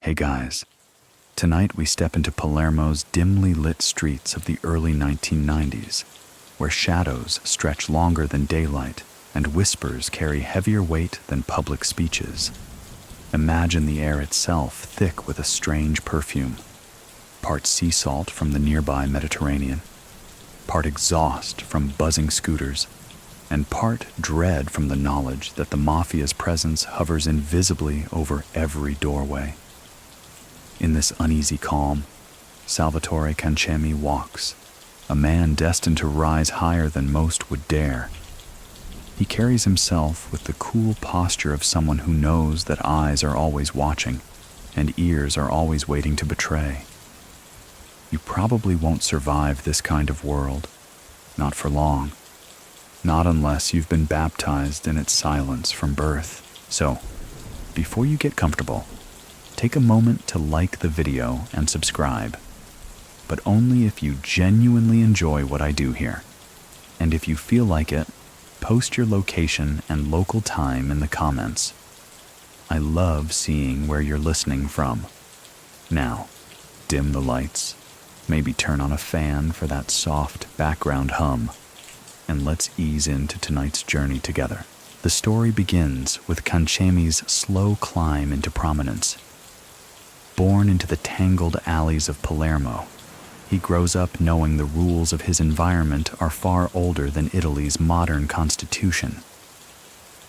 Hey guys, tonight we step into Palermo's dimly lit streets of the early 1990s, where shadows stretch longer than daylight and whispers carry heavier weight than public speeches. Imagine the air itself thick with a strange perfume, part sea salt from the nearby Mediterranean, part exhaust from buzzing scooters, and part dread from the knowledge that the mafia's presence hovers invisibly over every doorway. In this uneasy calm, Salvatore Cancemi walks, a man destined to rise higher than most would dare. He carries himself with the cool posture of someone who knows that eyes are always watching and ears are always waiting to betray. You probably won't survive this kind of world, not for long, not unless you've been baptized in its silence from birth. So, before you get comfortable, take a moment to like the video and subscribe, but only if you genuinely enjoy what I do here. And if you feel like it, post your location and local time in the comments. I love seeing where you're listening from. Now, dim the lights, maybe turn on a fan for that soft background hum, and let's ease into tonight's journey together. The story begins with Cancemi's slow climb into prominence. Born into the tangled alleys of Palermo, he grows up knowing the rules of his environment are far older than Italy's modern constitution.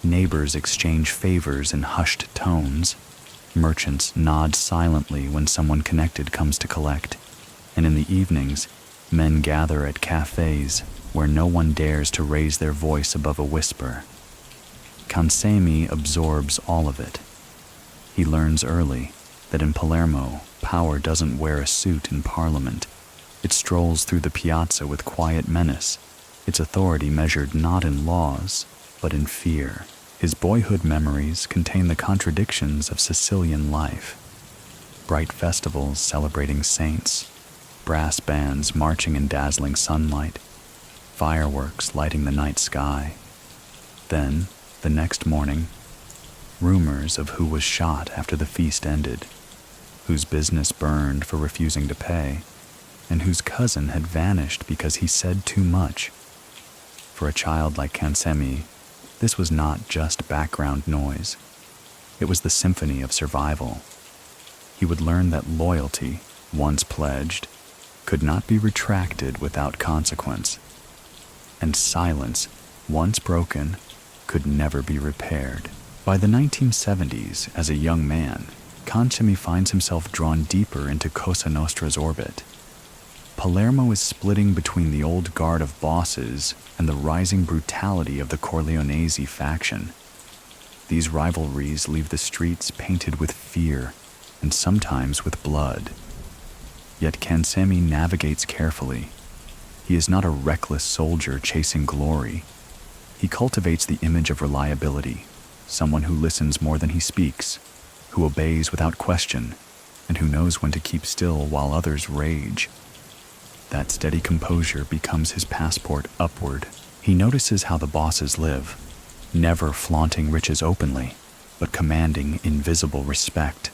Neighbors exchange favors in hushed tones, merchants nod silently when someone connected comes to collect, and in the evenings, men gather at cafes where no one dares to raise their voice above a whisper. Cancemi absorbs all of it. He learns early that in Palermo, power doesn't wear a suit in parliament. It strolls through the piazza with quiet menace, its authority measured not in laws, but in fear. His boyhood memories contain the contradictions of Sicilian life. Bright festivals celebrating saints, brass bands marching in dazzling sunlight, fireworks lighting the night sky. Then, the next morning, rumors of who was shot after the feast ended, whose business burned for refusing to pay, and whose cousin had vanished because he said too much. For a child like Cancemi, this was not just background noise. It was the symphony of survival. He would learn that loyalty, once pledged, could not be retracted without consequence, and silence, once broken, could never be repaired. By the 1970s, as a young man, Cancemi finds himself drawn deeper into Cosa Nostra's orbit. Palermo is splitting between the old guard of bosses and the rising brutality of the Corleonese faction. These rivalries leave the streets painted with fear and sometimes with blood. Yet Cancemi navigates carefully. He is not a reckless soldier chasing glory. He cultivates the image of reliability, someone who listens more than he speaks, who obeys without question, and who knows when to keep still while others rage. That steady composure becomes his passport upward. He notices how the bosses live, never flaunting riches openly, but commanding invisible respect.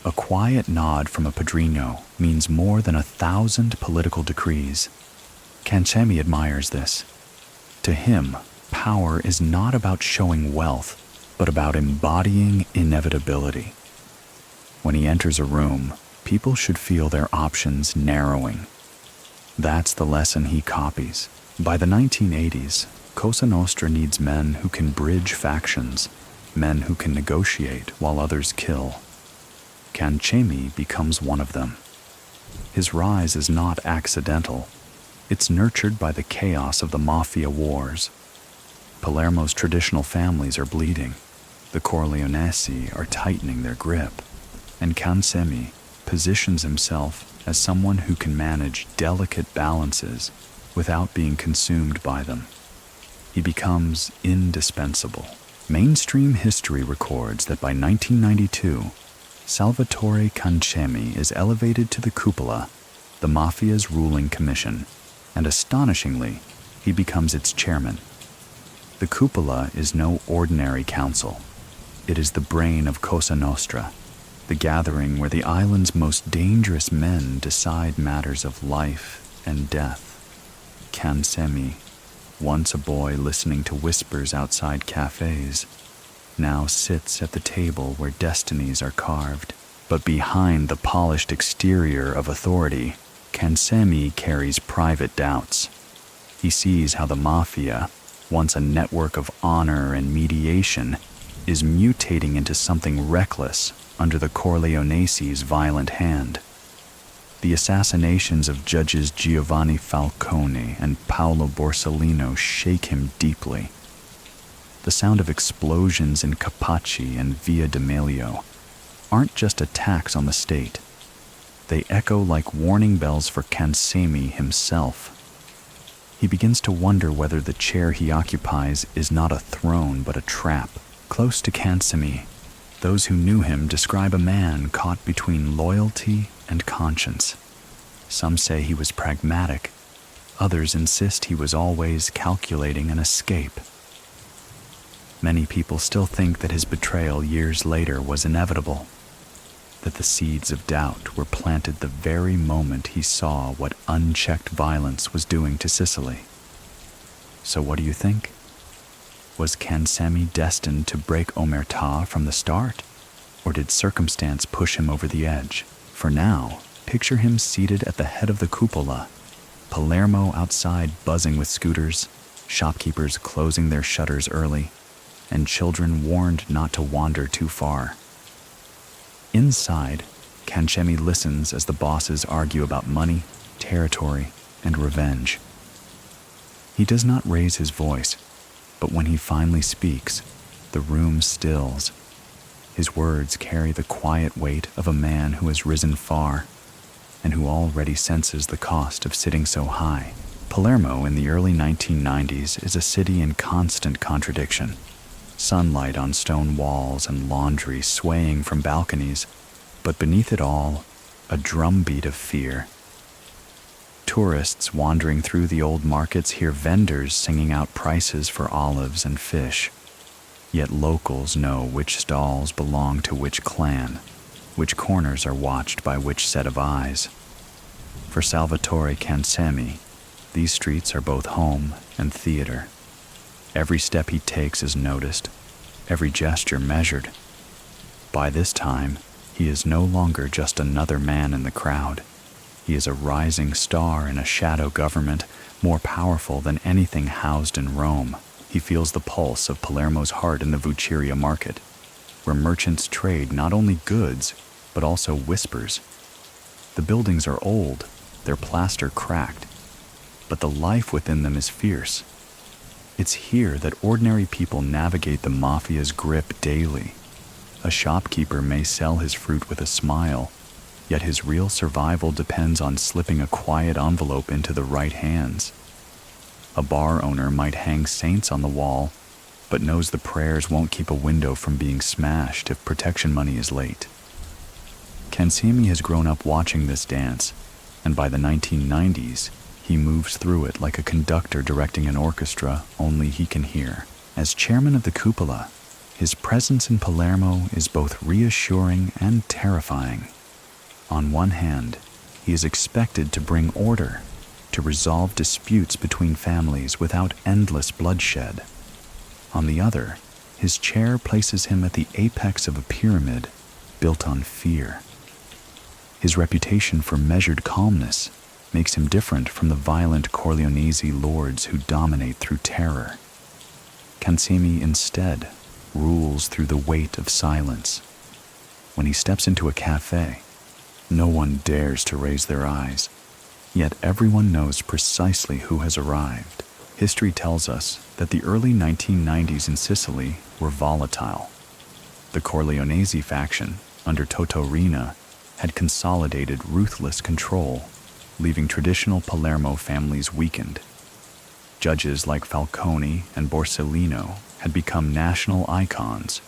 A quiet nod from a padrino means more than 1,000 political decrees. Cancemi admires this. To him, power is not about showing wealth, but about embodying inevitability. When he enters a room, people should feel their options narrowing. That's the lesson he copies. By the 1980s, Cosa Nostra needs men who can bridge factions, men who can negotiate while others kill. Cancemi becomes one of them. His rise is not accidental. It's nurtured by the chaos of the mafia wars. Palermo's traditional families are bleeding. The Corleonesi are tightening their grip. And Cancemi positions himself as someone who can manage delicate balances without being consumed by them. He becomes indispensable. Mainstream history records that by 1992, Salvatore Cancemi is elevated to the Cupola, the mafia's ruling commission, and astonishingly, he becomes its chairman. The Cupola is no ordinary council. It is the brain of Cosa Nostra, the gathering where the island's most dangerous men decide matters of life and death. Cancemi, once a boy listening to whispers outside cafes, now sits at the table where destinies are carved. But behind the polished exterior of authority, Cancemi carries private doubts. He sees how the mafia, once a network of honor and mediation, is mutating into something reckless under the Corleonese's violent hand. The assassinations of judges Giovanni Falcone and Paolo Borsellino shake him deeply. The sound of explosions in Capaci and Via D'Amelio aren't just attacks on the state. They echo like warning bells for Cancemi himself. He begins to wonder whether the chair he occupies is not a throne but a trap. Close to Cancemi, those who knew him describe a man caught between loyalty and conscience. Some say he was pragmatic. Others insist he was always calculating an escape. Many people still think that his betrayal years later was inevitable, that the seeds of doubt were planted the very moment he saw what unchecked violence was doing to Sicily. So what do you think? Was Cancemi destined to break omertà from the start? Or did circumstance push him over the edge? For now, picture him seated at the head of the Cupola, Palermo outside buzzing with scooters, shopkeepers closing their shutters early, and children warned not to wander too far. Inside, Cancemi listens as the bosses argue about money, territory, and revenge. He does not raise his voice, but when he finally speaks, the room stills. His words carry the quiet weight of a man who has risen far and who already senses the cost of sitting so high. Palermo in the early 1990s is a city in constant contradiction. Sunlight on stone walls and laundry swaying from balconies, but beneath it all, a drumbeat of fear. Tourists wandering through the old markets hear vendors singing out prices for olives and fish. Yet locals know which stalls belong to which clan, which corners are watched by which set of eyes. For Salvatore Cancemi, these streets are both home and theater. Every step he takes is noticed, every gesture measured. By this time, he is no longer just another man in the crowd. He is a rising star in a shadow government more powerful than anything housed in Rome. He feels the pulse of Palermo's heart in the Vucciria market, where merchants trade not only goods, but also whispers. The buildings are old, their plaster cracked, but the life within them is fierce. It's here that ordinary people navigate the mafia's grip daily. A shopkeeper may sell his fruit with a smile, yet his real survival depends on slipping a quiet envelope into the right hands. A bar owner might hang saints on the wall, but knows the prayers won't keep a window from being smashed if protection money is late. Cancemi has grown up watching this dance, and by the 1990s, he moves through it like a conductor directing an orchestra only he can hear. As chairman of the Cupola, his presence in Palermo is both reassuring and terrifying. On one hand, he is expected to bring order, to resolve disputes between families without endless bloodshed. On the other, his chair places him at the apex of a pyramid built on fear. His reputation for measured calmness makes him different from the violent Corleonese lords who dominate through terror. Cancemi instead rules through the weight of silence. When he steps into a cafe, no one dares to raise their eyes, yet everyone knows precisely who has arrived. History tells us that the early 1990s in Sicily were volatile. The Corleonese faction, under Totorina, had consolidated ruthless control, leaving traditional Palermo families weakened. Judges like Falcone and Borsellino had become national icons,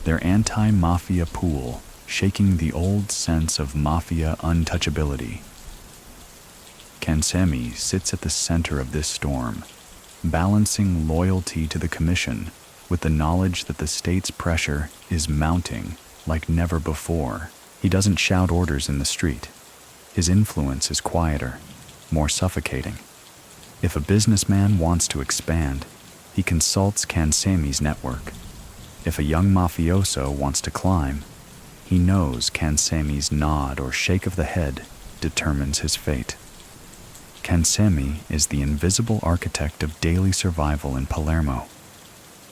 their anti-mafia pool shaking the old sense of mafia untouchability. Cancemi sits at the center of this storm, balancing loyalty to the commission with the knowledge that the state's pressure is mounting like never before. He doesn't shout orders in the street. His influence is quieter, more suffocating. If a businessman wants to expand, he consults Cancemi's network. If a young mafioso wants to climb, he knows Cancemi's nod or shake of the head determines his fate. Cancemi is the invisible architect of daily survival in Palermo.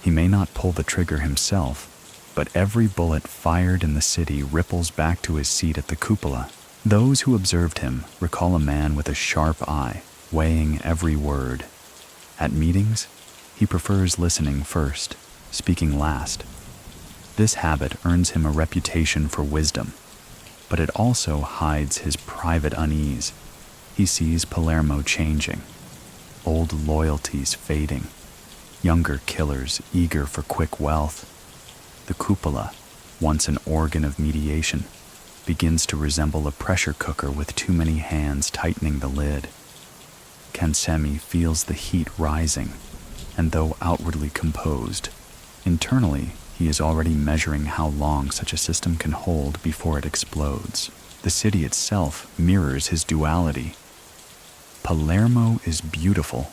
He may not pull the trigger himself, but every bullet fired in the city ripples back to his seat at the Cupola. Those who observed him recall a man with a sharp eye, weighing every word. At meetings, he prefers listening first, speaking last. This habit earns him a reputation for wisdom, but it also hides his private unease. He sees Palermo changing, old loyalties fading, younger killers eager for quick wealth. The Cupola, once an organ of mediation, begins to resemble a pressure cooker with too many hands tightening the lid. Cancemi feels the heat rising, and though outwardly composed, internally he is already measuring how long such a system can hold before it explodes. The city itself mirrors his duality. Palermo is beautiful.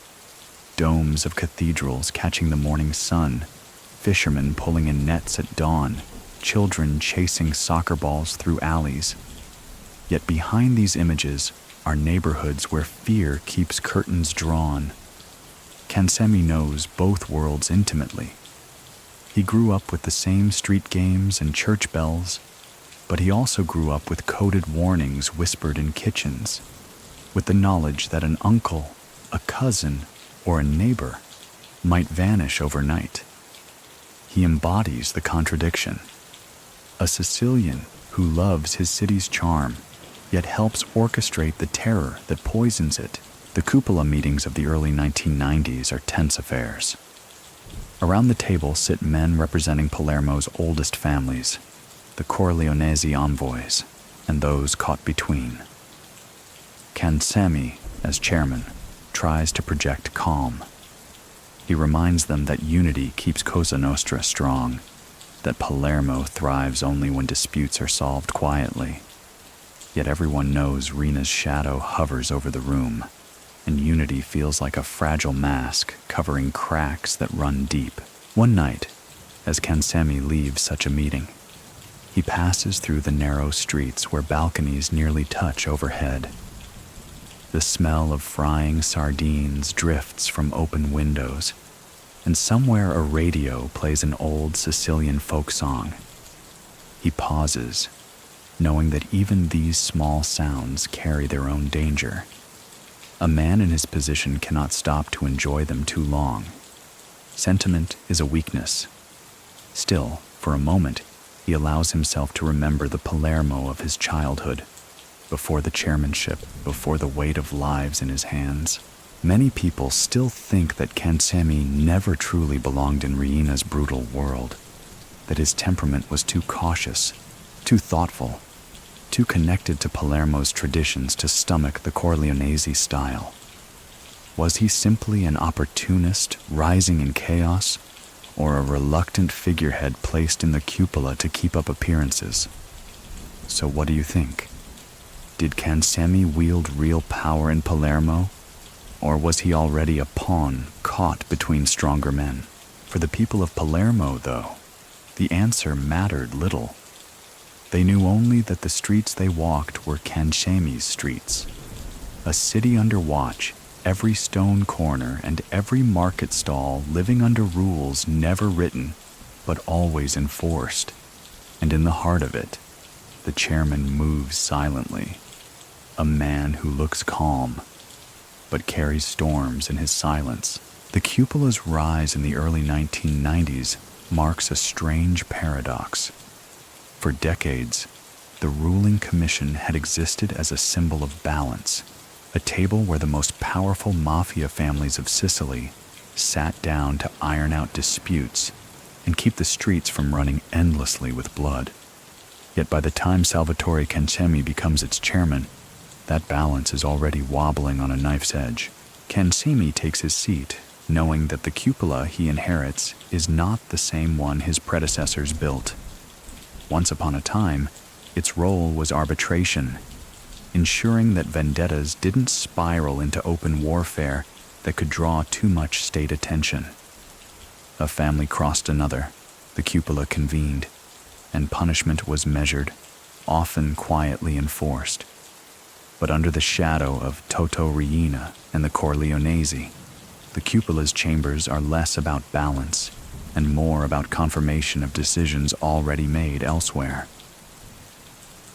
Domes of cathedrals catching the morning sun, fishermen pulling in nets at dawn, children chasing soccer balls through alleys. Yet behind these images are neighborhoods where fear keeps curtains drawn. Cancemi knows both worlds intimately. He grew up with the same street games and church bells, but he also grew up with coded warnings whispered in kitchens, with the knowledge that an uncle, a cousin, or a neighbor might vanish overnight. He embodies the contradiction. A Sicilian who loves his city's charm, yet helps orchestrate the terror that poisons it. The Cupola meetings of the early 1990s are tense affairs. Around the table sit men representing Palermo's oldest families, the Corleonesi envoys, and those caught between. Cancemi, as chairman, tries to project calm. He reminds them that unity keeps Cosa Nostra strong, that Palermo thrives only when disputes are solved quietly. Yet everyone knows Rina's shadow hovers over the room, and unity feels like a fragile mask covering cracks that run deep. One night, as Cancemi leaves such a meeting, he passes through the narrow streets where balconies nearly touch overhead. The smell of frying sardines drifts from open windows, and somewhere a radio plays an old Sicilian folk song. He pauses, knowing that even these small sounds carry their own danger. A man in his position cannot stop to enjoy them too long. Sentiment is a weakness. Still, for a moment, he allows himself to remember the Palermo of his childhood, before the chairmanship, before the weight of lives in his hands. Many people still think that Cancemi never truly belonged in Rina's brutal world, that his temperament was too cautious, too thoughtful, too connected to Palermo's traditions to stomach the Corleonesi style. Was he simply an opportunist rising in chaos, or a reluctant figurehead placed in the cupola to keep up appearances? So what do you think? Did Cancemi wield real power in Palermo, or was he already a pawn caught between stronger men? For the people of Palermo, though, the answer mattered little. They knew only that the streets they walked were Cancemi's streets, a city under watch, every stone corner and every market stall living under rules never written, but always enforced. And in the heart of it, the chairman moves silently, a man who looks calm, but carries storms in his silence. The cupola's rise in the early 1990s marks a strange paradox. For decades, the ruling commission had existed as a symbol of balance, a table where the most powerful mafia families of Sicily sat down to iron out disputes and keep the streets from running endlessly with blood. Yet by the time Salvatore Cancemi becomes its chairman, that balance is already wobbling on a knife's edge. Cancemi takes his seat, knowing that the cupola he inherits is not the same one his predecessors built. Once upon a time, its role was arbitration, ensuring that vendettas didn't spiral into open warfare that could draw too much state attention. A family crossed another, the cupola convened, and punishment was measured, often quietly enforced. But under the shadow of Toto Riina and the Corleonesi, the cupola's chambers are less about balance and more about confirmation of decisions already made elsewhere.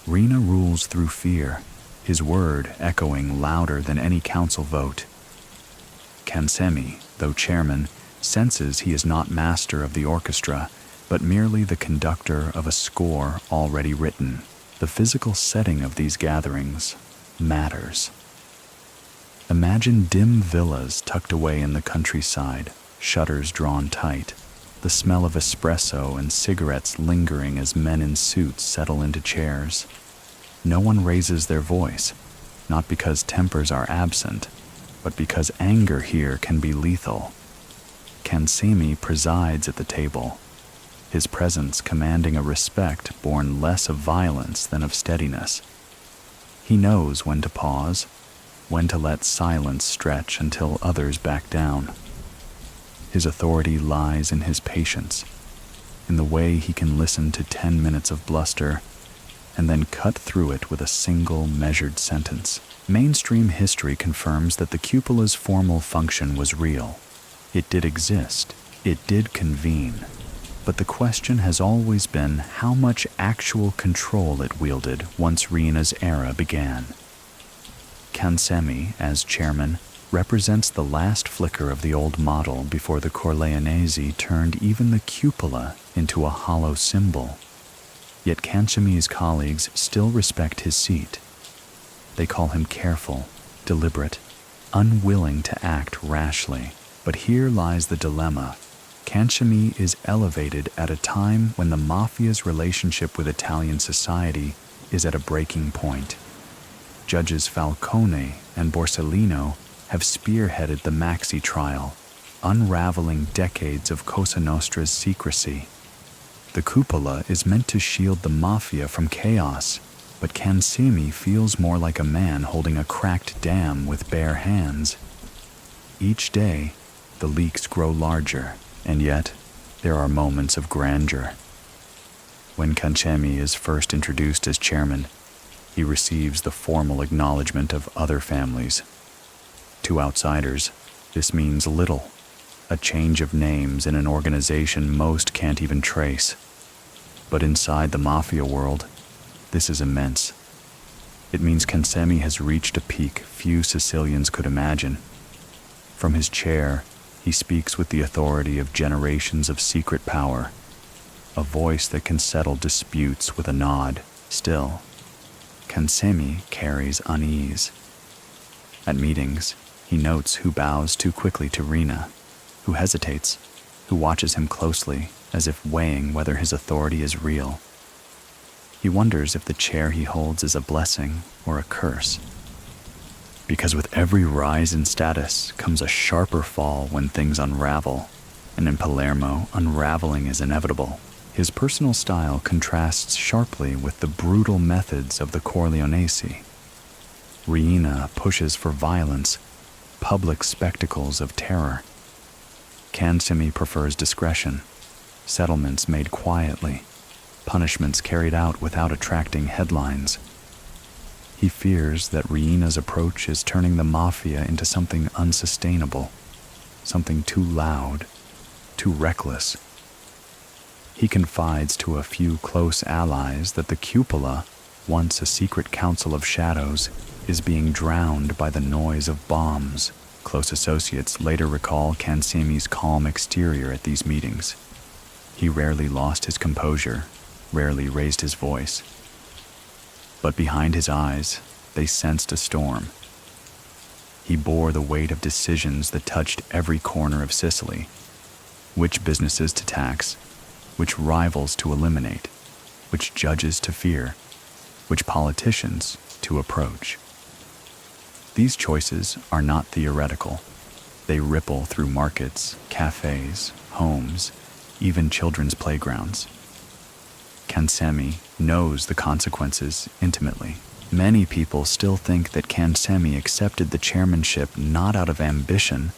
Riina rules through fear, his word echoing louder than any council vote. Cancemi, though chairman, senses he is not master of the orchestra, but merely the conductor of a score already written. The physical setting of these gatherings matters. Imagine dim villas tucked away in the countryside, shutters drawn tight, the smell of espresso and cigarettes lingering as men in suits settle into chairs. No one raises their voice, not because tempers are absent, but because anger here can be lethal. Cancemi presides at the table, his presence commanding a respect born less of violence than of steadiness. He knows when to pause, when to let silence stretch until others back down. His authority lies in his patience, in the way he can listen to 10 minutes of bluster and then cut through it with a single measured sentence. Mainstream history confirms that the cupola's formal function was real. It did exist, it did convene, but the question has always been how much actual control it wielded once Riina's era began. Cancemi, as chairman, represents the last flicker of the old model before the Corleonesi turned even the cupola into a hollow symbol. Yet Cancemi's colleagues still respect his seat. They call him careful, deliberate, unwilling to act rashly. But here lies the dilemma. Cancemi is elevated at a time when the mafia's relationship with Italian society is at a breaking point. Judges Falcone and Borsellino have spearheaded the Maxi trial, unraveling decades of Cosa Nostra's secrecy. The cupola is meant to shield the mafia from chaos, but Cancemi feels more like a man holding a cracked dam with bare hands. Each day, the leaks grow larger, and yet there are moments of grandeur. When Cancemi is first introduced as chairman, he receives the formal acknowledgement of other families. To outsiders, this means little, a change of names in an organization most can't even trace. But inside the mafia world, this is immense. It means Cancemi has reached a peak few Sicilians could imagine. From his chair, he speaks with the authority of generations of secret power, a voice that can settle disputes with a nod. Still, Cancemi carries unease. At meetings, he notes who bows too quickly to Riina, who hesitates, who watches him closely as if weighing whether his authority is real. He wonders if the chair he holds is a blessing or a curse. Because with every rise in status comes a sharper fall when things unravel, and in Palermo, unraveling is inevitable. His personal style contrasts sharply with the brutal methods of the Corleonesi. Riina pushes for violence, public spectacles of terror. Cancemi prefers discretion, settlements made quietly, punishments carried out without attracting headlines. He fears that Riina's approach is turning the mafia into something unsustainable, something too loud, too reckless. He confides to a few close allies that the cupola, once a secret council of shadows, is being drowned by the noise of bombs. Close associates later recall Cancemi's calm exterior at these meetings. He rarely lost his composure, rarely raised his voice. But behind his eyes, they sensed a storm. He bore the weight of decisions that touched every corner of Sicily. Which businesses to tax, which rivals to eliminate, which judges to fear, which politicians to approach. These choices are not theoretical. They ripple through markets, cafes, homes, even children's playgrounds. Cancemi knows the consequences intimately. Many people still think that Cancemi accepted the chairmanship not out of ambition,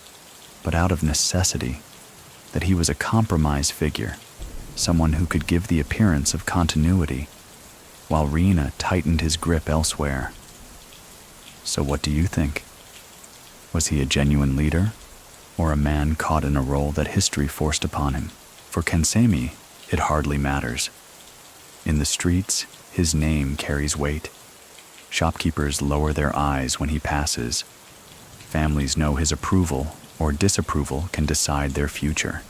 but out of necessity, that he was a compromise figure, someone who could give the appearance of continuity, while Rina tightened his grip elsewhere. So what do you think? Was he a genuine leader, or a man caught in a role that history forced upon him? For Cancemi, it hardly matters. In the streets, his name carries weight. Shopkeepers lower their eyes when he passes. Families know his approval or disapproval can decide their future.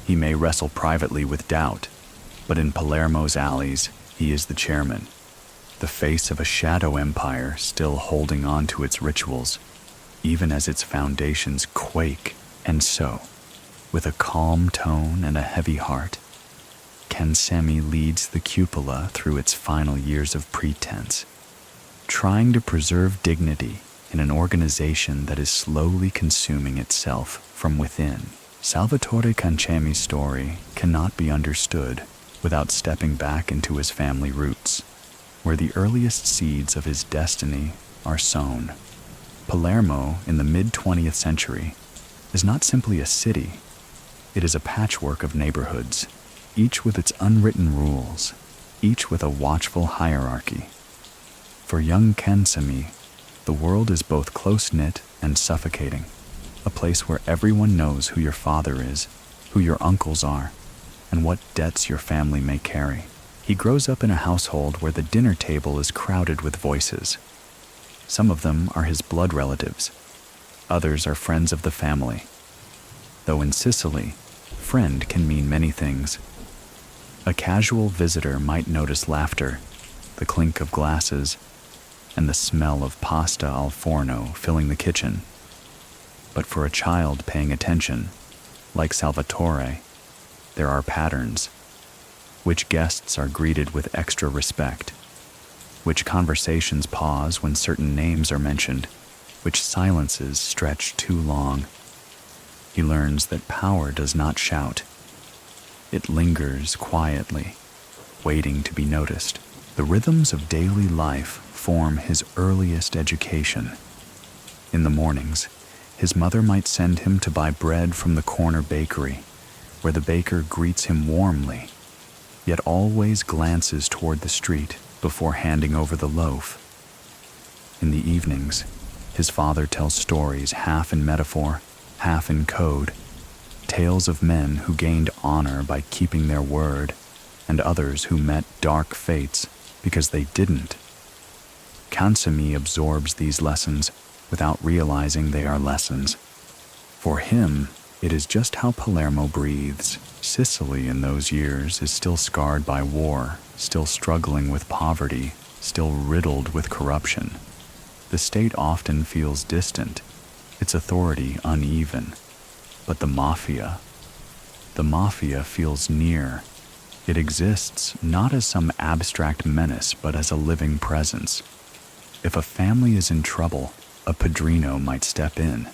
He may wrestle privately with doubt, but in Palermo's alleys, he is the chairman, the face of a shadow empire still holding on to its rituals, even as its foundations quake. And so, with a calm tone and a heavy heart, Cancemi leads the Cupola through its final years of pretense, trying to preserve dignity in an organization that is slowly consuming itself from within. Salvatore Cancemi's story cannot be understood without stepping back into his family roots, where the earliest seeds of his destiny are sown. Palermo in the mid-20th century is not simply a city, it is a patchwork of neighborhoods, each with its unwritten rules, each with a watchful hierarchy. For young Cancemi, the world is both close-knit and suffocating, a place where everyone knows who your father is, who your uncles are, and what debts your family may carry. He grows up in a household where the dinner table is crowded with voices. Some of them are his blood relatives, others are friends of the family. Though in Sicily, friend can mean many things. A casual visitor might notice laughter, the clink of glasses, and the smell of pasta al forno filling the kitchen. But for a child paying attention, like Salvatore, there are patterns. Which guests are greeted with extra respect, which conversations pause when certain names are mentioned, which silences stretch too long. He learns that power does not shout. It lingers quietly, waiting to be noticed. The rhythms of daily life form his earliest education. In the mornings, his mother might send him to buy bread from the corner bakery, where the baker greets him warmly, yet always glances toward the street before handing over the loaf. In the evenings, his father tells stories half in metaphor, half in code, tales of men who gained honor by keeping their word, and others who met dark fates because they didn't. Cancemi absorbs these lessons without realizing they are lessons. For him, it is just how Palermo breathes. Sicily in those years is still scarred by war, still struggling with poverty, still riddled with corruption. The state often feels distant, its authority uneven. But the mafia feels near. It exists not as some abstract menace, but as a living presence. If a family is in trouble, a padrino might step in.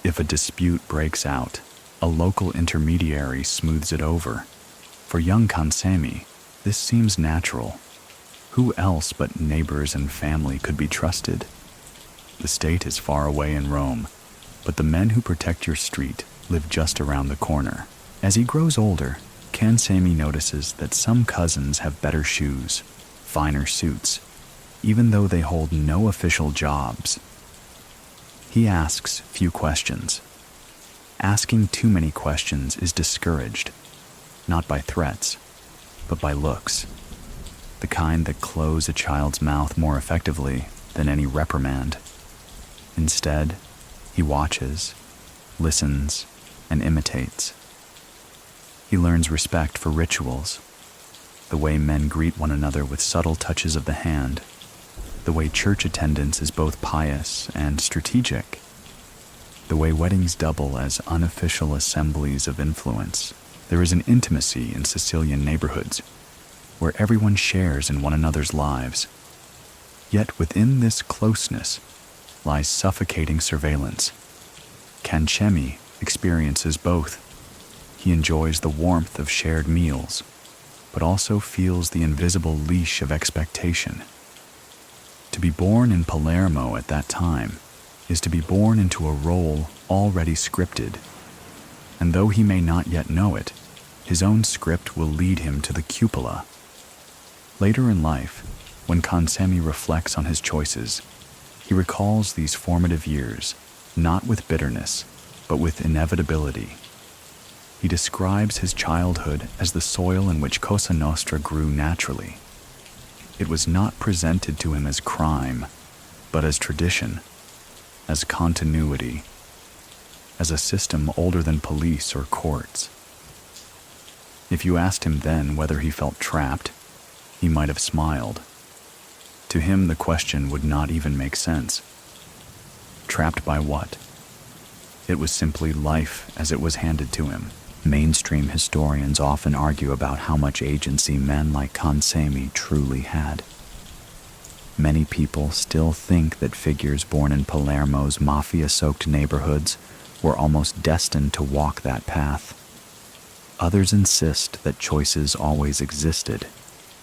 If a dispute breaks out, a local intermediary smooths it over. For young Cancemi, this seems natural. Who else but neighbors and family could be trusted? The state is far away in Rome, but the men who protect your street live just around the corner. As he grows older, Cancemi notices that some cousins have better shoes, finer suits, even though they hold no official jobs. He asks few questions. Asking too many questions is discouraged, not by threats, but by looks, the kind that close a child's mouth more effectively than any reprimand. Instead, he watches, listens, and imitates. He learns respect for rituals, the way men greet one another with subtle touches of the hand, the way church attendance is both pious and strategic, the way weddings double as unofficial assemblies of influence. There is an intimacy in Sicilian neighborhoods, where everyone shares in one another's lives. Yet within this closeness lies suffocating surveillance. Cancemi experiences both. He enjoys the warmth of shared meals, but also feels the invisible leash of expectation. To be born in Palermo at that time is to be born into a role already scripted, and though he may not yet know it, his own script will lead him to the cupola. Later in life, when Cancemi reflects on his choices, he recalls these formative years, not with bitterness, but with inevitability. He describes his childhood as the soil in which Cosa Nostra grew naturally. It was not presented to him as crime, but as tradition, as continuity, as a system older than police or courts. If you asked him then whether he felt trapped, he might have smiled. To him, the question would not even make sense. Trapped by what? It was simply life as it was handed to him. Mainstream historians often argue about how much agency men like Cancemi truly had. Many people still think that figures born in Palermo's mafia-soaked neighborhoods were almost destined to walk that path. Others insist that choices always existed,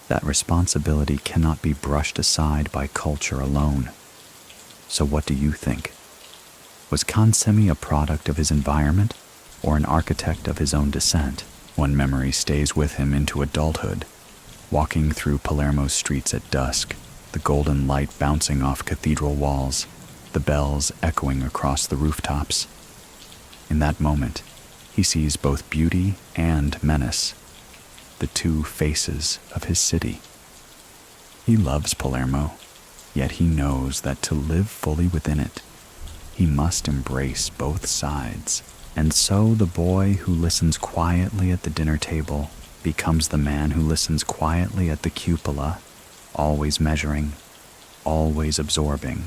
that responsibility cannot be brushed aside by culture alone. So what do you think? Was Cancemi a product of his environment, or an architect of his own descent? One memory stays with him into adulthood, walking through Palermo's streets at dusk, the golden light bouncing off cathedral walls, the bells echoing across the rooftops. In that moment, he sees both beauty and menace, the two faces of his city. He loves Palermo, yet he knows that to live fully within it, he must embrace both sides. And so the boy who listens quietly at the dinner table becomes the man who listens quietly at the cupola, always measuring, always absorbing.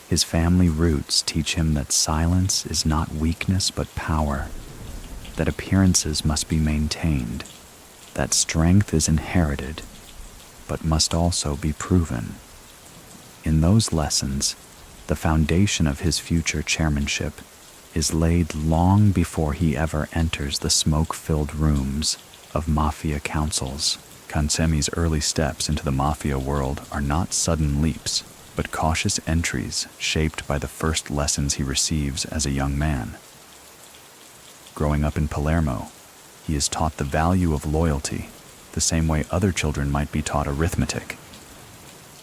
His family roots teach him that silence is not weakness but power, that appearances must be maintained, that strength is inherited, but must also be proven. In those lessons, the foundation of his future chairmanship is laid long before he ever enters the smoke-filled rooms of mafia councils. Cancemi's early steps into the mafia world are not sudden leaps, but cautious entries shaped by the first lessons he receives as a young man. Growing up in Palermo, he is taught the value of loyalty, the same way other children might be taught arithmetic.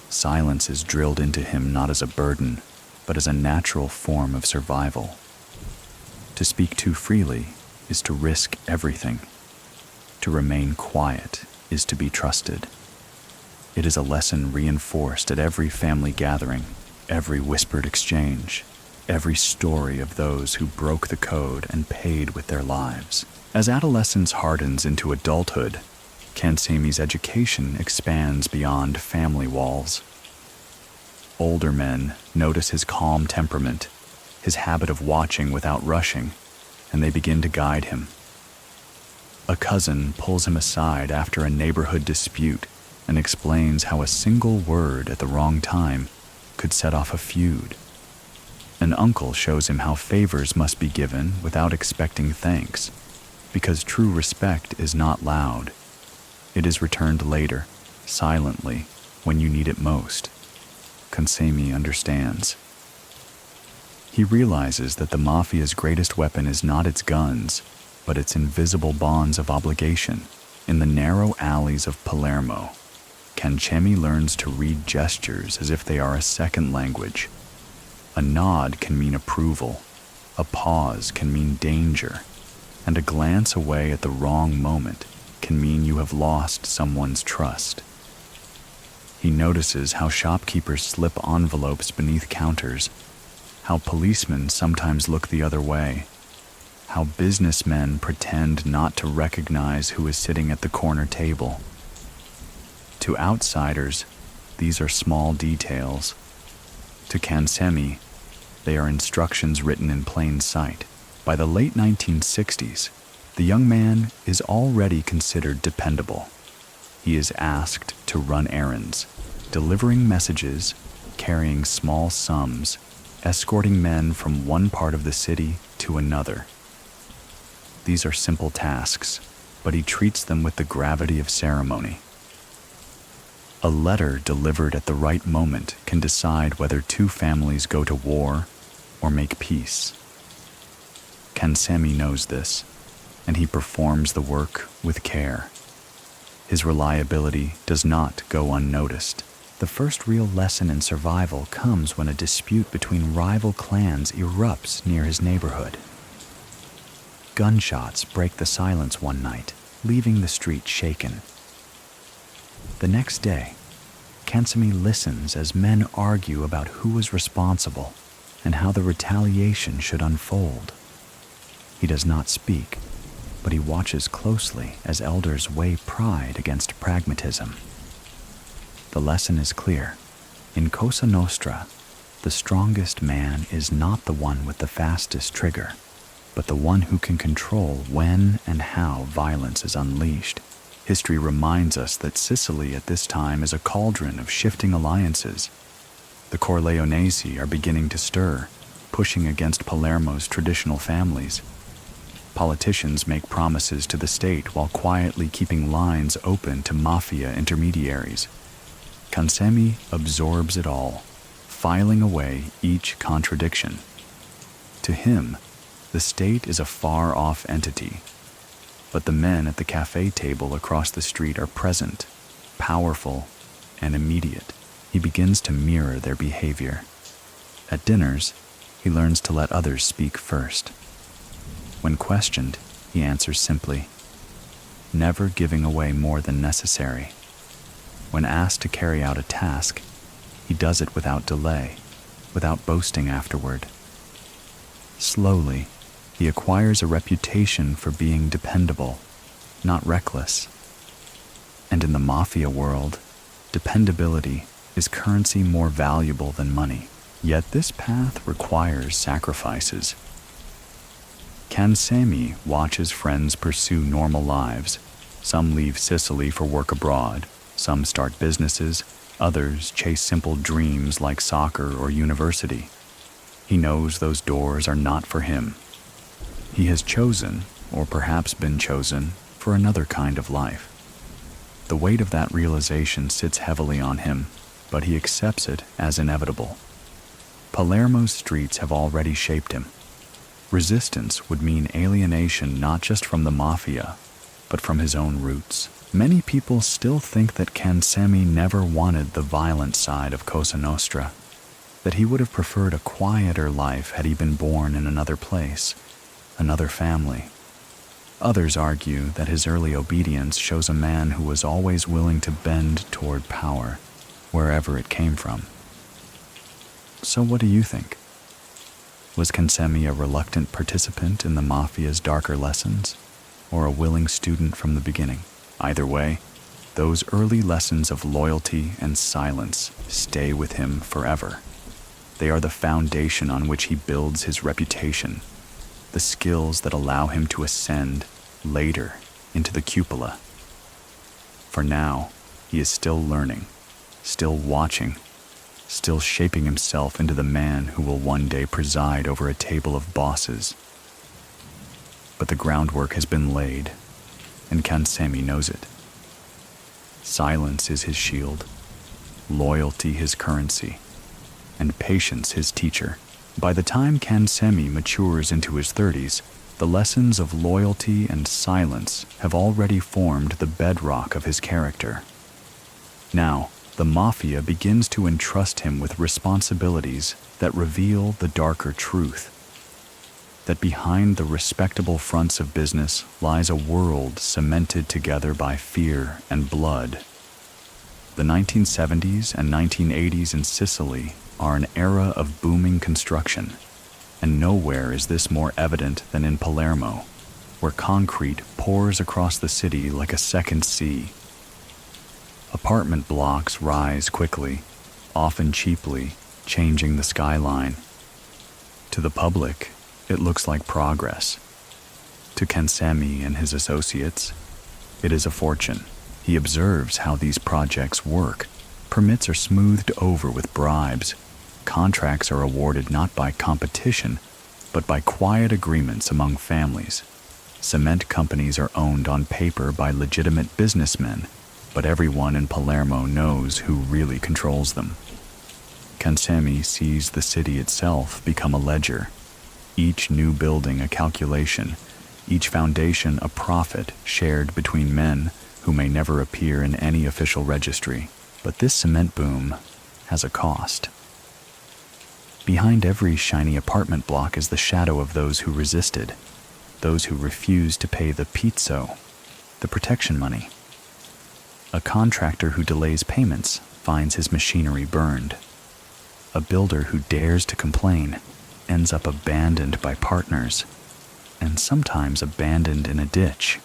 Silence is drilled into him not as a burden, but as a natural form of survival. To speak too freely is to risk everything. To remain quiet is to be trusted. It is a lesson reinforced at every family gathering, every whispered exchange, every story of those who broke the code and paid with their lives. As adolescence hardens into adulthood, Cancemi's education expands beyond family walls. Older men notice his calm temperament, his habit of watching without rushing, and they begin to guide him. A cousin pulls him aside after a neighborhood dispute and explains how a single word at the wrong time could set off a feud. An uncle shows him how favors must be given without expecting thanks, because true respect is not loud. It is returned later, silently, when you need it most. Cancemi understands. He realizes that the mafia's greatest weapon is not its guns, but its invisible bonds of obligation. In the narrow alleys of Palermo, Cancemi learns to read gestures as if they are a second language. A nod can mean approval, a pause can mean danger, and a glance away at the wrong moment can mean you have lost someone's trust. He notices how shopkeepers slip envelopes beneath counters, how policemen sometimes look the other way, how businessmen pretend not to recognize who is sitting at the corner table. To outsiders, these are small details. To Cancemi, they are instructions written in plain sight. By the late 1960s, the young man is already considered dependable. He is asked to run errands, delivering messages, carrying small sums, escorting men from one part of the city to another. These are simple tasks, but he treats them with the gravity of ceremony. A letter delivered at the right moment can decide whether two families go to war or make peace. Cancemi knows this, and he performs the work with care. His reliability does not go unnoticed. The first real lesson in survival comes when a dispute between rival clans erupts near his neighborhood. Gunshots break the silence one night, leaving the street shaken. The next day, Cancemi listens as men argue about who was responsible and how the retaliation should unfold. He does not speak, but he watches closely as elders weigh pride against pragmatism. The lesson is clear. In Cosa Nostra, the strongest man is not the one with the fastest trigger, but the one who can control when and how violence is unleashed. History reminds us that Sicily at this time is a cauldron of shifting alliances. The Corleonesi are beginning to stir, pushing against Palermo's traditional families. Politicians make promises to the state while quietly keeping lines open to mafia intermediaries. Cancemi absorbs it all, filing away each contradiction. To him, the state is a far-off entity, but the men at the cafe table across the street are present, powerful, and immediate. He begins to mirror their behavior. At dinners, he learns to let others speak first. When questioned, he answers simply, never giving away more than necessary. When asked to carry out a task, he does it without delay, without boasting afterward. Slowly, he acquires a reputation for being dependable, not reckless. And in the mafia world, dependability is currency more valuable than money. Yet this path requires sacrifices. Cancemi watches friends pursue normal lives. Some leave Sicily for work abroad, some start businesses, others chase simple dreams like soccer or university. He knows those doors are not for him. He has chosen, or perhaps been chosen, for another kind of life. The weight of that realization sits heavily on him, but he accepts it as inevitable. Palermo's streets have already shaped him. Resistance would mean alienation not just from the mafia, but from his own roots. Many people still think that Cancemi never wanted the violent side of Cosa Nostra, that he would have preferred a quieter life had he been born in another place, another family. Others argue that his early obedience shows a man who was always willing to bend toward power, wherever it came from. So what do you think? Was Cancemi a reluctant participant in the mafia's darker lessons, or a willing student from the beginning? Either way, those early lessons of loyalty and silence stay with him forever. They are the foundation on which he builds his reputation, the skills that allow him to ascend later into the cupola. For now, he is still learning, still watching, still shaping himself into the man who will one day preside over a table of bosses. But the groundwork has been laid, and Cancemi knows it. Silence is his shield, loyalty his currency, and patience his teacher. By the time Cancemi matures into his 30s, the lessons of loyalty and silence have already formed the bedrock of his character. Now, the mafia begins to entrust him with responsibilities that reveal the darker truth, that behind the respectable fronts of business lies a world cemented together by fear and blood. The 1970s and 1980s in Sicily are an era of booming construction, and nowhere is this more evident than in Palermo, where concrete pours across the city like a second sea. Apartment blocks rise quickly, often cheaply, changing the skyline. To the public, it looks like progress. To Cancemi and his associates, it is a fortune. He observes how these projects work. Permits are smoothed over with bribes. Contracts are awarded not by competition, but by quiet agreements among families. Cement companies are owned on paper by legitimate businessmen, but everyone in Palermo knows who really controls them. Cancemi sees the city itself become a ledger, each new building a calculation, each foundation a profit shared between men who may never appear in any official registry. But this cement boom has a cost. Behind every shiny apartment block is the shadow of those who resisted, those who refused to pay the pizzo, the protection money. A contractor who delays payments finds his machinery burned. A builder who dares to complain ends up abandoned by partners, and sometimes abandoned in a ditch.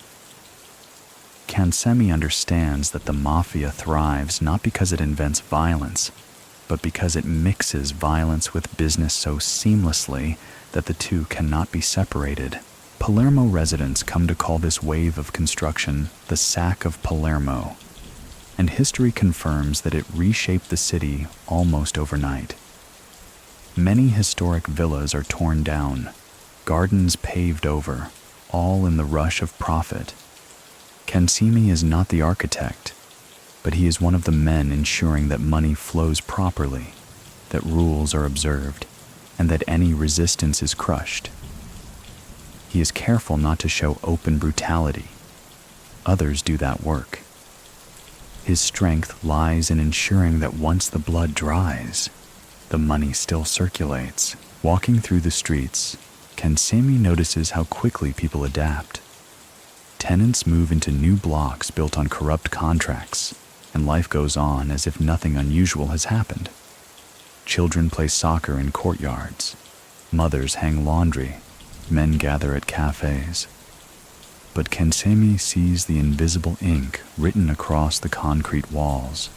Cancemi understands that the mafia thrives not because it invents violence, but because it mixes violence with business so seamlessly that the two cannot be separated. Palermo residents come to call this wave of construction the Sack of Palermo, and history confirms that it reshaped the city almost overnight. Many historic villas are torn down, gardens paved over, all in the rush of profit. Cancemi is not the architect, but he is one of the men ensuring that money flows properly, that rules are observed, and that any resistance is crushed. He is careful not to show open brutality. Others do that work. His strength lies in ensuring that once the blood dries, the money still circulates. Walking through the streets, Cancemi notices how quickly people adapt. Tenants move into new blocks built on corrupt contracts, and life goes on as if nothing unusual has happened. Children play soccer in courtyards. Mothers hang laundry. Men gather at cafes. But Cancemi sees the invisible ink written across the concrete walls.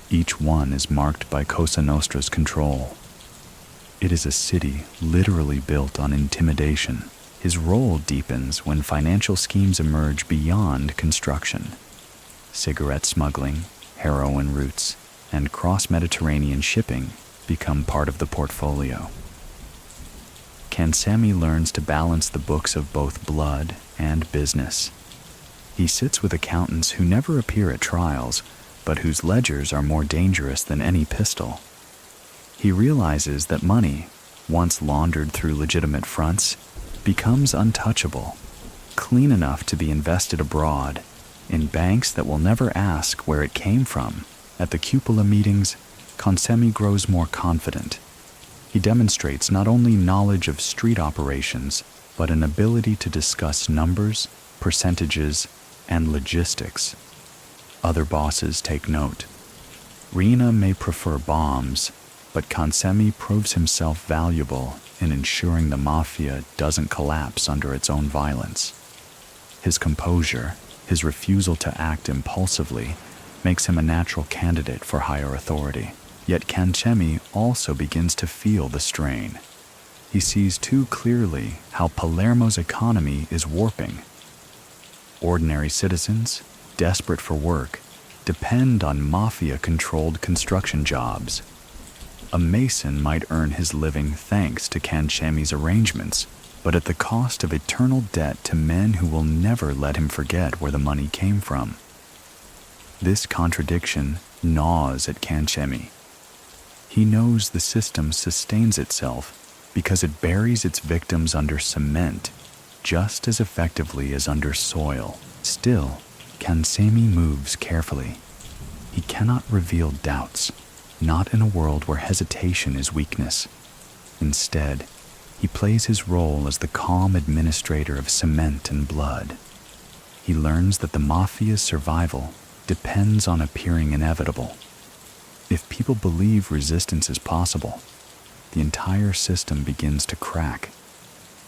Each one is marked by Cosa Nostra's control. It is a city literally built on intimidation. His role deepens when financial schemes emerge beyond construction. Cigarette smuggling, heroin routes, and cross-Mediterranean shipping become part of the portfolio. Cancemi learns to balance the books of both blood and business. He sits with accountants who never appear at trials, but whose ledgers are more dangerous than any pistol. He realizes that money, once laundered through legitimate fronts, becomes untouchable, clean enough to be invested abroad, in banks that will never ask where it came from. At the Cupola meetings, Cancemi grows more confident. He demonstrates not only knowledge of street operations, but an ability to discuss numbers, percentages, and logistics. Other bosses take note. Rina may prefer bombs, but Cancemi proves himself valuable in ensuring the mafia doesn't collapse under its own violence. His composure, his refusal to act impulsively, makes him a natural candidate for higher authority. Yet Cancemi also begins to feel the strain. He sees too clearly how Palermo's economy is warping. Ordinary citizens, desperate for work, depend on mafia-controlled construction jobs. A mason might earn his living thanks to Cancemi's arrangements, but at the cost of eternal debt to men who will never let him forget where the money came from. This contradiction gnaws at Cancemi. He knows the system sustains itself because it buries its victims under cement just as effectively as under soil. Still, Cancemi moves carefully. He cannot reveal doubts, not in a world where hesitation is weakness. Instead, he plays his role as the calm administrator of cement and blood. He learns that the mafia's survival depends on appearing inevitable. If people believe resistance is possible, the entire system begins to crack.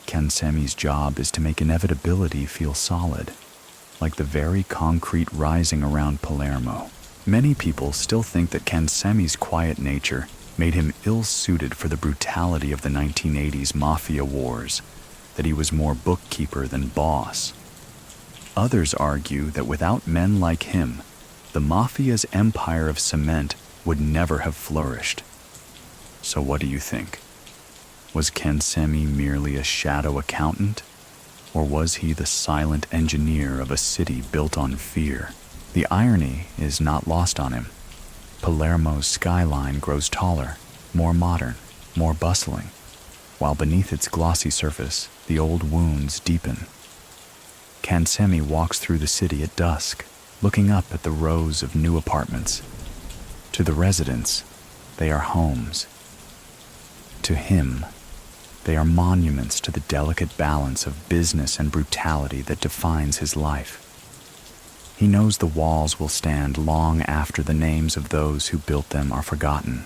Cancemi's job is to make inevitability feel solid, like the very concrete rising around Palermo. Many people still think that Cancemi's quiet nature made him ill-suited for the brutality of the 1980s mafia wars, that he was more bookkeeper than boss. Others argue that without men like him, the mafia's empire of cement would never have flourished. So what do you think? Was Cancemi merely a shadow accountant? Or was he the silent engineer of a city built on fear? The irony is not lost on him. Palermo's skyline grows taller, more modern, more bustling, while beneath its glossy surface, the old wounds deepen. Cancemi walks through the city at dusk, looking up at the rows of new apartments. To the residents, they are homes. To him, they are monuments to the delicate balance of business and brutality that defines his life. He knows the walls will stand long after the names of those who built them are forgotten.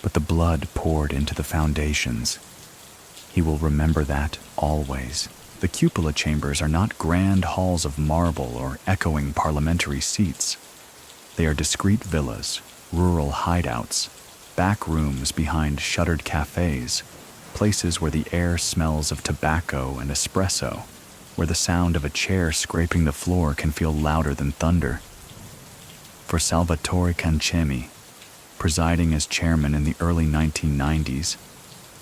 But the blood poured into the foundations, he will remember that always. The cupola chambers are not grand halls of marble or echoing parliamentary seats. They are discreet villas, rural hideouts, back rooms behind shuttered cafes, places where the air smells of tobacco and espresso, where the sound of a chair scraping the floor can feel louder than thunder. For Salvatore Cancemi, presiding as chairman in the early 1990s,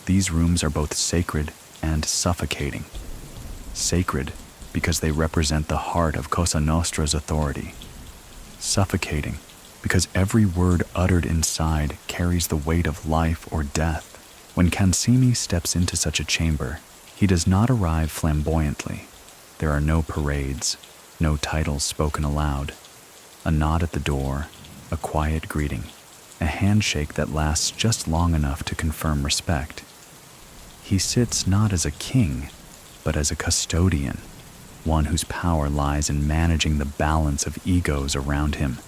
these rooms are both sacred and suffocating. Sacred because they represent the heart of Cosa Nostra's authority. Suffocating because every word uttered inside carries the weight of life or death. When Cancemi steps into such a chamber, he does not arrive flamboyantly. There are no parades, no titles spoken aloud. A nod at the door, a quiet greeting, a handshake that lasts just long enough to confirm respect. He sits not as a king, but as a custodian, one whose power lies in managing the balance of egos around him.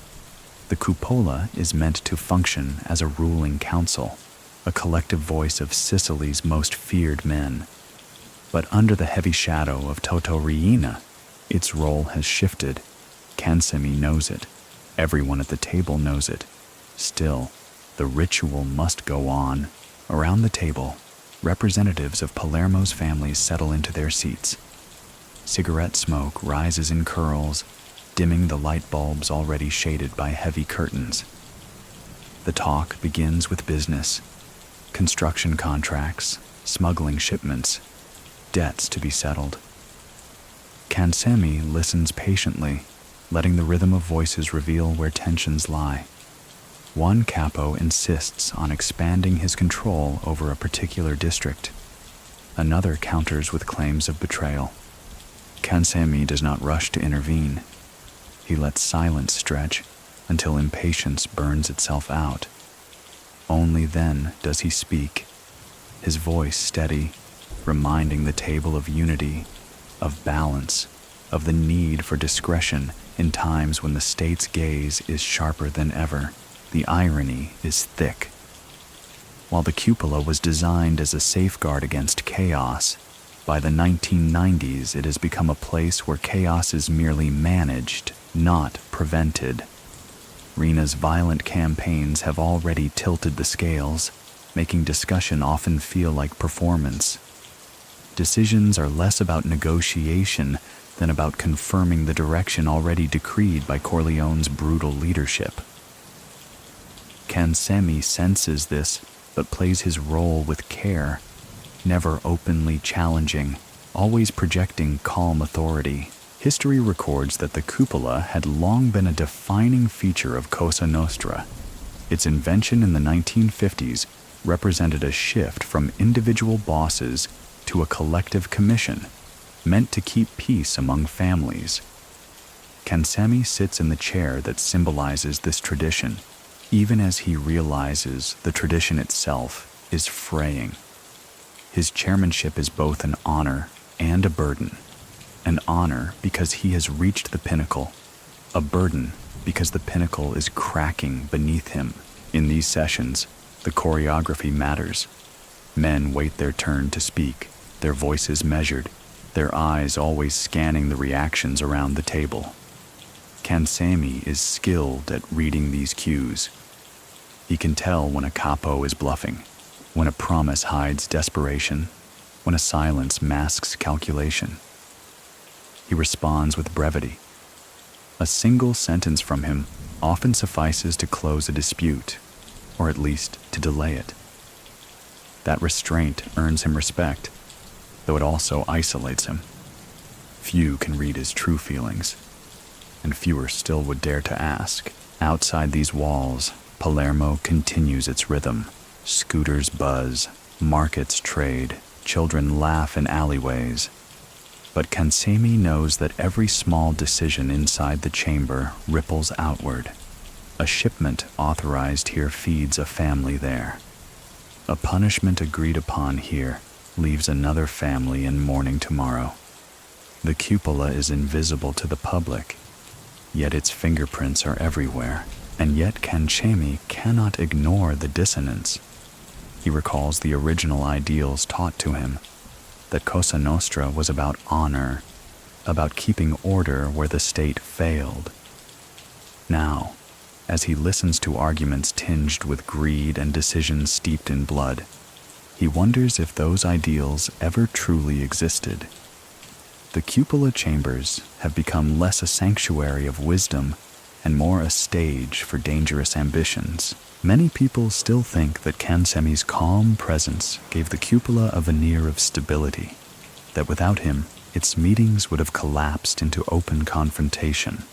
The Cupola is meant to function as a ruling council, a collective voice of Sicily's most feared men. But under the heavy shadow of Toto Riina, its role has shifted. Cancemi knows it. Everyone at the table knows it. Still, the ritual must go on. Around the table, representatives of Palermo's families settle into their seats. Cigarette smoke rises in curls, dimming the light bulbs already shaded by heavy curtains. The talk begins with business. Construction contracts, smuggling shipments, debts to be settled. Cancemi listens patiently, letting the rhythm of voices reveal where tensions lie. One capo insists on expanding his control over a particular district. Another counters with claims of betrayal. Cancemi does not rush to intervene. He lets silence stretch until impatience burns itself out. Only then does he speak, his voice steady, reminding the table of unity, of balance, of the need for discretion in times when the state's gaze is sharper than ever. The irony is thick. While the cupola was designed as a safeguard against chaos, by the 1990s it has become a place where chaos is merely managed, not prevented. Rina's violent campaigns have already tilted the scales, making discussion often feel like performance. Decisions are less about negotiation than about confirming the direction already decreed by Corleone's brutal leadership. Cancemi senses this, but plays his role with care, never openly challenging, always projecting calm authority. History records that the cupola had long been a defining feature of Cosa Nostra. Its invention in the 1950s represented a shift from individual bosses to a collective commission, meant to keep peace among families. Cancemi sits in the chair that symbolizes this tradition, even as he realizes the tradition itself is fraying. His chairmanship is both an honor and a burden. An honor because he has reached the pinnacle, a burden because the pinnacle is cracking beneath him. In these sessions, the choreography matters. Men wait their turn to speak, their voices measured, their eyes always scanning the reactions around the table. Cancemi is skilled at reading these cues. He can tell when a capo is bluffing, when a promise hides desperation, when a silence masks calculation. He responds with brevity. A single sentence from him often suffices to close a dispute, or at least to delay it. That restraint earns him respect, though it also isolates him. Few can read his true feelings, and fewer still would dare to ask. Outside these walls, Palermo continues its rhythm. Scooters buzz, markets trade, children laugh in alleyways. But Cancemi knows that every small decision inside the chamber ripples outward. A shipment authorized here feeds a family there. A punishment agreed upon here leaves another family in mourning tomorrow. The cupola is invisible to the public, yet its fingerprints are everywhere, and yet Cancemi cannot ignore the dissonance. He recalls the original ideals taught to him, that Cosa Nostra was about honor, about keeping order where the state failed. Now, as he listens to arguments tinged with greed and decisions steeped in blood, he wonders if those ideals ever truly existed. The cupola chambers have become less a sanctuary of wisdom and more a stage for dangerous ambitions. Many people still think that Cancemi's calm presence gave the cupola a veneer of stability, that without him, its meetings would have collapsed into open confrontation.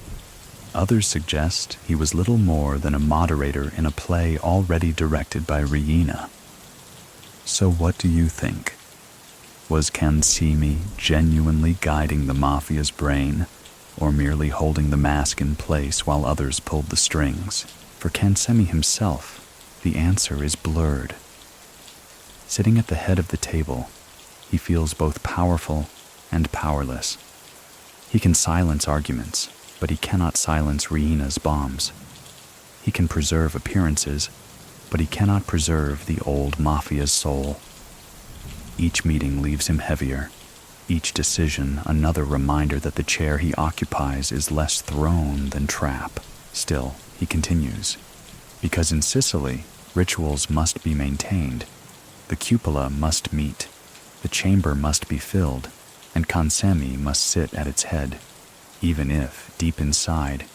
Others suggest he was little more than a moderator in a play already directed by Riina. So what do you think? Was Cancemi genuinely guiding the mafia's brain, or merely holding the mask in place while others pulled the strings? For Cancemi himself, the answer is blurred. Sitting at the head of the table, he feels both powerful and powerless. He can silence arguments, but he cannot silence Riina's bombs. He can preserve appearances, but he cannot preserve the old mafia's soul. Each meeting leaves him heavier, each decision another reminder that the chair he occupies is less throne than trap. Still, he continues, because in Sicily, rituals must be maintained. The cupola must meet, the chamber must be filled, and Cancemi must sit at its head, even if, deep inside,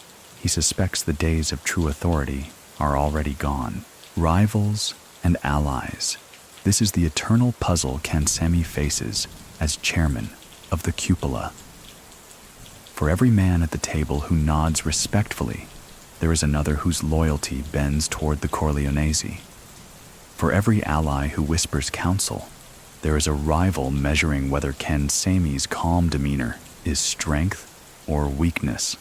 he suspects the days of true authority are already gone. Rivals and allies. This is the eternal puzzle Cancemi faces as chairman of the cupola. For every man at the table who nods respectfully, there is another whose loyalty bends toward the Corleonesi. For every ally who whispers counsel, there is a rival measuring whether Cancemi's calm demeanor is strength or weakness.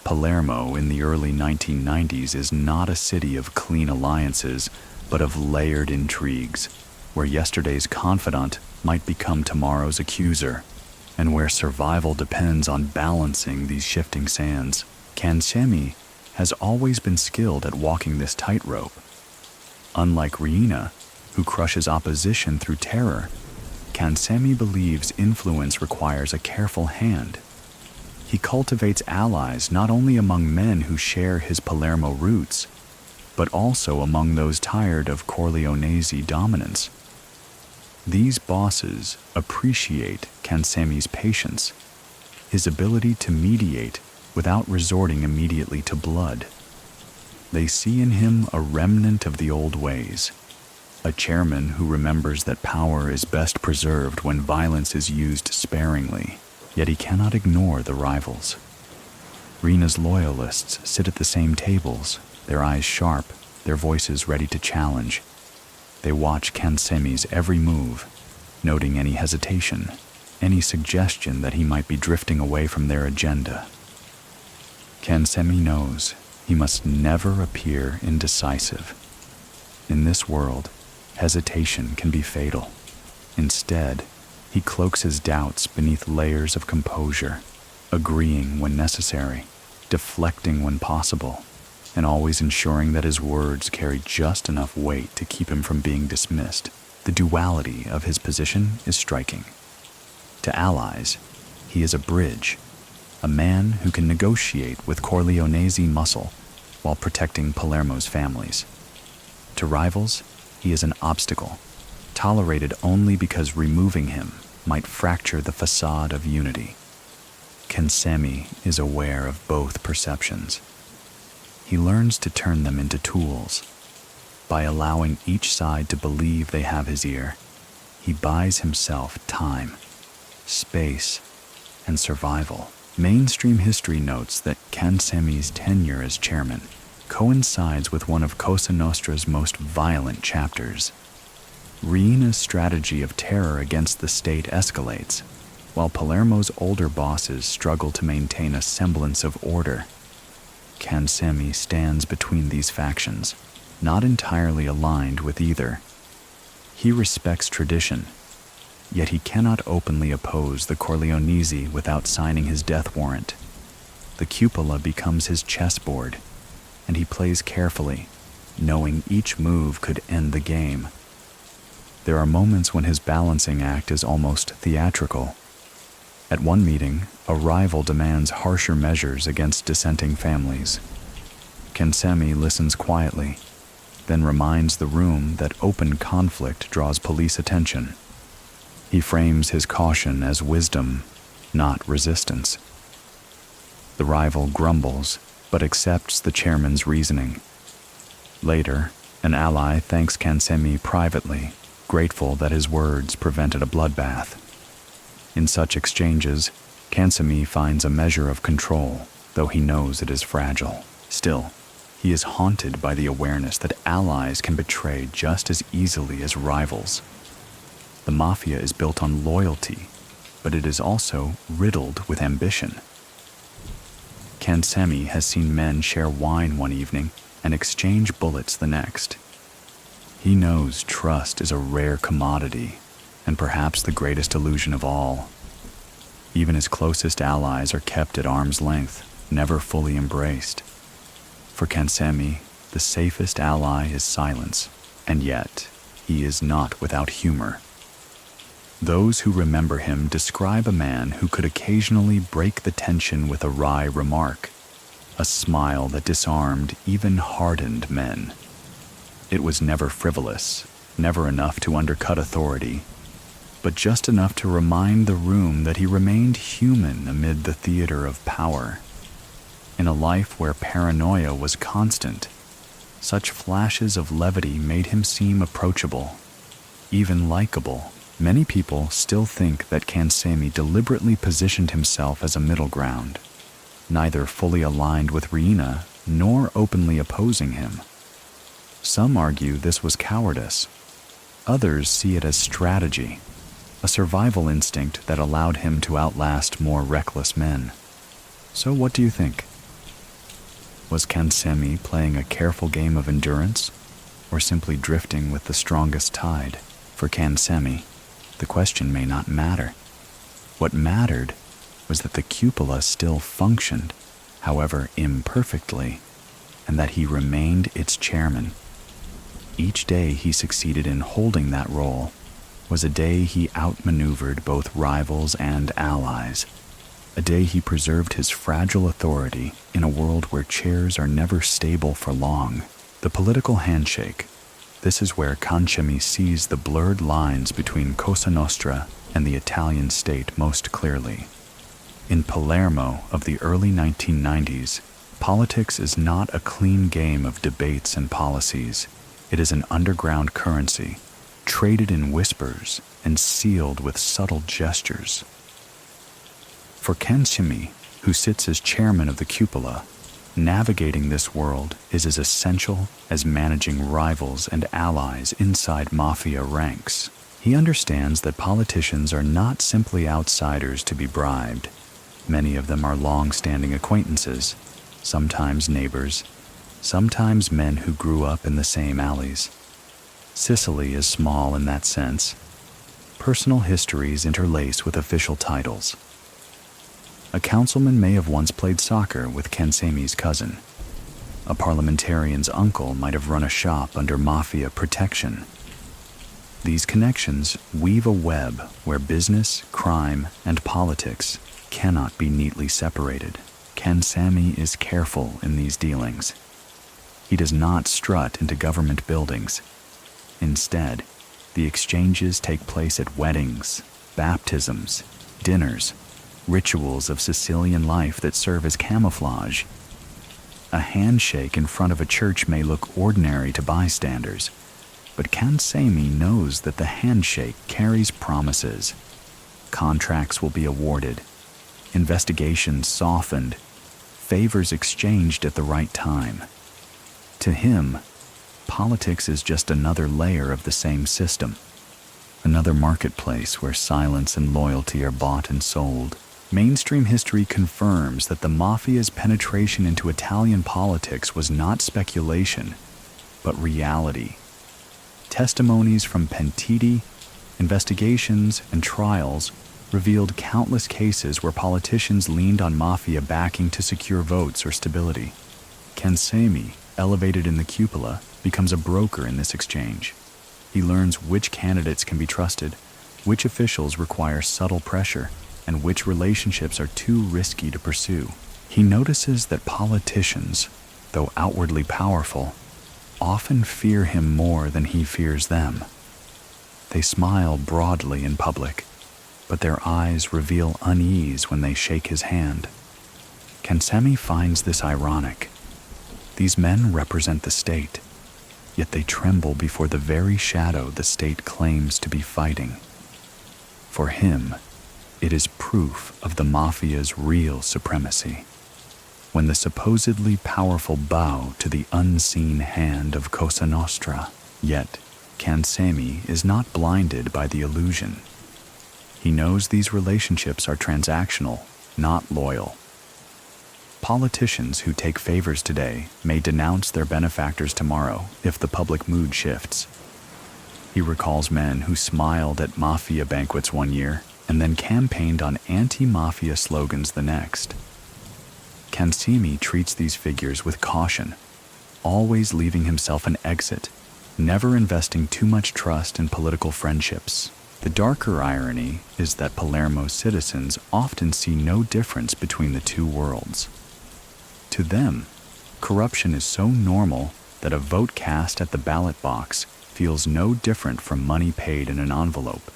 Palermo in the early 1990s is not a city of clean alliances, but of layered intrigues, where yesterday's confidant might become tomorrow's accuser, and where survival depends on balancing these shifting sands. Cancemi has always been skilled at walking this tightrope. Unlike Riina, who crushes opposition through terror, Cancemi believes influence requires a careful hand. He cultivates allies not only among men who share his Palermo roots, but also among those tired of Corleonese dominance. These bosses appreciate Cancemi's patience, his ability to mediate without resorting immediately to blood. They see in him a remnant of the old ways, a chairman who remembers that power is best preserved when violence is used sparingly, yet he cannot ignore the rivals. Riina's loyalists sit at the same tables, their eyes sharp, their voices ready to challenge. They watch Cancemi's every move, noting any hesitation, any suggestion that he might be drifting away from their agenda. Cancemi knows he must never appear indecisive. In this world, hesitation can be fatal. Instead, he cloaks his doubts beneath layers of composure, agreeing when necessary, deflecting when possible, and always ensuring that his words carry just enough weight to keep him from being dismissed. The duality of his position is striking. To allies, he is a bridge, a man who can negotiate with Corleonese muscle while protecting Palermo's families. To rivals, he is an obstacle, tolerated only because removing him might fracture the facade of unity. Cancemi is aware of both perceptions. He learns to turn them into tools. By allowing each side to believe they have his ear, he buys himself time, space, and survival. Mainstream history notes that Cancemi's tenure as chairman coincides with one of Cosa Nostra's most violent chapters. Riena's strategy of terror against the state escalates, while Palermo's older bosses struggle to maintain a semblance of order. Cancemi stands between these factions, not entirely aligned with either. He respects tradition, yet he cannot openly oppose the Corleonesi without signing his death warrant. The Cupola becomes his chessboard, and he plays carefully, knowing each move could end the game. There are moments when his balancing act is almost theatrical. At one meeting, a rival demands harsher measures against dissenting families. Cancemi listens quietly, then reminds the room that open conflict draws police attention. He frames his caution as wisdom, not resistance. The rival grumbles, but accepts the chairman's reasoning. Later, an ally thanks Cancemi privately, grateful that his words prevented a bloodbath. In such exchanges, Cancemi finds a measure of control, though he knows it is fragile. Still, he is haunted by the awareness that allies can betray just as easily as rivals. The mafia is built on loyalty, but it is also riddled with ambition. Cancemi has seen men share wine one evening and exchange bullets the next. He knows trust is a rare commodity, and perhaps the greatest illusion of all. Even his closest allies are kept at arm's length, never fully embraced. For Cancemi, the safest ally is silence, and yet he is not without humor. Those who remember him describe a man who could occasionally break the tension with a wry remark, a smile that disarmed even hardened men. It was never frivolous, never enough to undercut authority, but just enough to remind the room that he remained human amid the theater of power. In a life where paranoia was constant, such flashes of levity made him seem approachable, even likable. Many people still think that Cancemi deliberately positioned himself as a middle ground, neither fully aligned with Riina nor openly opposing him. Some argue this was cowardice. Others see it as strategy, a survival instinct that allowed him to outlast more reckless men. So what do you think? Was Cancemi playing a careful game of endurance, or simply drifting with the strongest tide? For Cancemi, the question may not matter. What mattered was that the cupola still functioned, however imperfectly, and that he remained its chairman. Each day he succeeded in holding that role was a day he outmaneuvered both rivals and allies, a day he preserved his fragile authority in a world where chairs are never stable for long. The political handshake. This is where Cancemi sees the blurred lines between Cosa Nostra and the Italian state most clearly. In Palermo of the early 1990s, politics is not a clean game of debates and policies. It is an underground currency, traded in whispers and sealed with subtle gestures. For Cancemi, who sits as chairman of the cupola, navigating this world is as essential as managing rivals and allies inside mafia ranks. He understands that politicians are not simply outsiders to be bribed. Many of them are long-standing acquaintances, sometimes neighbors, sometimes men who grew up in the same alleys. Sicily is small in that sense. Personal histories interlace with official titles. A councilman may have once played soccer with Cancemi's cousin. A parliamentarian's uncle might have run a shop under mafia protection. These connections weave a web where business, crime, and politics cannot be neatly separated. Cancemi is careful in these dealings. He does not strut into government buildings. Instead, the exchanges take place at weddings, baptisms, dinners, rituals of Sicilian life that serve as camouflage. A handshake in front of a church may look ordinary to bystanders, but Cancemi knows that the handshake carries promises. Contracts will be awarded. investigations softened, favors exchanged at the right time. To him, politics is just another layer of the same system, another marketplace where silence and loyalty are bought and sold. Mainstream history confirms that the mafia's penetration into Italian politics was not speculation, but reality. Testimonies from pentiti, investigations, and trials revealed countless cases where politicians leaned on mafia backing to secure votes or stability. Cancemi, elevated in the Cupola, becomes a broker in this exchange. He learns which candidates can be trusted, which officials require subtle pressure, and which relationships are too risky to pursue. He notices that politicians, though outwardly powerful, often fear him more than he fears them. They smile broadly in public, but their eyes reveal unease when they shake his hand. Cancemi finds this ironic. These men represent the state, yet they tremble before the very shadow the state claims to be fighting. For him, it is proof of the mafia's real supremacy. When the supposedly powerful bow to the unseen hand of Cosa Nostra, yet Cancemi is not blinded by the illusion. He knows these relationships are transactional, not loyal. Politicians who take favors today may denounce their benefactors tomorrow if the public mood shifts. He recalls men who smiled at mafia banquets one year and then campaigned on anti-mafia slogans the next. Cancemi treats these figures with caution, always leaving himself an exit, never investing too much trust in political friendships. The darker irony is that Palermo's citizens often see no difference between the two worlds. To them, corruption is so normal that a vote cast at the ballot box feels no different from money paid in an envelope.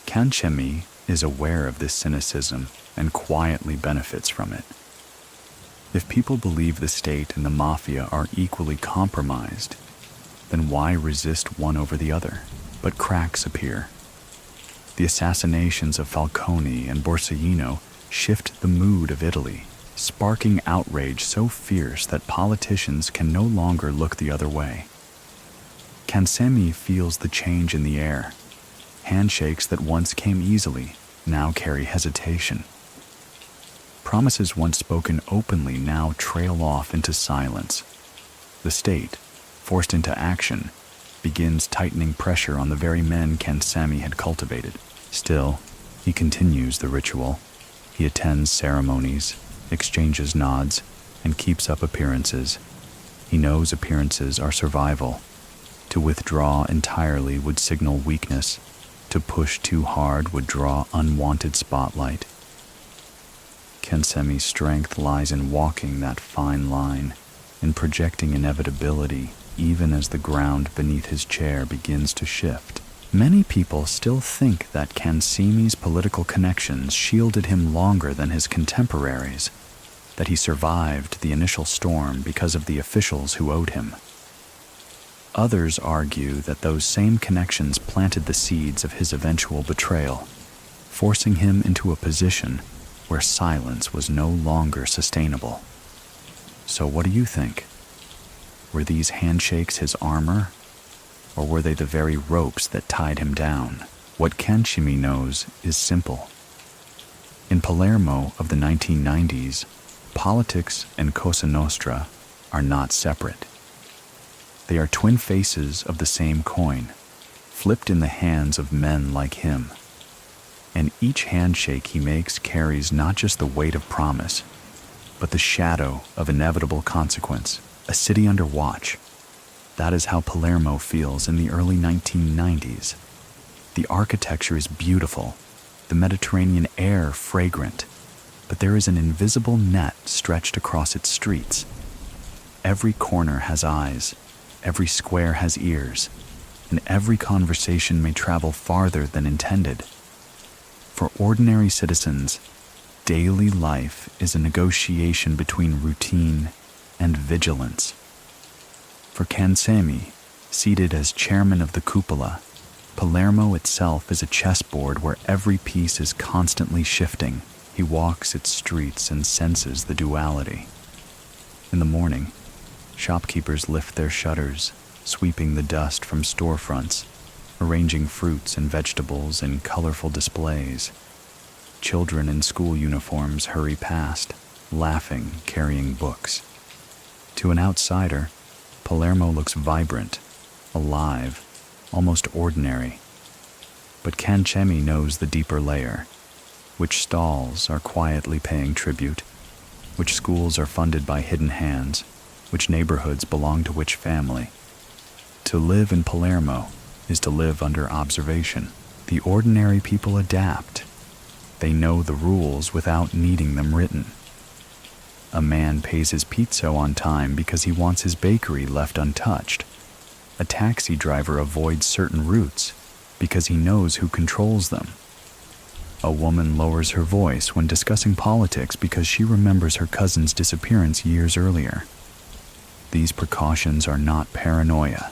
Cancemi is aware of this cynicism and quietly benefits from it. If people believe the state and the mafia are equally compromised, then why resist one over the other? But cracks appear. The assassinations of Falcone and Borsellino shift the mood of Italy, sparking outrage so fierce that politicians can no longer look the other way. Cancemi feels the change in the air. Handshakes that once came easily now carry hesitation. Promises once spoken openly now trail off into silence. The state, forced into action, begins tightening pressure on the very men Cancemi had cultivated. Still, he continues the ritual. He attends ceremonies, exchanges nods, and keeps up appearances. He knows appearances are survival. To withdraw entirely would signal weakness. To push too hard would draw unwanted spotlight. Cancemi's strength lies in walking that fine line, in projecting inevitability even as the ground beneath his chair begins to shift. Many people still think that Cancemi's political connections shielded him longer than his contemporaries, that he survived the initial storm because of the officials who owed him. Others argue that those same connections planted the seeds of his eventual betrayal, forcing him into a position where silence was no longer sustainable. So what do you think? Were these handshakes his armor, or were they the very ropes that tied him down? What Cancemi knows is simple. In Palermo of the 1990s, politics and Cosa Nostra are not separate. They are twin faces of the same coin, flipped in the hands of men like him. And each handshake he makes carries not just the weight of promise, but the shadow of inevitable consequence, a city under watch. That is how Palermo feels in the early 1990s. The architecture is beautiful, the Mediterranean air fragrant, but there is an invisible net stretched across its streets. Every corner has eyes, every square has ears, and every conversation may travel farther than intended. For ordinary citizens, daily life is a negotiation between routine and vigilance. For Cancemi, seated as chairman of the Cupola, Palermo itself is a chessboard where every piece is constantly shifting. He walks its streets and senses the duality. In the morning, shopkeepers lift their shutters, sweeping the dust from storefronts, arranging fruits and vegetables in colorful displays. Children in school uniforms hurry past, laughing, carrying books. To an outsider, Palermo looks vibrant, alive, almost ordinary. But Cancemi knows the deeper layer. Which stalls are quietly paying tribute, which schools are funded by hidden hands, which neighborhoods belong to which family. To live in Palermo is to live under observation. The ordinary people adapt. They know the rules without needing them written. A man pays his pizza on time because he wants his bakery left untouched. A taxi driver avoids certain routes because he knows who controls them. A woman lowers her voice when discussing politics because she remembers her cousin's disappearance years earlier. These precautions are not paranoia.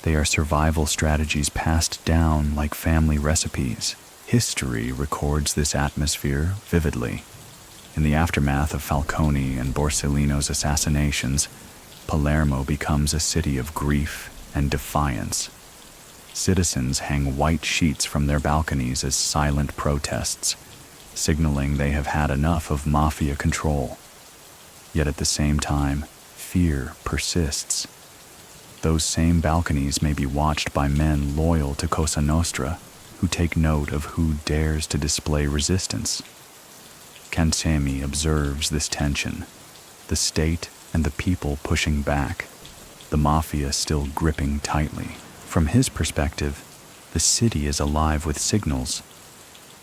They are survival strategies passed down like family recipes. History records this atmosphere vividly. In the aftermath of Falcone and Borsellino's assassinations, Palermo becomes a city of grief and defiance. Citizens hang white sheets from their balconies as silent protests, signaling they have had enough of mafia control. Yet at the same time, fear persists. Those same balconies may be watched by men loyal to Cosa Nostra, who take note of who dares to display resistance. Cancemi observes this tension, the state and the people pushing back, the mafia still gripping tightly. From his perspective, the city is alive with signals.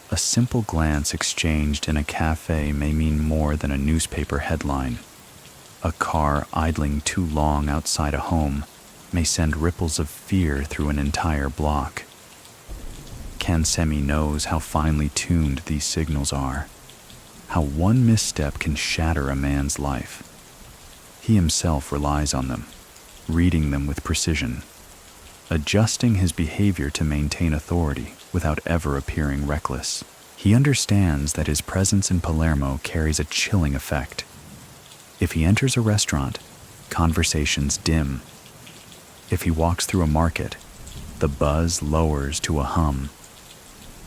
A simple glance exchanged in a cafe may mean more than a newspaper headline. A car idling too long outside a home may send ripples of fear through an entire block. Cancemi knows how finely tuned these signals are, how one misstep can shatter a man's life. He himself relies on them, reading them with precision, adjusting his behavior to maintain authority without ever appearing reckless. He understands that his presence in Palermo carries a chilling effect. If he enters a restaurant, conversations dim. If he walks through a market, the buzz lowers to a hum.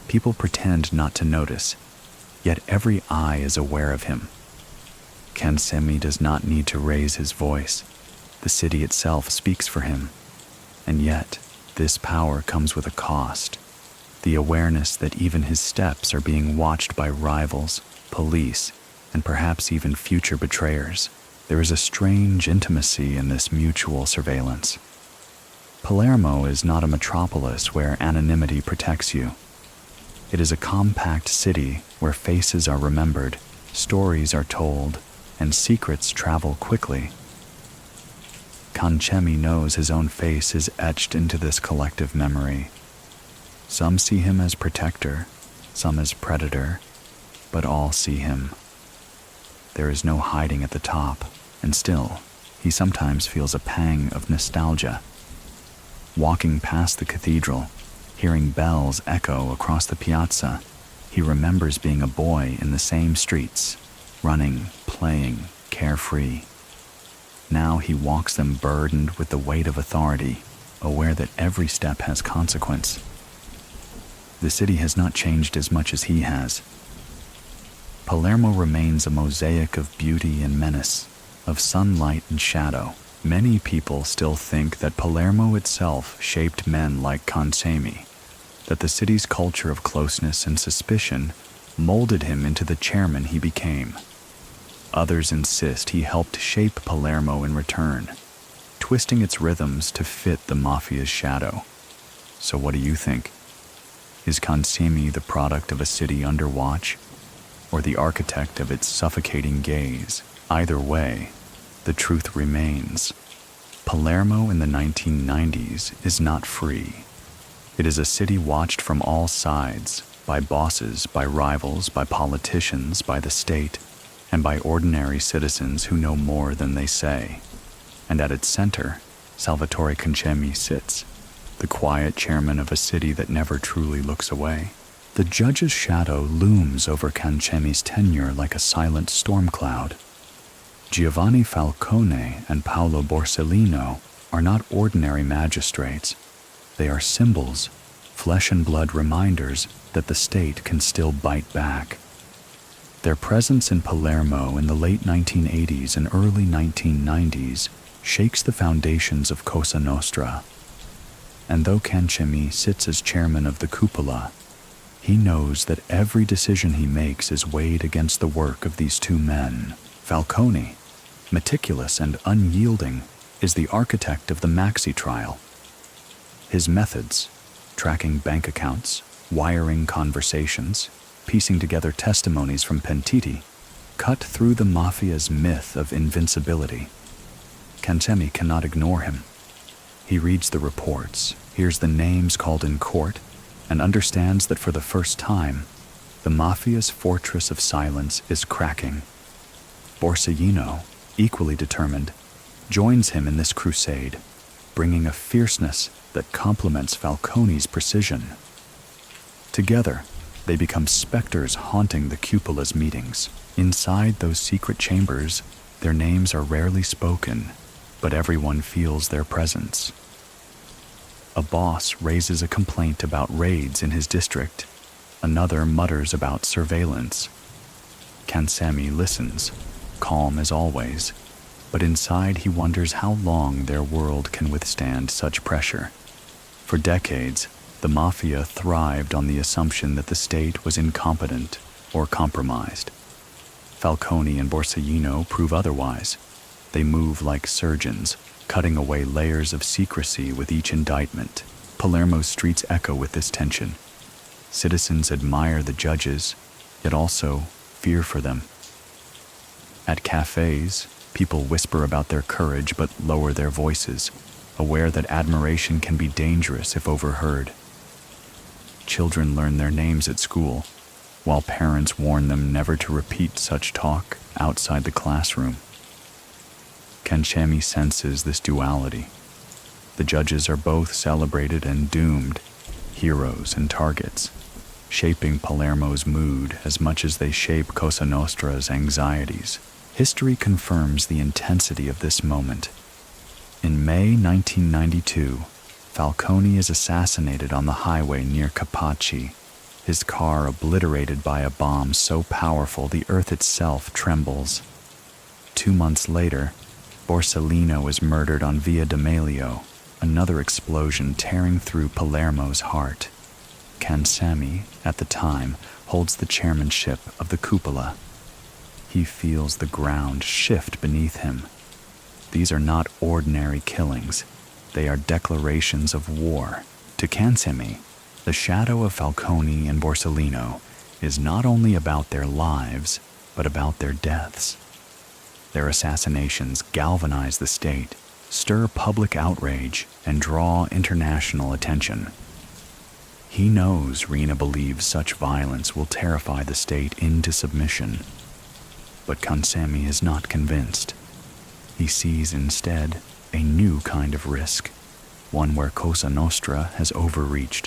People pretend not to notice, yet every eye is aware of him. Cancemi does not need to raise his voice. The city itself speaks for him. And yet, this power comes with a cost. The awareness that even his steps are being watched by rivals, police, and perhaps even future betrayers. There is a strange intimacy in this mutual surveillance. Palermo is not a metropolis where anonymity protects you. It is a compact city where faces are remembered, stories are told, and secrets travel quickly. Cancemi knows his own face is etched into this collective memory. Some see him as protector, some as predator, but all see him. There is no hiding at the top, and still, he sometimes feels a pang of nostalgia. Walking past the cathedral, hearing bells echo across the piazza, he remembers being a boy in the same streets, running, playing, carefree. Now he walks them burdened with the weight of authority, aware that every step has consequence. The city has not changed as much as he has. Palermo remains a mosaic of beauty and menace, of sunlight and shadow. Many people still think that Palermo itself shaped men like Cancemi, that the city's culture of closeness and suspicion molded him into the chairman he became. Others insist he helped shape Palermo in return, twisting its rhythms to fit the mafia's shadow. So what do you think? Is Cancemi the product of a city under watch, or the architect of its suffocating gaze? Either way, the truth remains. Palermo in the 1990s is not free. It is a city watched from all sides, by bosses, by rivals, by politicians, by the state, and by ordinary citizens who know more than they say. And at its center, Salvatore Cancemi sits, the quiet chairman of a city that never truly looks away. The judge's shadow looms over Cancemi's tenure like a silent storm cloud. Giovanni Falcone and Paolo Borsellino are not ordinary magistrates. They are symbols, flesh and blood reminders that the state can still bite back. Their presence in Palermo in the late 1980s and early 1990s shakes the foundations of Cosa Nostra. And though Cancemi sits as chairman of the Cupola, he knows that every decision he makes is weighed against the work of these two men. Falcone, meticulous and unyielding, is the architect of the Maxi trial. His methods, tracking bank accounts, wiring conversations, piecing together testimonies from pentiti, cut through the mafia's myth of invincibility. Cancemi cannot ignore him. He reads the reports, hears the names called in court, and understands that for the first time, the mafia's fortress of silence is cracking. Borsellino, equally determined, joins him in this crusade, bringing a fierceness that complements Falcone's precision. Together, they become specters haunting the Cupola's meetings. Inside those secret chambers, their names are rarely spoken, but everyone feels their presence. A boss raises a complaint about raids in his district. Another mutters about surveillance. Cancemi listens, calm as always, but inside he wonders how long their world can withstand such pressure. For decades, the mafia thrived on the assumption that the state was incompetent or compromised. Falcone and Borsellino prove otherwise. They move like surgeons, cutting away layers of secrecy with each indictment. Palermo's streets echo with this tension. Citizens admire the judges, yet also fear for them. At cafes, people whisper about their courage but lower their voices, aware that admiration can be dangerous if overheard. Children learn their names at school, while parents warn them never to repeat such talk outside the classroom. Cancemi senses this duality. The judges are both celebrated and doomed, heroes and targets, shaping Palermo's mood as much as they shape Cosa Nostra's anxieties. History confirms the intensity of this moment. In May 1992, Falcone is assassinated on the highway near Capaci, his car obliterated by a bomb so powerful the earth itself trembles. 2 months later, Borsellino is murdered on Via D'Amelio, another explosion tearing through Palermo's heart. Cancemi, at the time, holds the chairmanship of the Cupola. He feels the ground shift beneath him. These are not ordinary killings. They are declarations of war. To Cancemi, the shadow of Falcone and Borsellino is not only about their lives, but about their deaths. Their assassinations galvanize the state, stir public outrage, and draw international attention. He knows Rina believes such violence will terrify the state into submission. But Cancemi is not convinced. He sees instead a new kind of risk, one where Cosa Nostra has overreached,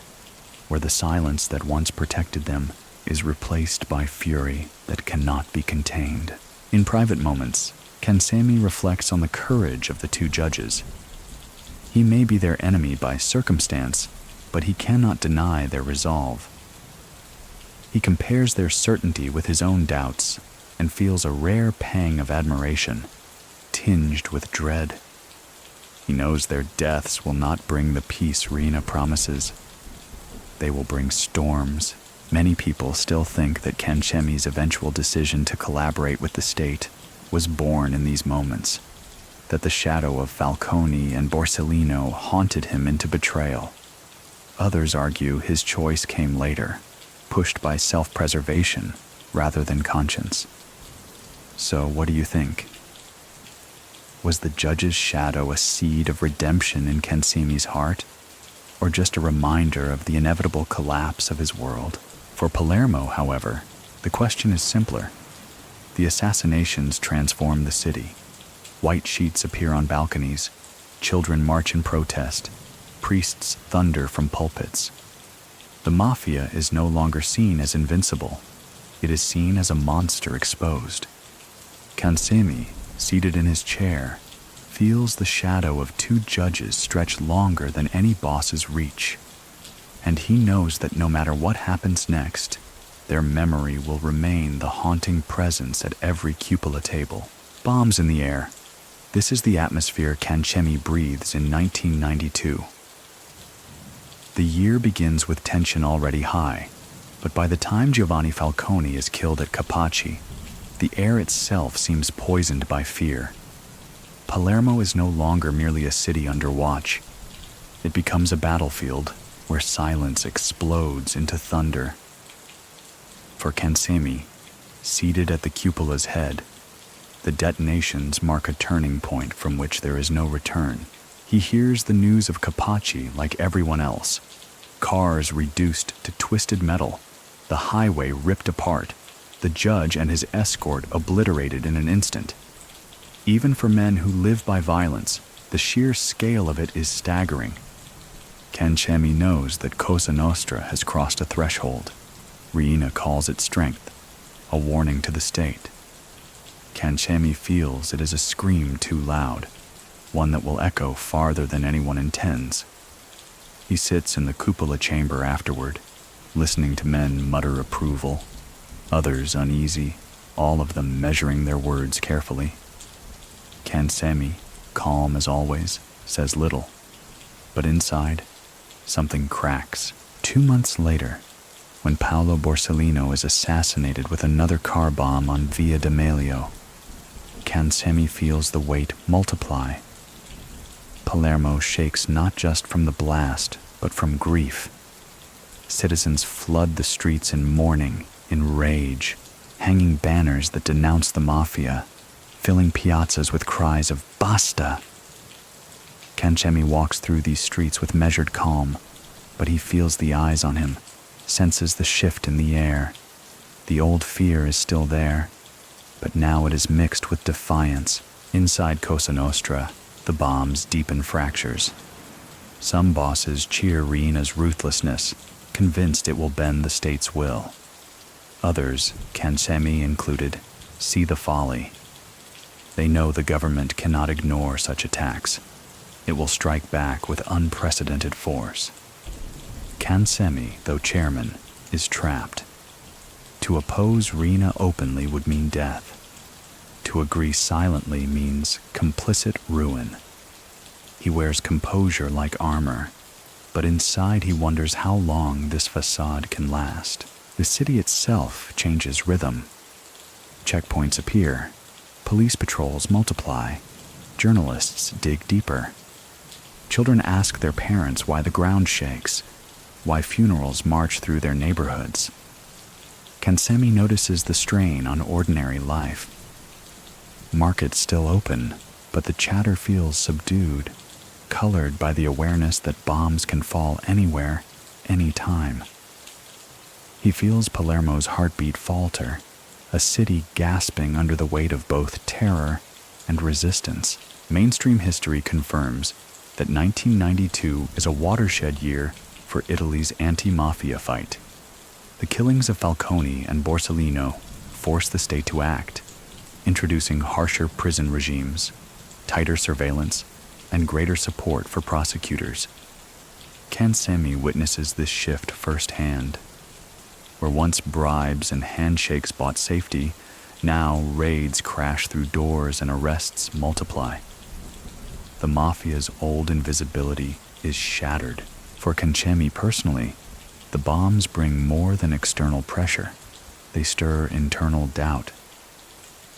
where the silence that once protected them is replaced by fury that cannot be contained. In private moments, Cancemi reflects on the courage of the two judges. He may be their enemy by circumstance, but he cannot deny their resolve. He compares their certainty with his own doubts and feels a rare pang of admiration, tinged with dread. He knows their deaths will not bring the peace Rina promises. They will bring storms. Many people still think that Cancemi's eventual decision to collaborate with the state was born in these moments, that the shadow of Falcone and Borsellino haunted him into betrayal. Others argue his choice came later, pushed by self-preservation rather than conscience. So what do you think? Was the judge's shadow a seed of redemption in Cancemi's heart, or just a reminder of the inevitable collapse of his world? For Palermo, however, the question is simpler. The assassinations transform the city. White sheets appear on balconies, children march in protest, priests thunder from pulpits. The mafia is no longer seen as invincible. It is seen as a monster exposed. Cancemi, seated in his chair, feels the shadow of two judges stretch longer than any boss's reach. And he knows that no matter what happens next, their memory will remain the haunting presence at every cupola table. Bombs in the air. This is the atmosphere Cancemi breathes in 1992. The year begins with tension already high, but by the time Giovanni Falcone is killed at Capaci, the air itself seems poisoned by fear. Palermo is no longer merely a city under watch. It becomes a battlefield where silence explodes into thunder. For Cancemi, seated at the cupola's head, the detonations mark a turning point from which there is no return. He hears the news of Capaci like everyone else. Cars reduced to twisted metal, the highway ripped apart, the judge and his escort obliterated in an instant. Even for men who live by violence, the sheer scale of it is staggering. Cancemi knows that Cosa Nostra has crossed a threshold. Riina calls it strength, a warning to the state. Cancemi feels it is a scream too loud, one that will echo farther than anyone intends. He sits in the cupola chamber afterward, listening to men mutter approval, others uneasy, all of them measuring their words carefully. Cancemi, calm as always, says little, but inside, something cracks. 2 months later, when Paolo Borsellino is assassinated with another car bomb on Via D'Amelio, Cancemi feels the weight multiply. Palermo shakes not just from the blast, but from grief. Citizens flood the streets in mourning, in rage, hanging banners that denounce the mafia, filling piazzas with cries of "Basta!" Cancemi walks through these streets with measured calm, but he feels the eyes on him, senses the shift in the air. The old fear is still there, but now it is mixed with defiance. Inside Cosa Nostra, the bombs deepen fractures. Some bosses cheer Riina's ruthlessness, convinced it will bend the state's will. Others, Cancemi included, see the folly. They know the government cannot ignore such attacks. It will strike back with unprecedented force. Cancemi, though chairman, is trapped. To oppose Riina openly would mean death. To agree silently means complicit ruin. He wears composure like armor, but inside he wonders how long this facade can last. The city itself changes rhythm. Checkpoints appear. Police patrols multiply. Journalists dig deeper. Children ask their parents why the ground shakes, why funerals march through their neighborhoods. Cancemi notices the strain on ordinary life. Markets still open, but the chatter feels subdued, colored by the awareness that bombs can fall anywhere, anytime. He feels Palermo's heartbeat falter, a city gasping under the weight of both terror and resistance. Mainstream history confirms that 1992 is a watershed year for Italy's anti-mafia fight. The killings of Falcone and Borsellino forced the state to act, introducing harsher prison regimes, tighter surveillance, and greater support for prosecutors. Cancemi witnesses this shift firsthand. Where once bribes and handshakes bought safety, now raids crash through doors and arrests multiply. The mafia's old invisibility is shattered. For Cancemi personally, the bombs bring more than external pressure. They stir internal doubt.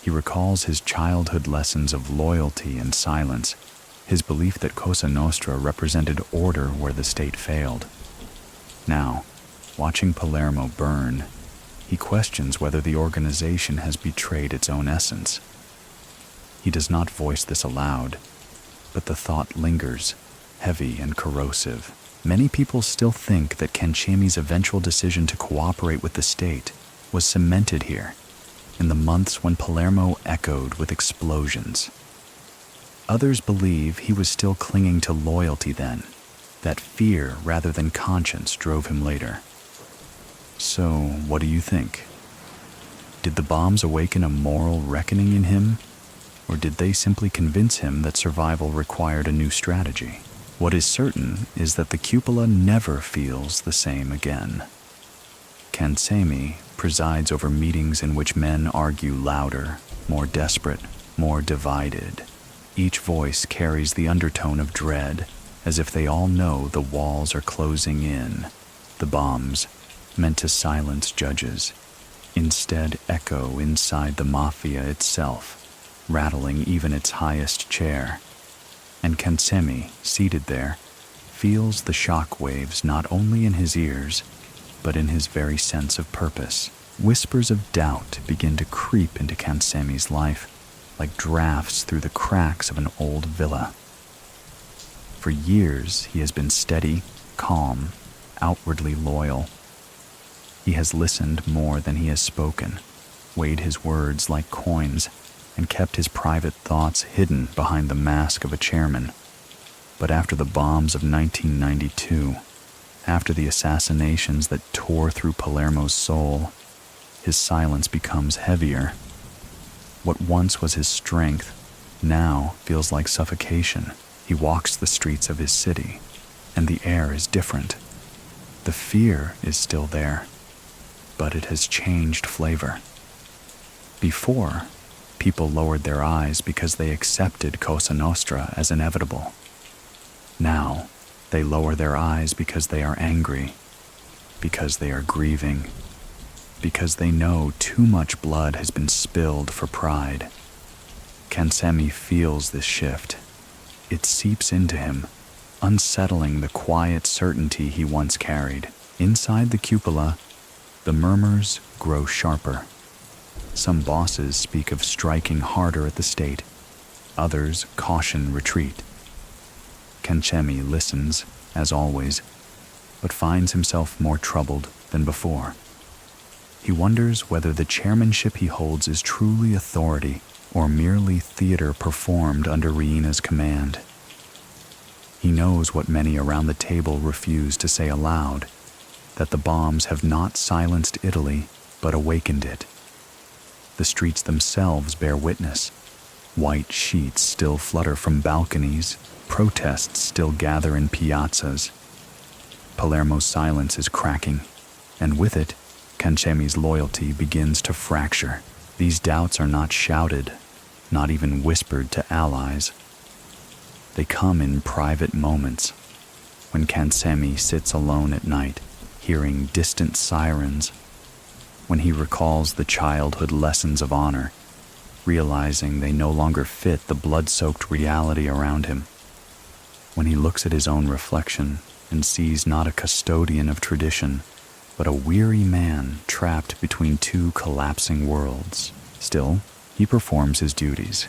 He recalls his childhood lessons of loyalty and silence, his belief that Cosa Nostra represented order where the state failed. Now, watching Palermo burn, he questions whether the organization has betrayed its own essence. He does not voice this aloud, but the thought lingers, heavy and corrosive. Many people still think that Cancemi's eventual decision to cooperate with the state was cemented here, in the months when Palermo echoed with explosions. Others believe he was still clinging to loyalty then, that fear rather than conscience drove him later. So, what do you think? Did the bombs awaken a moral reckoning in him, or did they simply convince him that survival required a new strategy? What is certain is that the cupola never feels the same again. Cancemi presides over meetings in which men argue louder, more desperate, more divided. Each voice carries the undertone of dread, as if they all know the walls are closing in. The bombs, meant to silence judges, instead echo inside the mafia itself, rattling even its highest chair. And Cancemi, seated there, feels the shock waves not only in his ears, but in his very sense of purpose. Whispers of doubt begin to creep into Cancemi's life, like drafts through the cracks of an old villa. For years, he has been steady, calm, outwardly loyal. He has listened more than he has spoken, weighed his words like coins, and kept his private thoughts hidden behind the mask of a chairman. But after the bombs of 1992, after the assassinations that tore through Palermo's soul, his silence becomes heavier. What once was his strength now feels like suffocation. He walks the streets of his city, and the air is different. The fear is still there, but it has changed flavor. Before, people lowered their eyes because they accepted Cosa Nostra as inevitable. Now, they lower their eyes because they are angry, because they are grieving, because they know too much blood has been spilled for pride. Cancemi feels this shift. It seeps into him, unsettling the quiet certainty he once carried. Inside the cupola, the murmurs grow sharper. Some bosses speak of striking harder at the state. Others caution retreat. Cancemi listens, as always, but finds himself more troubled than before. He wonders whether the chairmanship he holds is truly authority or merely theater performed under Riena's command. He knows what many around the table refuse to say aloud, that the bombs have not silenced Italy, but awakened it. The streets themselves bear witness. White sheets still flutter from balconies, protests still gather in piazzas. Palermo's silence is cracking, and with it, Cancemi's loyalty begins to fracture. These doubts are not shouted, not even whispered to allies. They come in private moments, when Cancemi sits alone at night, hearing distant sirens, when he recalls the childhood lessons of honor, realizing they no longer fit the blood-soaked reality around him, when he looks at his own reflection and sees not a custodian of tradition, but a weary man trapped between two collapsing worlds. Still, he performs his duties.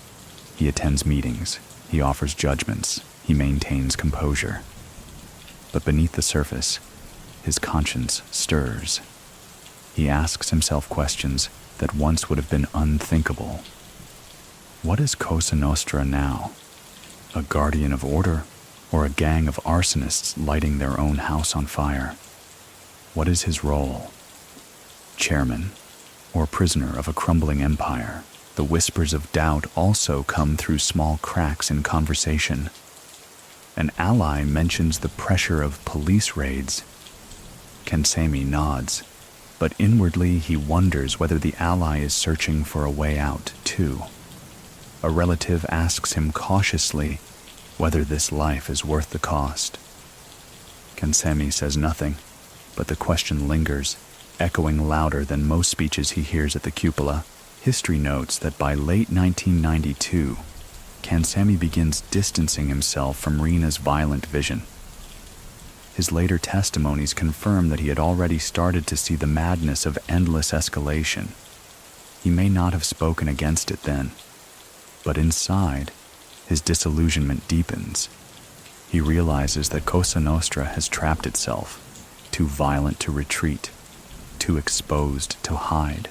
He attends meetings, he offers judgments, he maintains composure. But beneath the surface, his conscience stirs. He asks himself questions that once would have been unthinkable. What is Cosa Nostra now? A guardian of order, or a gang of arsonists lighting their own house on fire? What is his role? Chairman, or prisoner of a crumbling empire? The whispers of doubt also come through small cracks in conversation. An ally mentions the pressure of police raids. Cancemi nods, but inwardly he wonders whether the ally is searching for a way out, too. A relative asks him cautiously whether this life is worth the cost. Cancemi says nothing, but the question lingers, echoing louder than most speeches he hears at the cupola. History notes that by late 1992, Cancemi begins distancing himself from Riena's violent vision. His later testimonies confirm that he had already started to see the madness of endless escalation. He may not have spoken against it then, but inside, his disillusionment deepens. He realizes that Cosa Nostra has trapped itself, too violent to retreat, too exposed to hide,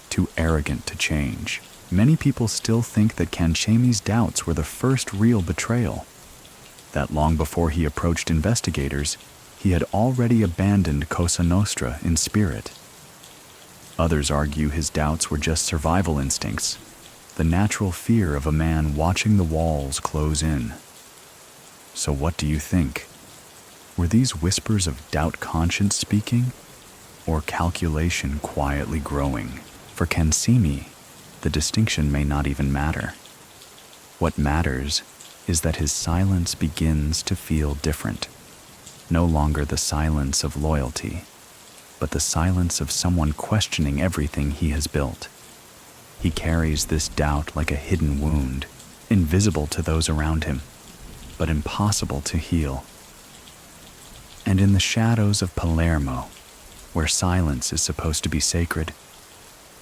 too arrogant to change. Many people still think that Cancemi's doubts were the first real betrayal, that long before he approached investigators, he had already abandoned Cosa Nostra in spirit. Others argue his doubts were just survival instincts, the natural fear of a man watching the walls close in. So what do you think? Were these whispers of doubt conscience speaking, or calculation quietly growing? For Cancemi, the distinction may not even matter. What matters is that his silence begins to feel different. No longer the silence of loyalty, but the silence of someone questioning everything he has built. He carries this doubt like a hidden wound, invisible to those around him, but impossible to heal. And in the shadows of Palermo, where silence is supposed to be sacred,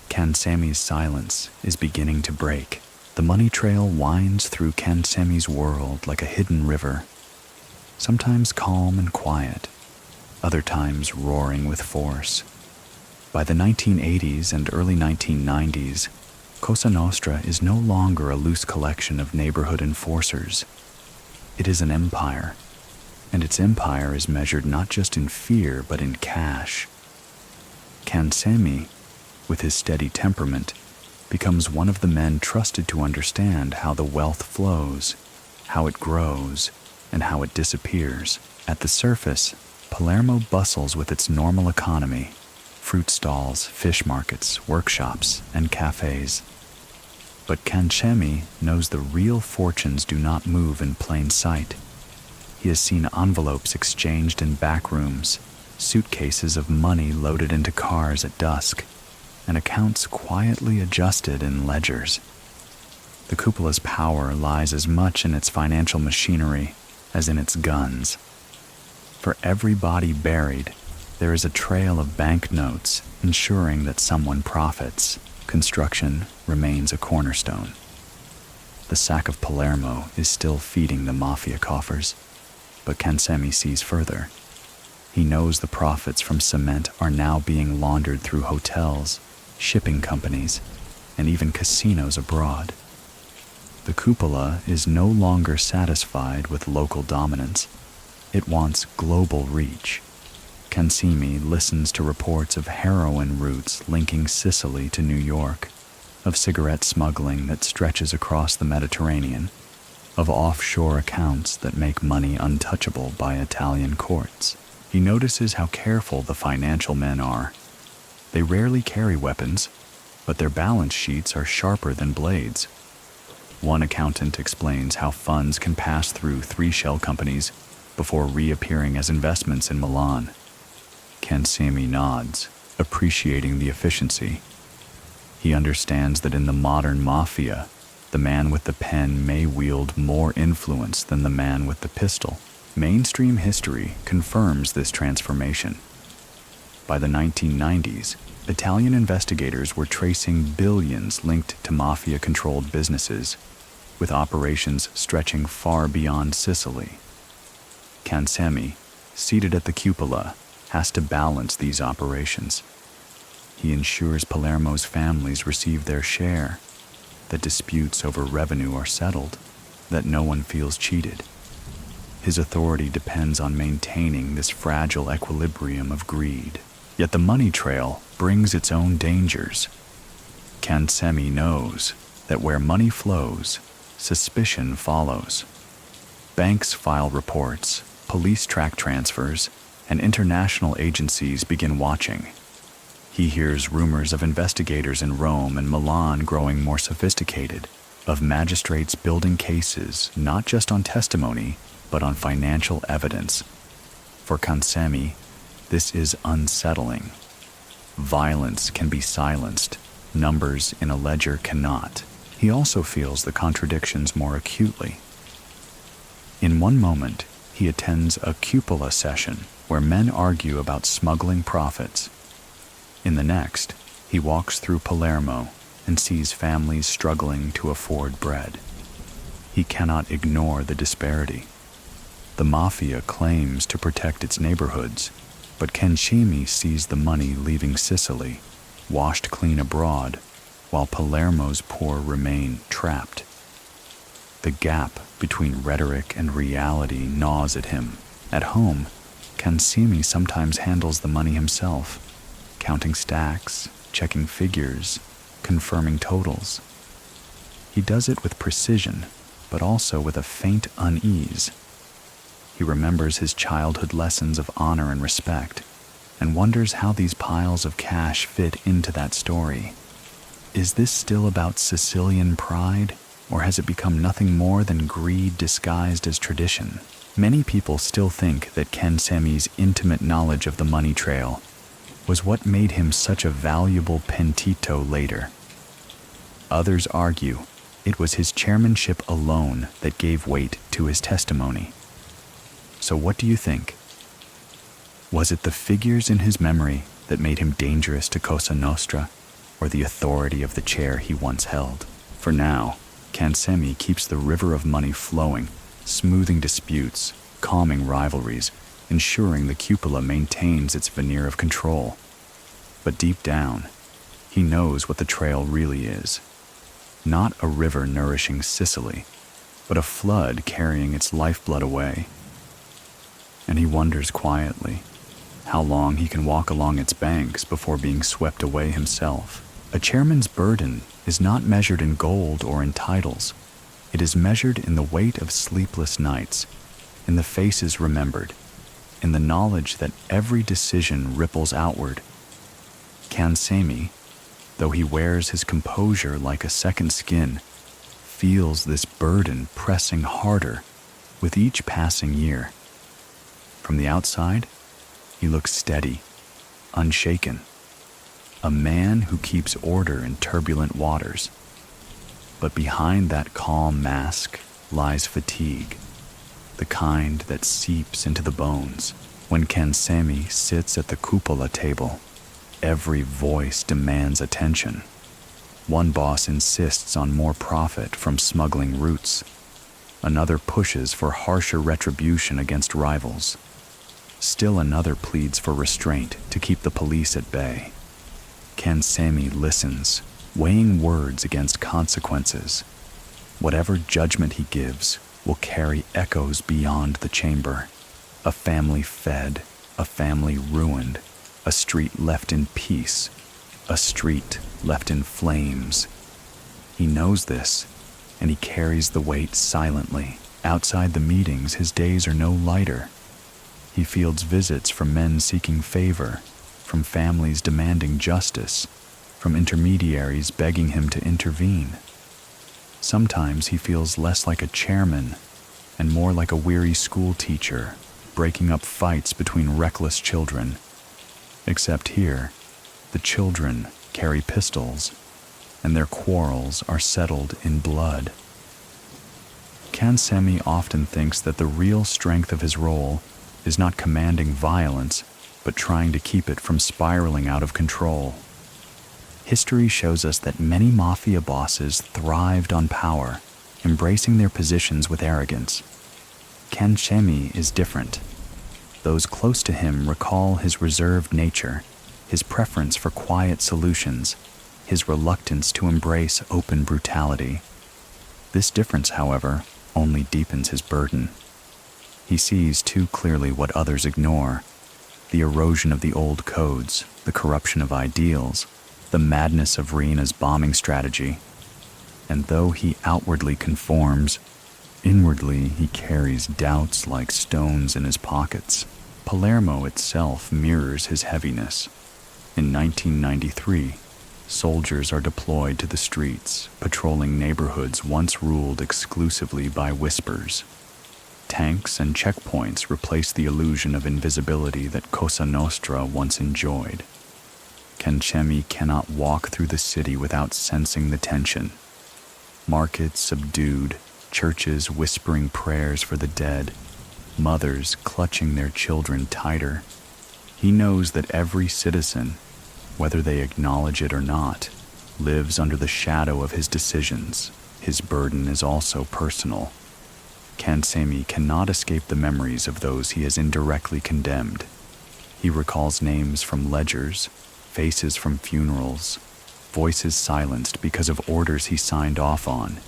Cancemi's silence is beginning to break. The money trail winds through Cancemi's world like a hidden river, sometimes calm and quiet, other times roaring with force. By the 1980s and early 1990s, Cosa Nostra is no longer a loose collection of neighborhood enforcers. It is an empire, and its empire is measured not just in fear but in cash. Cancemi, with his steady temperament, becomes one of the men trusted to understand how the wealth flows, how it grows, and how it disappears. At the surface, Palermo bustles with its normal economy: fruit stalls, fish markets, workshops, and cafes. But Cancemi knows the real fortunes do not move in plain sight. He has seen envelopes exchanged in back rooms, suitcases of money loaded into cars at dusk, and accounts quietly adjusted in ledgers. The Cupola's power lies as much in its financial machinery as in its guns. For every body buried, there is a trail of banknotes ensuring that someone profits. Construction remains a cornerstone. The sack of Palermo is still feeding the mafia coffers, but Cancemi sees further. He knows the profits from cement are now being laundered through hotels, shipping companies, and even casinos abroad. The Cupola is no longer satisfied with local dominance. It wants global reach. Cancemi listens to reports of heroin routes linking Sicily to New York, of cigarette smuggling that stretches across the Mediterranean, of offshore accounts that make money untouchable by Italian courts. He notices how careful the financial men are. They rarely carry weapons, but their balance sheets are sharper than blades. One accountant explains how funds can pass through 3 shell companies before reappearing as investments in Milan. Cancemi nods, appreciating the efficiency. He understands that in the modern mafia, the man with the pen may wield more influence than the man with the pistol. Mainstream history confirms this transformation. By the 1990s, Italian investigators were tracing billions linked to mafia-controlled businesses, with operations stretching far beyond Sicily. Cancemi, seated at the Cupola, has to balance these operations. He ensures Palermo's families receive their share, that disputes over revenue are settled, that no one feels cheated. His authority depends on maintaining this fragile equilibrium of greed. Yet the money trail brings its own dangers. Cancemi knows that where money flows, suspicion follows. Banks file reports, police track transfers, and international agencies begin watching. He hears rumors of investigators in Rome and Milan growing more sophisticated, of magistrates building cases not just on testimony, but on financial evidence. For Cancemi, this is unsettling. Violence can be silenced, numbers in a ledger cannot. He also feels the contradictions more acutely. In one moment, he attends a cupola session where men argue about smuggling profits. In the next, he walks through Palermo and sees families struggling to afford bread. He cannot ignore the disparity. The mafia claims to protect its neighborhoods, but Cancemi sees the money leaving Sicily, washed clean abroad, while Palermo's poor remain trapped. The gap between rhetoric and reality gnaws at him. At home, Cancemi sometimes handles the money himself, counting stacks, checking figures, confirming totals. He does it with precision, but also with a faint unease. He remembers his childhood lessons of honor and respect, and wonders how these piles of cash fit into that story. Is this still about Sicilian pride, or has it become nothing more than greed disguised as tradition? Many people still think that Cancemi's intimate knowledge of the money trail was what made him such a valuable pentito later. Others argue it was his chairmanship alone that gave weight to his testimony. So what do you think? Was it the figures in his memory that made him dangerous to Cosa Nostra, or the authority of the chair he once held? For now, Cancemi keeps the river of money flowing, smoothing disputes, calming rivalries, ensuring the Cupola maintains its veneer of control. But deep down, he knows what the trail really is. Not a river nourishing Sicily, but a flood carrying its lifeblood away. And he wonders quietly how long he can walk along its banks before being swept away himself. A chairman's burden is not measured in gold or in titles. It is measured in the weight of sleepless nights, in the faces remembered, in the knowledge that every decision ripples outward. Cancemi, though he wears his composure like a second skin, feels this burden pressing harder with each passing year. From the outside, he looks steady, unshaken, a man who keeps order in turbulent waters. But behind that calm mask lies fatigue, the kind that seeps into the bones. When Cancemi sits at the cupola table, every voice demands attention. One boss insists on more profit from smuggling routes. Another pushes for harsher retribution against rivals. Still another pleads for restraint to keep the police at bay. Cancemi listens, weighing words against consequences. Whatever judgment he gives will carry echoes beyond the chamber. A family fed, a family ruined, a street left in peace, a street left in flames. He knows this, and he carries the weight silently. Outside the meetings, his days are no lighter. He fields visits from men seeking favor, from families demanding justice, from intermediaries begging him to intervene. Sometimes he feels less like a chairman and more like a weary school teacher, breaking up fights between reckless children. Except here, the children carry pistols, and their quarrels are settled in blood. Cancemi often thinks that the real strength of his role is not commanding violence, but trying to keep it from spiraling out of control. History shows us that many mafia bosses thrived on power, embracing their positions with arrogance. Cancemi is different. Those close to him recall his reserved nature, his preference for quiet solutions, his reluctance to embrace open brutality. This difference, however, only deepens his burden. He sees too clearly what others ignore: the erosion of the old codes, the corruption of ideals, the madness of Riena's bombing strategy. And though he outwardly conforms, inwardly he carries doubts like stones in his pockets. Palermo itself mirrors his heaviness. In 1993, soldiers are deployed to the streets, patrolling neighborhoods once ruled exclusively by whispers. Tanks and checkpoints replace the illusion of invisibility that Cosa Nostra once enjoyed. Cancemi cannot walk through the city without sensing the tension. Markets subdued, churches whispering prayers for the dead, mothers clutching their children tighter. He knows that every citizen, whether they acknowledge it or not, lives under the shadow of his decisions. His burden is also personal. Cancemi cannot escape the memories of those he has indirectly condemned. He recalls names from ledgers, faces from funerals, voices silenced because of orders he signed off on,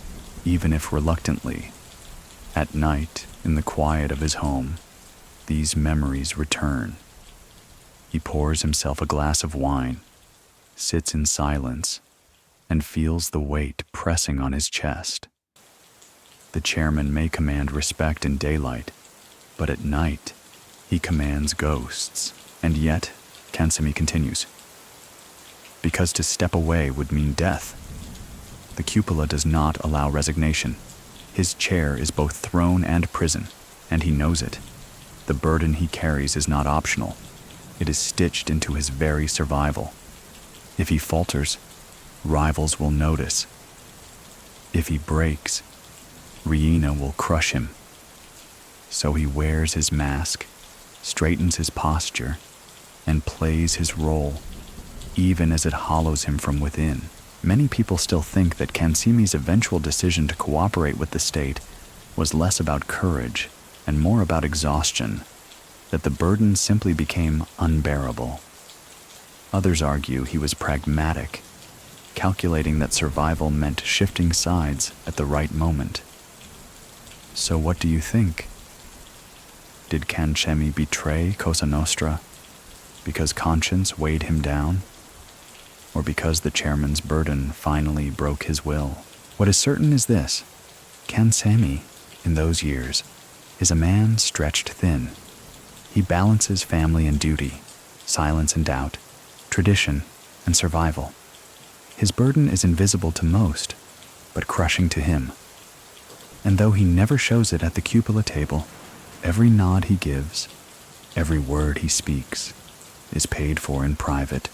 even if reluctantly. At night, in the quiet of his home, these memories return. He pours himself a glass of wine, sits in silence, and feels the weight pressing on his chest. The chairman may command respect in daylight, but at night he commands ghosts. And yet, Cancemi continues, because to step away would mean death. The cupola does not allow resignation. His chair is both throne and prison, and he knows it. The burden he carries is not optional. It is stitched into his very survival. If he falters, rivals will notice. If he breaks, Riina will crush him. So he wears his mask, straightens his posture, and plays his role, even as it hollows him from within. Many people still think that Cancemi's eventual decision to cooperate with the state was less about courage and more about exhaustion, that the burden simply became unbearable. Others argue he was pragmatic, calculating that survival meant shifting sides at the right moment. So what do you think? Did Cancemi betray Cosa Nostra because conscience weighed him down, or because the chairman's burden finally broke his will? What is certain is this: Cancemi, in those years, is a man stretched thin. He balances family and duty, silence and doubt, tradition and survival. His burden is invisible to most, but crushing to him. And though he never shows it at the cupola table, every nod he gives, every word he speaks, is paid for in private,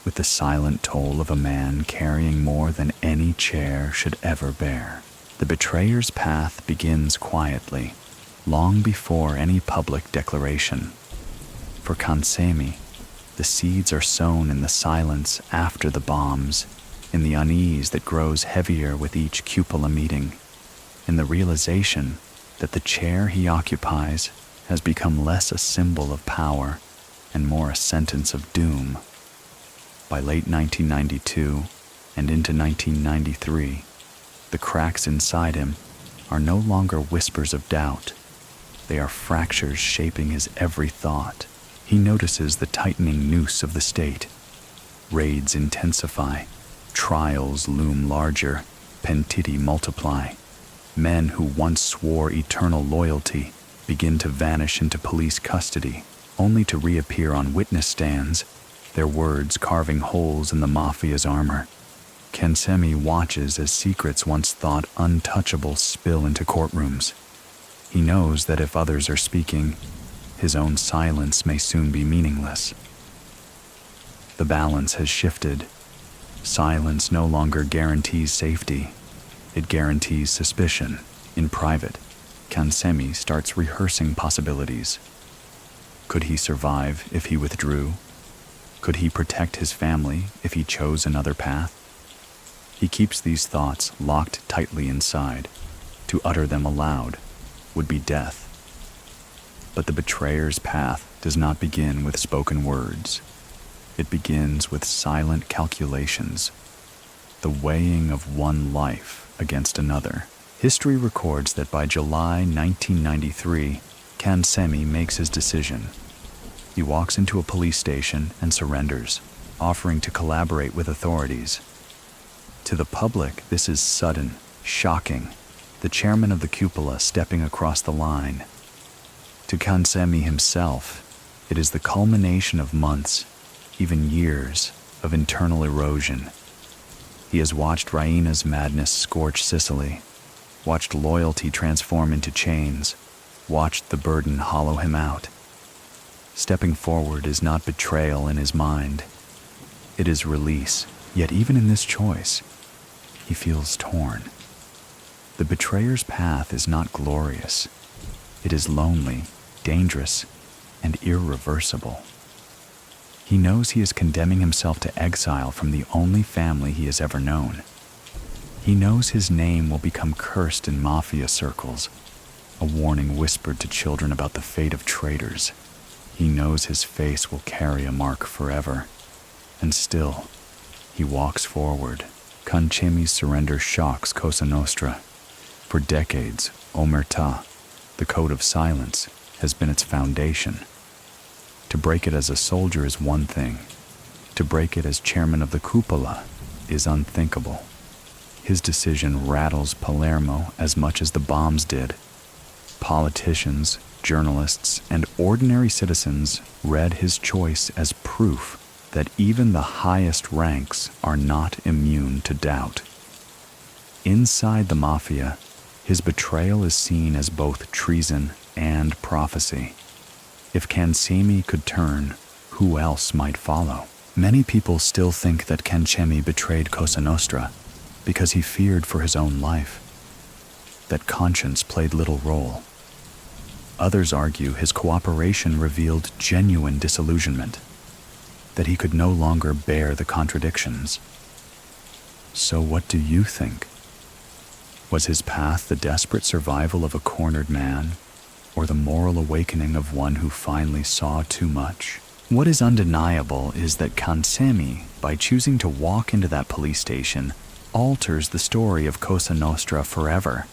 with the silent toll of a man carrying more than any chair should ever bear. The betrayer's path begins quietly, long before any public declaration. For Cancemi, the seeds are sown in the silence after the bombs, in the unease that grows heavier with each cupola meeting, in the realization that the chair he occupies has become less a symbol of power and more a sentence of doom. By late 1992 and into 1993, the cracks inside him are no longer whispers of doubt. They are fractures shaping his every thought. He notices the tightening noose of the state. Raids intensify, trials loom larger, pentiti multiply. Men who once swore eternal loyalty begin to vanish into police custody, only to reappear on witness stands, their words carving holes in the mafia's armor. Cancemi watches as secrets once thought untouchable spill into courtrooms. He knows that if others are speaking, his own silence may soon be meaningless. The balance has shifted. Silence no longer guarantees safety. It guarantees suspicion. In private, Cancemi starts rehearsing possibilities. Could he survive if he withdrew? Could he protect his family if he chose another path? He keeps these thoughts locked tightly inside. To utter them aloud would be death. But the betrayer's path does not begin with spoken words. It begins with silent calculations, the weighing of one life against another. History records that by July 1993, Cancemi makes his decision. He walks into a police station and surrenders, offering to collaborate with authorities. To the public, this is sudden, shocking. The chairman of the cupola stepping across the line. To Cancemi himself, it is the culmination of months, even years, of internal erosion. He has watched Raina's madness scorch Sicily, watched loyalty transform into chains, watched the burden hollow him out. Stepping forward is not betrayal in his mind. It is release, yet even in this choice, he feels torn. The betrayer's path is not glorious. It is lonely, dangerous, and irreversible. He knows he is condemning himself to exile from the only family he has ever known. He knows his name will become cursed in mafia circles, a warning whispered to children about the fate of traitors. He knows his face will carry a mark forever. And still, he walks forward. Cancemi's surrender shocks Cosa Nostra. For decades, omertà, the code of silence, has been its foundation. To break it as a soldier is one thing. To break it as chairman of the Cupola is unthinkable. His decision rattles Palermo as much as the bombs did. Politicians, journalists, and ordinary citizens read his choice as proof that even the highest ranks are not immune to doubt. Inside the mafia, his betrayal is seen as both treason and prophecy. If Cancemi could turn, who else might follow? Many people still think that Cancemi betrayed Cosa Nostra because he feared for his own life, that conscience played little role. Others argue his cooperation revealed genuine disillusionment, that he could no longer bear the contradictions. So what do you think? Was his path the desperate survival of a cornered man, or the moral awakening of one who finally saw too much? What is undeniable is that Cancemi, by choosing to walk into that police station, alters the story of Cosa Nostra forever.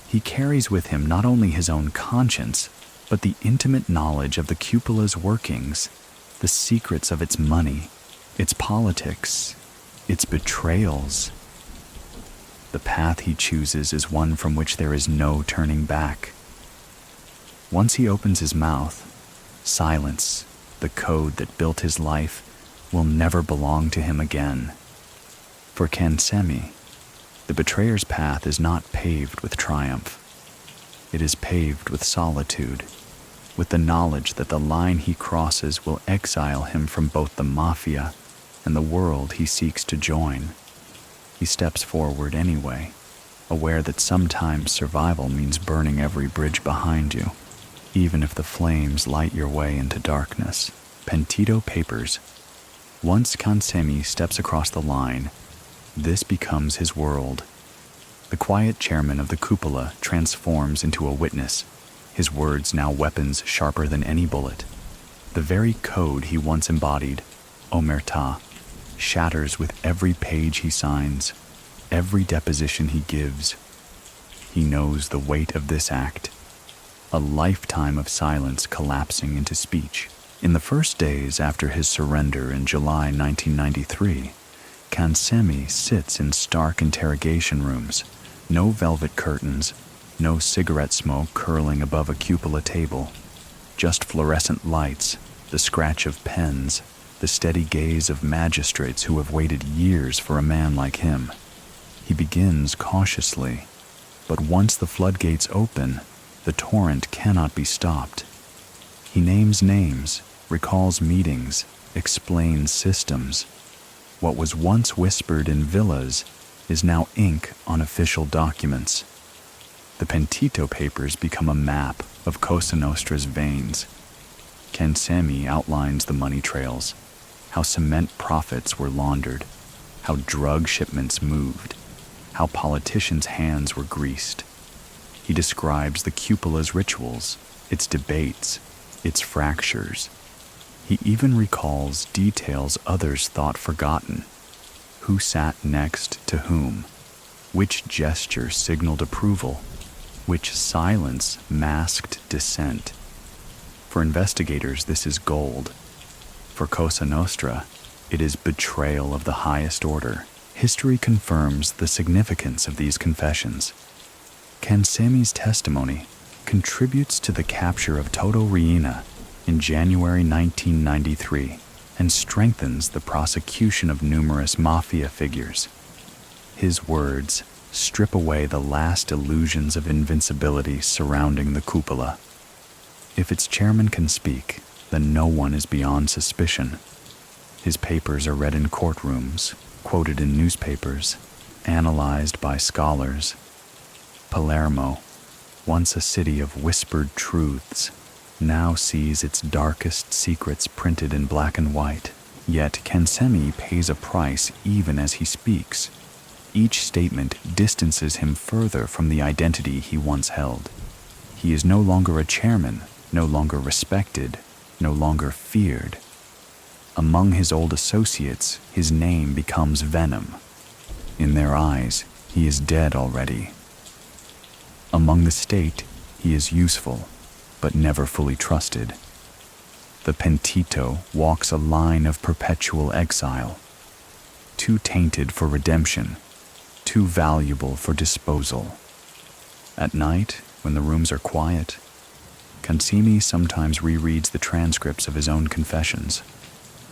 He carries with him not only his own conscience, but the intimate knowledge of the Cupola's workings, the secrets of its money, its politics, its betrayals. The path he chooses is one from which there is no turning back. Once he opens his mouth, silence, the code that built his life, will never belong to him again. For Cancemi, the betrayer's path is not paved with triumph. It is paved with solitude, with the knowledge that the line he crosses will exile him from both the mafia and the world he seeks to join. He steps forward anyway, aware that sometimes survival means burning every bridge behind you, even if the flames light your way into darkness. Pentito Papers. Once Cancemi steps across the line, this becomes his world. The quiet chairman of the Cupola transforms into a witness, his words now weapons sharper than any bullet. The very code he once embodied, omertà, shatters with every page he signs, every deposition he gives. He knows the weight of this act, a lifetime of silence collapsing into speech. In the first days after his surrender in July 1993, Cancemi sits in stark interrogation rooms, no velvet curtains, no cigarette smoke curling above a cupola table, just fluorescent lights, the scratch of pens, the steady gaze of magistrates who have waited years for a man like him. He begins cautiously, but once the floodgates open, the torrent cannot be stopped. He names names, recalls meetings, explains systems. What was once whispered in villas is now ink on official documents. The Pentito Papers become a map of Cosa Nostra's veins. Cancemi outlines the money trails, how cement profits were laundered, how drug shipments moved, how politicians' hands were greased. He describes the Cupola's rituals, its debates, its fractures. He even recalls details others thought forgotten. Who sat next to whom? Which gesture signaled approval? Which silence masked dissent? For investigators, this is gold. For Cosa Nostra, it is betrayal of the highest order. History confirms the significance of these confessions. Cancemi's testimony contributes to the capture of Toto Riina in January 1993 and strengthens the prosecution of numerous mafia figures. His words strip away the last illusions of invincibility surrounding the Cupola. If its chairman can speak, then no one is beyond suspicion. His papers are read in courtrooms, quoted in newspapers, analyzed by scholars. Palermo, once a city of whispered truths, now sees its darkest secrets printed in black and white. Yet Cancemi pays a price even as he speaks. Each statement distances him further from the identity he once held. He is no longer a chairman, no longer respected, no longer feared. Among his old associates, his name becomes venom. In their eyes, he is dead already. Among the state, he is useful, but never fully trusted. The pentito walks a line of perpetual exile, too tainted for redemption, too valuable for disposal. At night, when the rooms are quiet, Cancemi sometimes rereads the transcripts of his own confessions.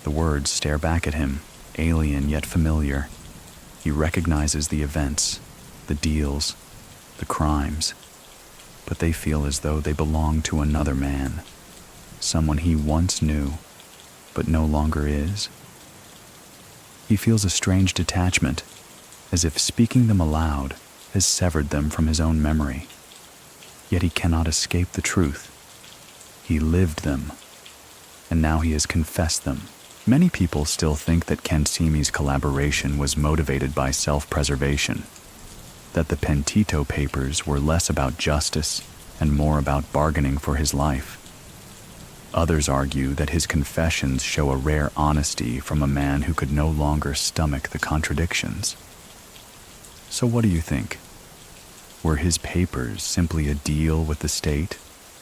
The words stare back at him, alien yet familiar. He recognizes the events, the deals, the crimes, but they feel as though they belong to another man, someone he once knew, but no longer is. He feels a strange detachment, as if speaking them aloud has severed them from his own memory. Yet he cannot escape the truth. He lived them, and now he has confessed them. Many people still think that Cancemi's collaboration was motivated by self-preservation, that the Pentito papers were less about justice and more about bargaining for his life. Others argue that his confessions show a rare honesty from a man who could no longer stomach the contradictions. So what do you think? Were his papers simply a deal with the state,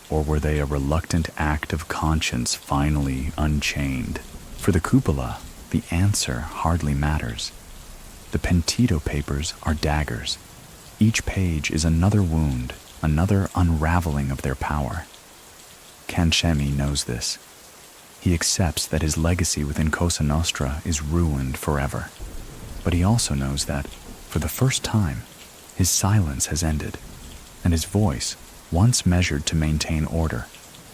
or were they a reluctant act of conscience finally unchained? For the Cupola, the answer hardly matters. The Pentito papers are daggers. Each page is another wound, another unraveling of their power. Cancemi knows this. He accepts that his legacy within Cosa Nostra is ruined forever. But he also knows that, for the first time, his silence has ended, and his voice, once measured to maintain order,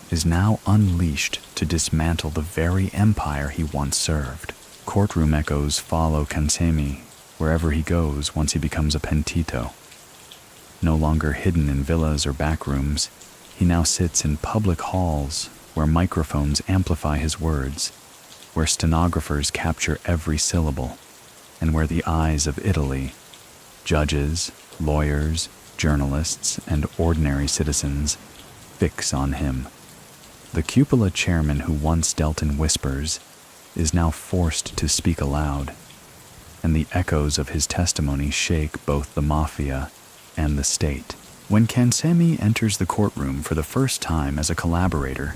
is now unleashed to dismantle the very empire he once served. Courtroom echoes follow Cancemi wherever he goes once he becomes a pentito. No longer hidden in villas or back rooms, he now sits in public halls where microphones amplify his words, where stenographers capture every syllable, and where the eyes of Italy, judges, lawyers, journalists, and ordinary citizens, fix on him. The Cupola chairman who once dealt in whispers is now forced to speak aloud, and the echoes of his testimony shake both the mafia and the state. When Cancemi enters the courtroom for the first time as a collaborator,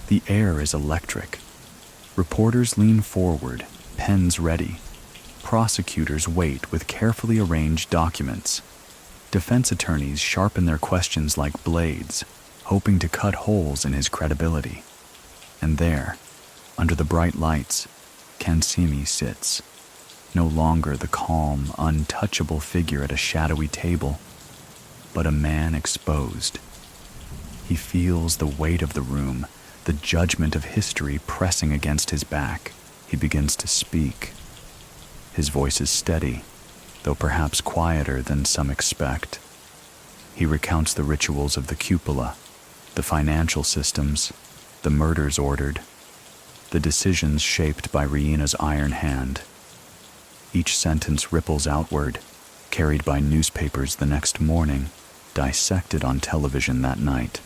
the air is electric. Reporters lean forward, pens ready. Prosecutors wait with carefully arranged documents. Defense attorneys sharpen their questions like blades, hoping to cut holes in his credibility. And there, under the bright lights, Cancemi sits, no longer the calm, untouchable figure at a shadowy table, but a man exposed. He feels the weight of the room, the judgment of history pressing against his back. He begins to speak. His voice is steady, though perhaps quieter than some expect. He recounts the rituals of the Cupola, the financial systems, the murders ordered, the decisions shaped by Riena's iron hand. Each sentence ripples outward, carried by newspapers the next morning, dissected on television that night.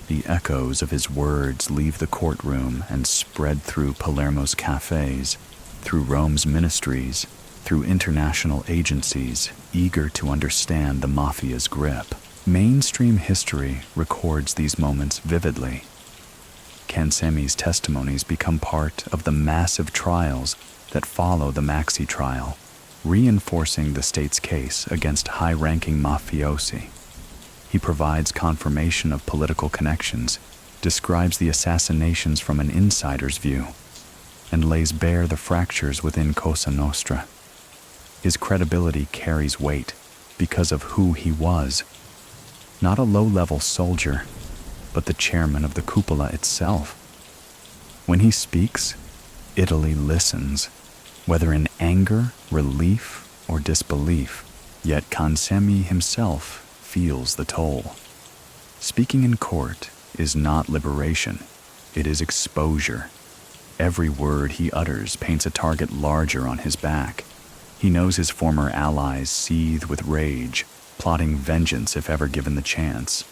The echoes of his words leave the courtroom and spread through Palermo's cafes, through Rome's ministries, through international agencies eager to understand the mafia's grip. Mainstream history records these moments vividly. Cancemi's testimonies become part of the massive trials that follow the Maxi trial, reinforcing the state's case against high-ranking mafiosi. He provides confirmation of political connections, describes the assassinations from an insider's view, and lays bare the fractures within Cosa Nostra. His credibility carries weight because of who he was. Not a low-level soldier, but the chairman of the Cupola itself. When he speaks, Italy listens, whether in anger, relief, or disbelief. Yet Cancemi himself feels the toll. Speaking in court is not liberation, it is exposure. Every word he utters paints a target larger on his back. He knows his former allies seethe with rage, plotting vengeance if ever given the chance.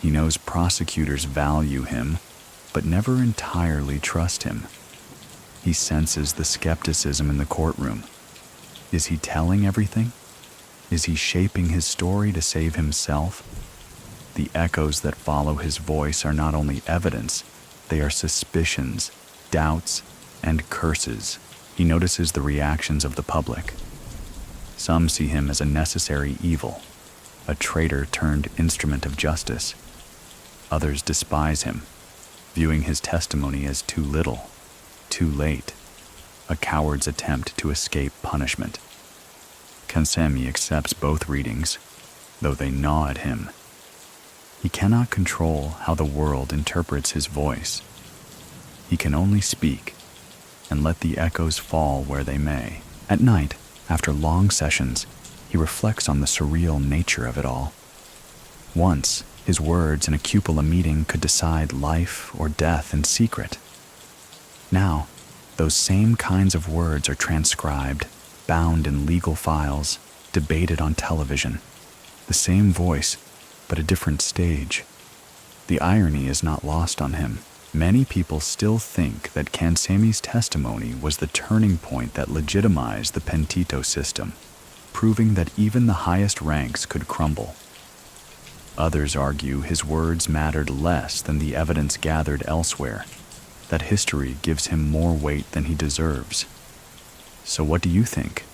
He knows prosecutors value him, but never entirely trust him. He senses the skepticism in the courtroom. Is he telling everything? Is he shaping his story to save himself? The echoes that follow his voice are not only evidence, they are suspicions, doubts, and curses. He notices the reactions of the public. Some see him as a necessary evil, a traitor turned instrument of justice. Others despise him, viewing his testimony as too little, too late, a coward's attempt to escape punishment. Cancemi accepts both readings, though they gnaw at him. He cannot control how the world interprets his voice. He can only speak and let the echoes fall where they may. At night, after long sessions, he reflects on the surreal nature of it all. Once, his words in a cupola meeting could decide life or death in secret. Now, those same kinds of words are transcribed, bound in legal files, debated on television. The same voice, but a different stage. The irony is not lost on him. Many people still think that Cancemi's testimony was the turning point that legitimized the pentito system, proving that even the highest ranks could crumble. Others argue his words mattered less than the evidence gathered elsewhere, that history gives him more weight than he deserves. So what do you think?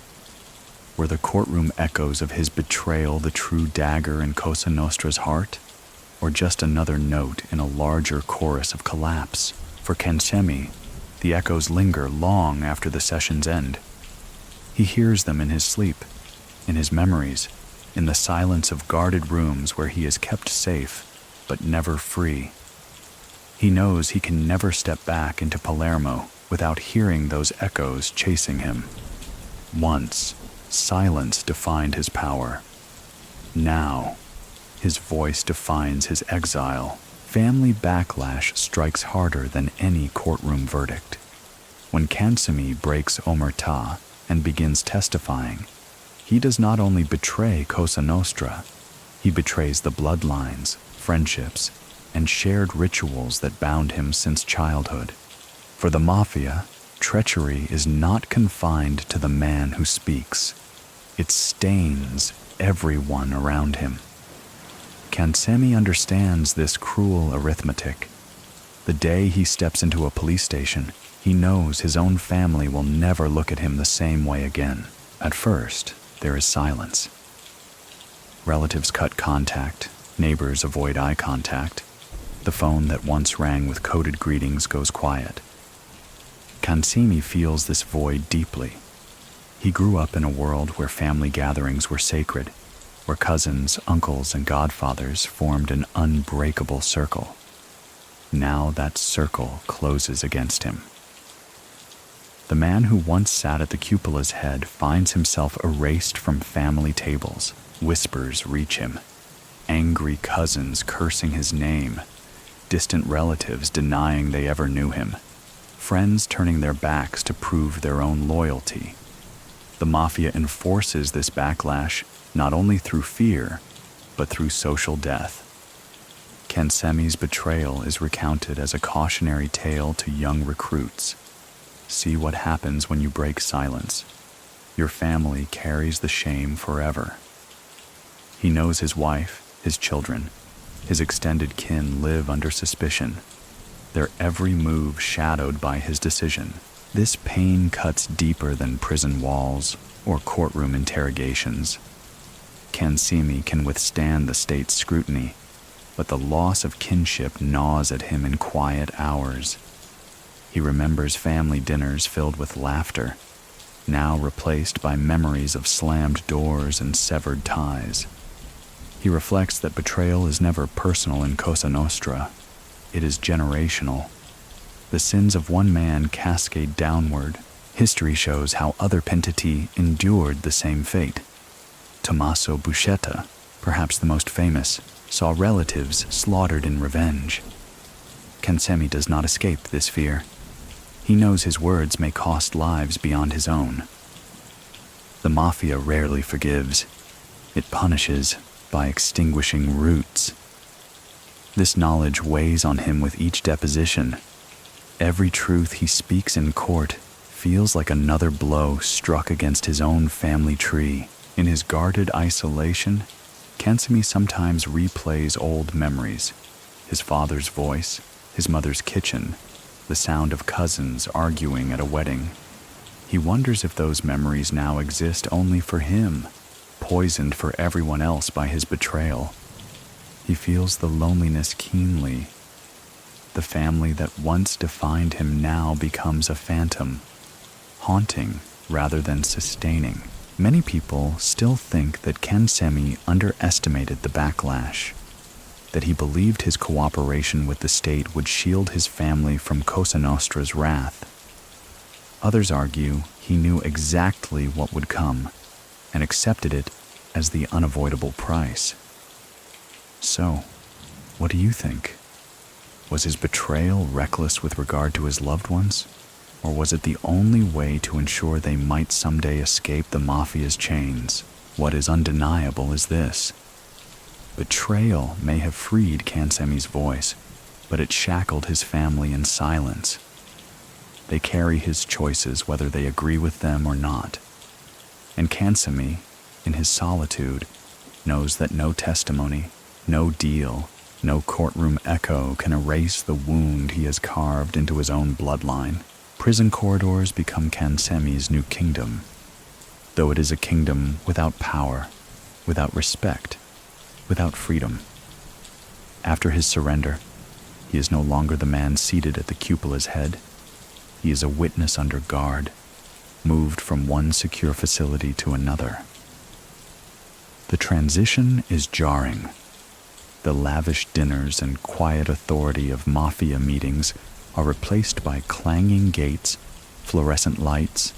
Were the courtroom echoes of his betrayal the true dagger in Cosa Nostra's heart, or just another note in a larger chorus of collapse? For Cancemi, the echoes linger long after the session's end. He hears them in his sleep, in his memories, in the silence of guarded rooms where he is kept safe, but never free. He knows he can never step back into Palermo without hearing those echoes chasing him. Once, silence defined his power. Now, his voice defines his exile. Family backlash strikes harder than any courtroom verdict. When Cancemi breaks omertà and begins testifying, he does not only betray Cosa Nostra, he betrays the bloodlines, friendships, and shared rituals that bound him since childhood. For the mafia, treachery is not confined to the man who speaks. It stains everyone around him. Cancemi understands this cruel arithmetic. The day he steps into a police station, he knows his own family will never look at him the same way again. At first, there is silence. Relatives cut contact, neighbors avoid eye contact. The phone that once rang with coded greetings goes quiet. Cancemi feels this void deeply. He grew up in a world where family gatherings were sacred, where cousins, uncles, and godfathers formed an unbreakable circle. Now that circle closes against him. The man who once sat at the cupola's head finds himself erased from family tables. Whispers reach him. Angry cousins cursing his name. Distant relatives denying they ever knew him. Friends turning their backs to prove their own loyalty. The mafia enforces this backlash not only through fear, but through social death. Cancemi's betrayal is recounted as a cautionary tale to young recruits. See what happens when you break silence. Your family carries the shame forever. He knows his wife, his children, his extended kin live under suspicion, their every move shadowed by his decision. This pain cuts deeper than prison walls or courtroom interrogations. Cancemi can withstand the state's scrutiny, but the loss of kinship gnaws at him in quiet hours. He remembers family dinners filled with laughter, now replaced by memories of slammed doors and severed ties. He reflects that betrayal is never personal in Cosa Nostra. It is generational. The sins of one man cascade downward. History shows how other pentiti endured the same fate. Tommaso Buscetta, perhaps the most famous, saw relatives slaughtered in revenge. Cancemi does not escape this fear. He knows his words may cost lives beyond his own. The mafia rarely forgives. It punishes by extinguishing roots. This knowledge weighs on him with each deposition. Every truth he speaks in court feels like another blow struck against his own family tree. In his guarded isolation, Cancemi sometimes replays old memories, his father's voice, his mother's kitchen, the sound of cousins arguing at a wedding. He wonders if those memories now exist only for him, poisoned for everyone else by his betrayal. He feels the loneliness keenly. The family that once defined him now becomes a phantom, haunting rather than sustaining. Many people still think that Cancemi underestimated the backlash, that he believed his cooperation with the state would shield his family from Cosa Nostra's wrath. Others argue he knew exactly what would come and accepted it as the unavoidable price. So, what do you think? Was his betrayal reckless with regard to his loved ones? Or was it the only way to ensure they might someday escape the mafia's chains? What is undeniable is this. Betrayal may have freed Cancemi's voice, but it shackled his family in silence. They carry his choices whether they agree with them or not. And Cancemi, in his solitude, knows that no testimony, no deal, no courtroom echo can erase the wound he has carved into his own bloodline. Prison corridors become Cancemi's new kingdom, though it is a kingdom without power, without respect, without freedom. After his surrender, he is no longer the man seated at the cupola's head. He is a witness under guard, moved from one secure facility to another. The transition is jarring. The lavish dinners and quiet authority of mafia meetings are replaced by clanging gates, fluorescent lights,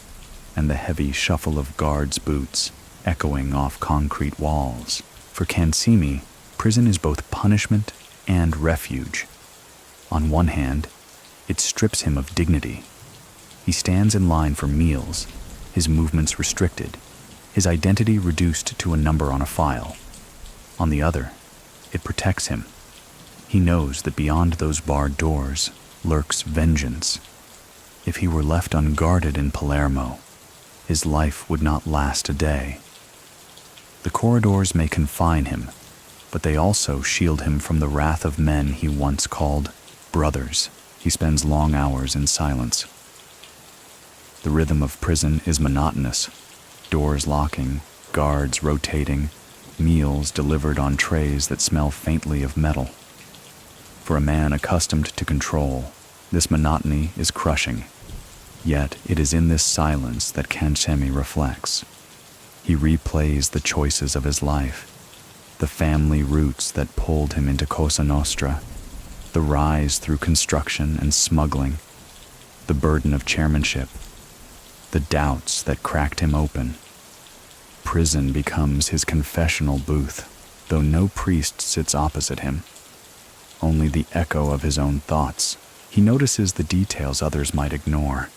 and the heavy shuffle of guards' boots echoing off concrete walls. For Cancemi, prison is both punishment and refuge. On one hand, it strips him of dignity. He stands in line for meals, his movements restricted, his identity reduced to a number on a file. On the other, it protects him. He knows that beyond those barred doors lurks vengeance. If he were left unguarded in Palermo, his life would not last a day. The corridors may confine him, but they also shield him from the wrath of men he once called brothers. He spends long hours in silence. The rhythm of prison is monotonous. Doors locking, guards rotating, meals delivered on trays that smell faintly of metal. For a man accustomed to control, this monotony is crushing. Yet it is in this silence that Cancemi reflects. He replays the choices of his life, the family roots that pulled him into Cosa Nostra, the rise through construction and smuggling, the burden of chairmanship, the doubts that cracked him open. Prison becomes his confessional booth, though no priest sits opposite him. Only the echo of his own thoughts. He notices the details others might ignore.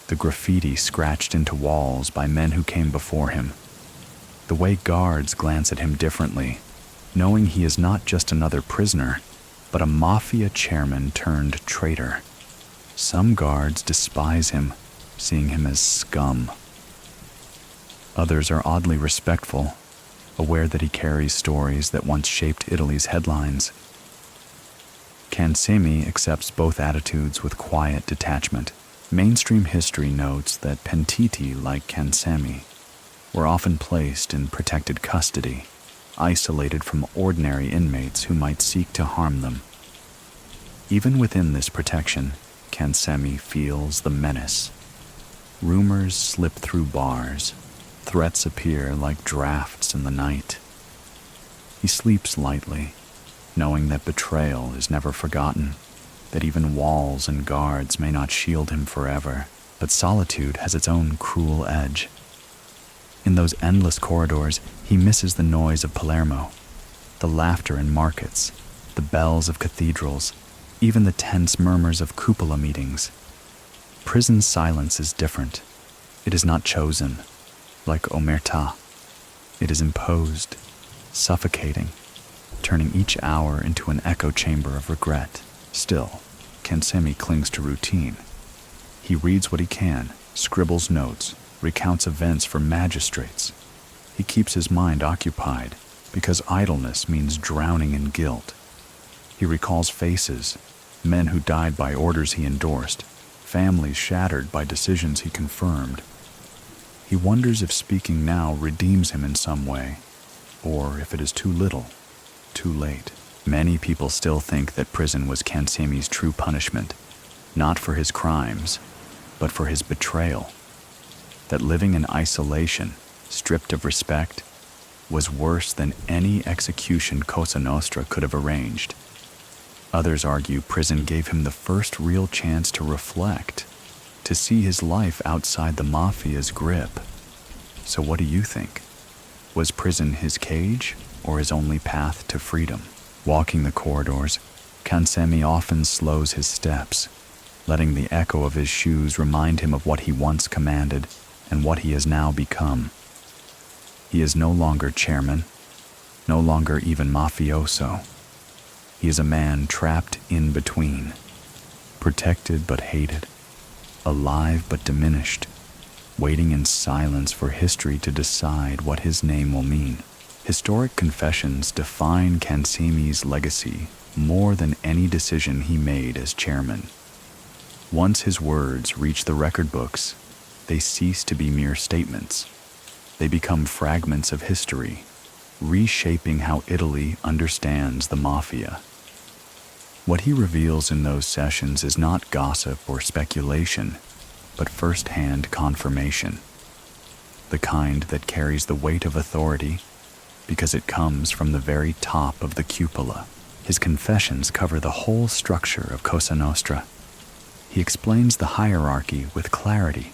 The graffiti scratched into walls by men who came before him. The way guards glance at him differently, knowing he is not just another prisoner, but a mafia chairman turned traitor. Some guards despise him, seeing him as scum. Others are oddly respectful, aware that he carries stories that once shaped Italy's headlines. Cancemi accepts both attitudes with quiet detachment. Mainstream history notes that pentiti like Cancemi were often placed in protected custody, isolated from ordinary inmates who might seek to harm them. Even within this protection, Cancemi feels the menace. Rumors slip through bars. Threats appear like drafts in the night. He sleeps lightly, knowing that betrayal is never forgotten, that even walls and guards may not shield him forever, but solitude has its own cruel edge. In those endless corridors, he misses the noise of Palermo, the laughter in markets, the bells of cathedrals, even the tense murmurs of Cupola meetings. Prison silence is different. It is not chosen, like omertà. It is imposed, suffocating, turning each hour into an echo chamber of regret. Still, Cancemi clings to routine. He reads what he can, scribbles notes, recounts events for magistrates. He keeps his mind occupied, because idleness means drowning in guilt. He recalls faces, men who died by orders he endorsed, families shattered by decisions he confirmed. He wonders if speaking now redeems him in some way, or if it is too little, too late. Many people still think that prison was Cancemi's true punishment, not for his crimes, but for his betrayal. That living in isolation, stripped of respect, was worse than any execution Cosa Nostra could have arranged. Others argue prison gave him the first real chance to reflect, to see his life outside the mafia's grip. So what do you think? Was prison his cage or his only path to freedom? Walking the corridors, Cancemi often slows his steps, letting the echo of his shoes remind him of what he once commanded and what he has now become. He is no longer chairman, no longer even mafioso. He is a man trapped in between, protected but hated, alive but diminished, waiting in silence for history to decide what his name will mean. Historic confessions define Cancemi's legacy more than any decision he made as chairman. Once his words reach the record books, they cease to be mere statements. They become fragments of history, reshaping how Italy understands the mafia. What he reveals in those sessions is not gossip or speculation, but first-hand confirmation. The kind that carries the weight of authority because it comes from the very top of the cupola. His confessions cover the whole structure of Cosa Nostra. He explains the hierarchy with clarity.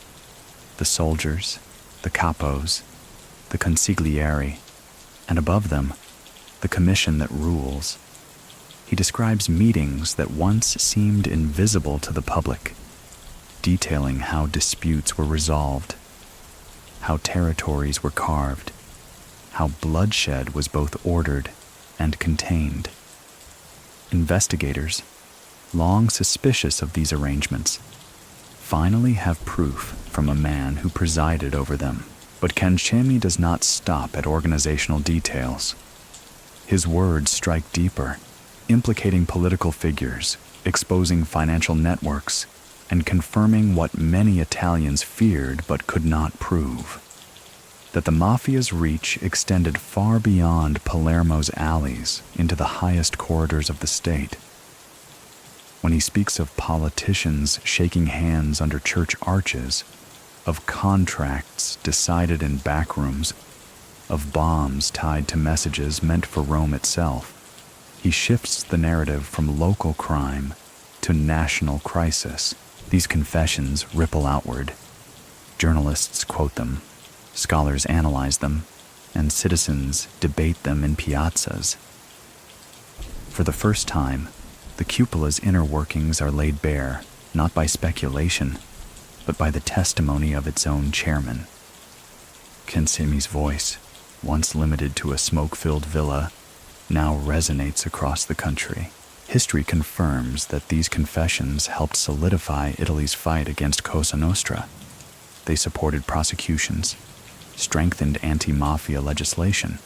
The soldiers, the capos, the consiglieri, and above them, the commission that rules. He describes meetings that once seemed invisible to the public, detailing how disputes were resolved, how territories were carved, how bloodshed was both ordered and contained. Investigators, long suspicious of these arrangements, finally have proof from a man who presided over them. But Cancemi does not stop at organizational details. His words strike deeper, implicating political figures, exposing financial networks, and confirming what many Italians feared but could not prove: that the mafia's reach extended far beyond Palermo's alleys into the highest corridors of the state. When he speaks of politicians shaking hands under church arches, of contracts decided in backrooms, of bombs tied to messages meant for Rome itself, he shifts the narrative from local crime to national crisis. These confessions ripple outward. Journalists quote them, scholars analyze them, and citizens debate them in piazzas. For the first time, the cupola's inner workings are laid bare, not by speculation, but by the testimony of its own chairman. Cancemi's voice, once limited to a smoke-filled villa, now resonates across the country. History confirms that these confessions helped solidify Italy's fight against Cosa Nostra. They supported prosecutions, strengthened anti-mafia legislation,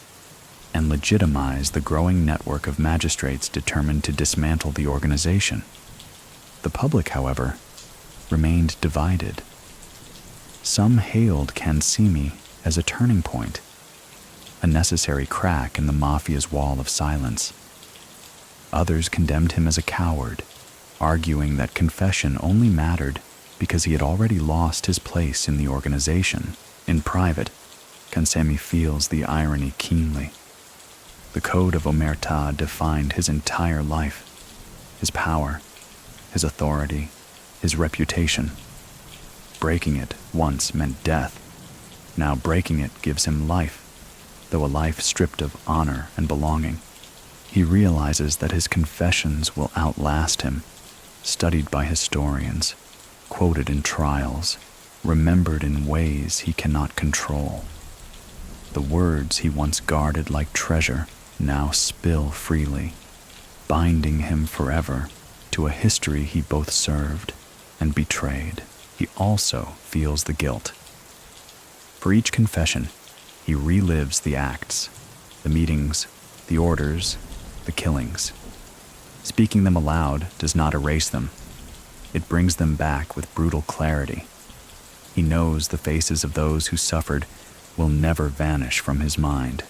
and legitimized the growing network of magistrates determined to dismantle the organization. The public, however, remained divided. Some hailed Cancemi as a turning point, a necessary crack in the mafia's wall of silence. Others condemned him as a coward, arguing that confession only mattered because he had already lost his place in the organization. In private, Cancemi feels the irony keenly. The code of omertà defined his entire life, his power, his authority, his reputation. Breaking it once meant death. Now breaking it gives him life, though a life stripped of honor and belonging. He realizes that his confessions will outlast him, studied by historians, quoted in trials, remembered in ways he cannot control. The words he once guarded like treasure now spill freely, binding him forever to a history he both served and betrayed. He also feels the guilt. For each confession, he relives the acts, The meetings, the orders, the killings. Speaking them aloud does not erase them. It brings them back with brutal clarity. He knows the faces of those who suffered will never vanish from his mind.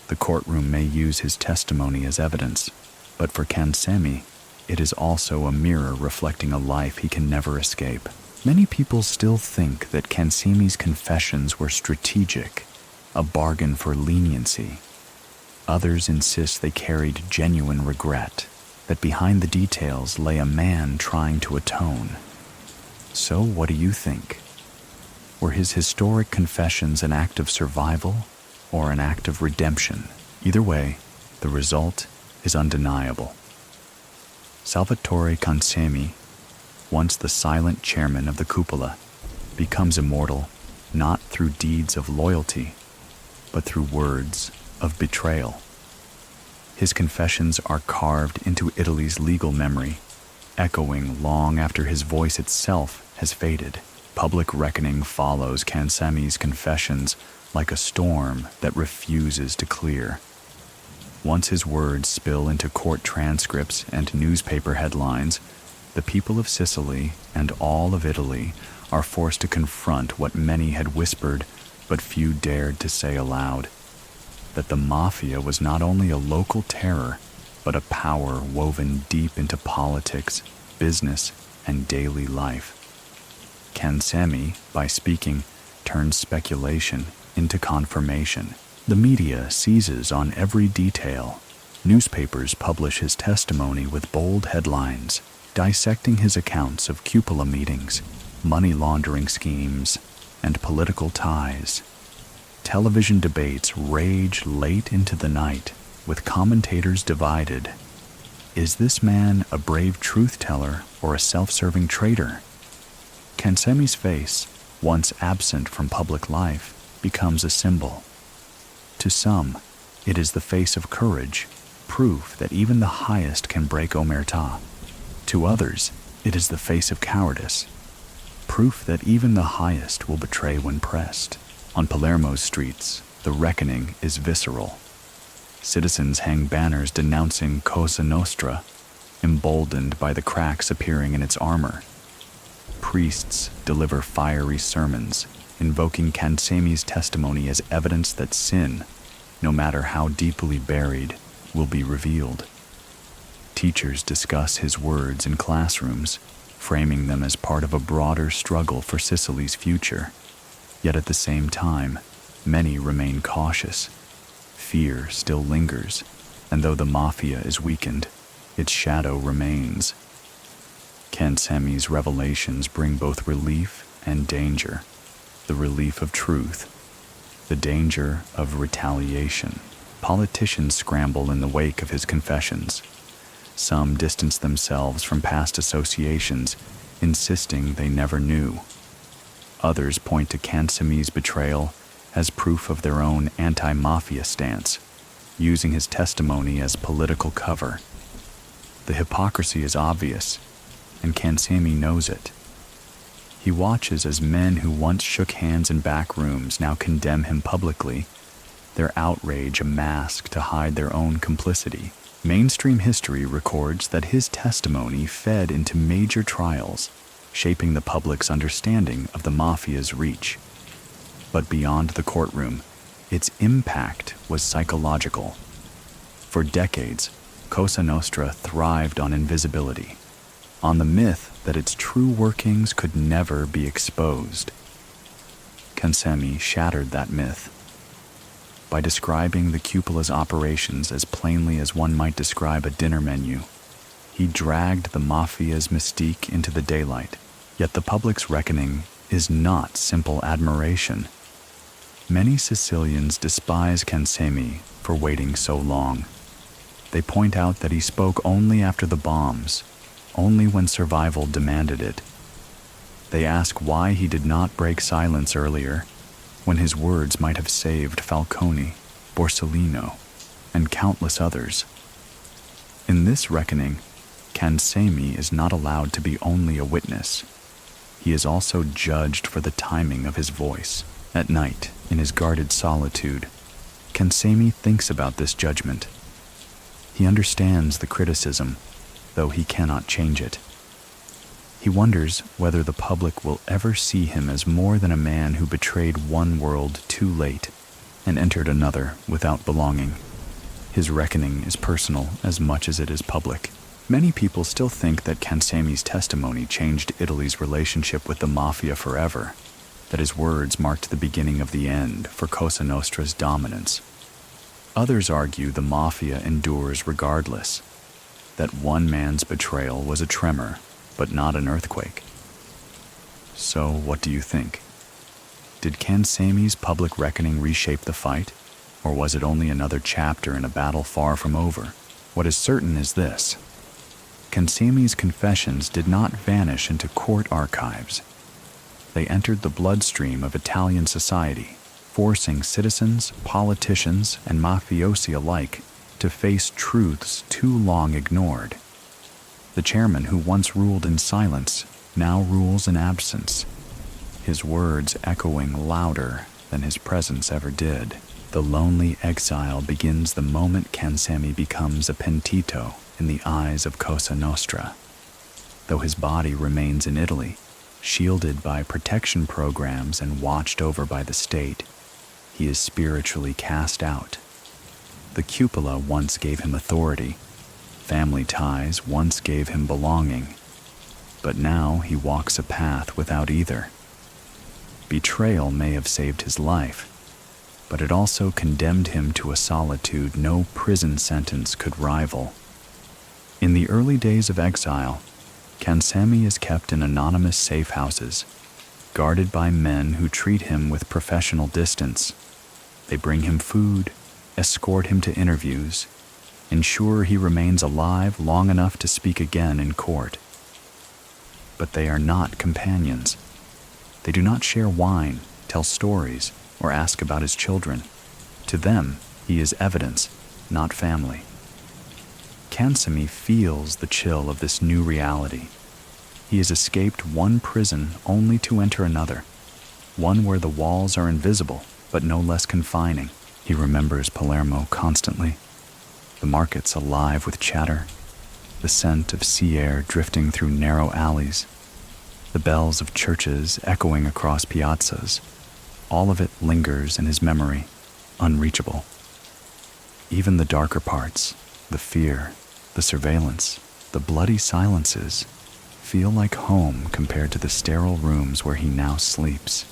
The courtroom may use his testimony as evidence, but for Cancemi, it is also a mirror reflecting a life he can never escape. Many people still think that Cancemi's confessions were strategic, a bargain for leniency. Others insist they carried genuine regret, that behind the details lay a man trying to atone. So what do you think? Were his historic confessions an act of survival or an act of redemption? Either way, the result is undeniable. Salvatore Cancemi, once the silent chairman of the Cupola, becomes immortal not through deeds of loyalty, but through words of betrayal. His confessions are carved into Italy's legal memory, echoing long after his voice itself has faded. Public reckoning follows Cancemi's confessions like a storm that refuses to clear. Once his words spill into court transcripts and newspaper headlines, the people of Sicily and all of Italy are forced to confront what many had whispered but few dared to say aloud: that the mafia was not only a local terror, but a power woven deep into politics, business, and daily life. Cancemi, by speaking, turns speculation into confirmation. The media seizes on every detail. Newspapers publish his testimony with bold headlines, dissecting his accounts of cupola meetings, money laundering schemes, and political ties. Television debates rage late into the night, with commentators divided. Is this man a brave truth-teller or a self-serving traitor? Cancemi's face, once absent from public life, becomes a symbol. To some, it is the face of courage, proof that even the highest can break omertà. To others, it is the face of cowardice, proof that even the highest will betray when pressed. On Palermo's streets, the reckoning is visceral. Citizens hang banners denouncing Cosa Nostra, emboldened by the cracks appearing in its armor. Priests deliver fiery sermons, invoking Cancemi's testimony as evidence that sin, no matter how deeply buried, will be revealed. Teachers discuss his words in classrooms, framing them as part of a broader struggle for Sicily's future. Yet at the same time, many remain cautious. Fear still lingers, and though the mafia is weakened, its shadow remains. Cancemi's revelations bring both relief and danger. The relief of truth, the danger of retaliation. Politicians scramble in the wake of his confessions. Some distance themselves from past associations, insisting they never knew. Others point to Cancemi's betrayal as proof of their own anti-mafia stance, using his testimony as political cover. The hypocrisy is obvious, and Cancemi knows it. He watches as men who once shook hands in back rooms now condemn him publicly, their outrage a mask to hide their own complicity. Mainstream history records that his testimony fed into major trials, shaping the public's understanding of the mafia's reach. But beyond the courtroom, its impact was psychological. For decades, Cosa Nostra thrived on invisibility, on the myth that its true workings could never be exposed. Cancemi shattered that myth. By describing the cupola's operations as plainly as one might describe a dinner menu, he dragged the mafia's mystique into the daylight. Yet the public's reckoning is not simple admiration. Many Sicilians despise Cancemi for waiting so long. They point out that he spoke only after the bombs, only when survival demanded it. They ask why he did not break silence earlier, when his words might have saved Falcone, Borsellino, and countless others. In this reckoning, Cancemi is not allowed to be only a witness. He is also judged for the timing of his voice. At night, in his guarded solitude, Cancemi thinks about this judgment. He understands the criticism, though he cannot change it. He wonders whether the public will ever see him as more than a man who betrayed one world too late and entered another without belonging. His reckoning is personal as much as it is public. Many people still think that Cancemi's testimony changed Italy's relationship with the mafia forever, that his words marked the beginning of the end for Cosa Nostra's dominance. Others argue the mafia endures regardless, that one man's betrayal was a tremor, but not an earthquake. So, what do you think? Did Cancemi's public reckoning reshape the fight, or was it only another chapter in a battle far from over? What is certain is this: Cancemi's confessions did not vanish into court archives. They entered the bloodstream of Italian society, forcing citizens, politicians, and mafiosi alike to face truths too long ignored. The chairman who once ruled in silence now rules in absence, his words echoing louder than his presence ever did. The lonely exile begins the moment Cancemi becomes a pentito in the eyes of Cosa Nostra. Though his body remains in Italy, shielded by protection programs and watched over by the state, he is spiritually cast out. The cupola once gave him authority. Family ties once gave him belonging. But now he walks a path without either. Betrayal may have saved his life, but it also condemned him to a solitude no prison sentence could rival. In the early days of exile, Cancemi is kept in anonymous safe houses, guarded by men who treat him with professional distance. They bring him food, escort him to interviews, ensure he remains alive long enough to speak again in court. But they are not companions. They do not share wine, tell stories, or ask about his children. To them, he is evidence, not family. Cancemi feels the chill of this new reality. He has escaped one prison only to enter another, one where the walls are invisible but no less confining. He remembers Palermo constantly, the markets alive with chatter, the scent of sea air drifting through narrow alleys, the bells of churches echoing across piazzas. All of it lingers in his memory, unreachable. Even the darker parts, the fear, the surveillance, the bloody silences, feel like home compared to the sterile rooms where he now sleeps.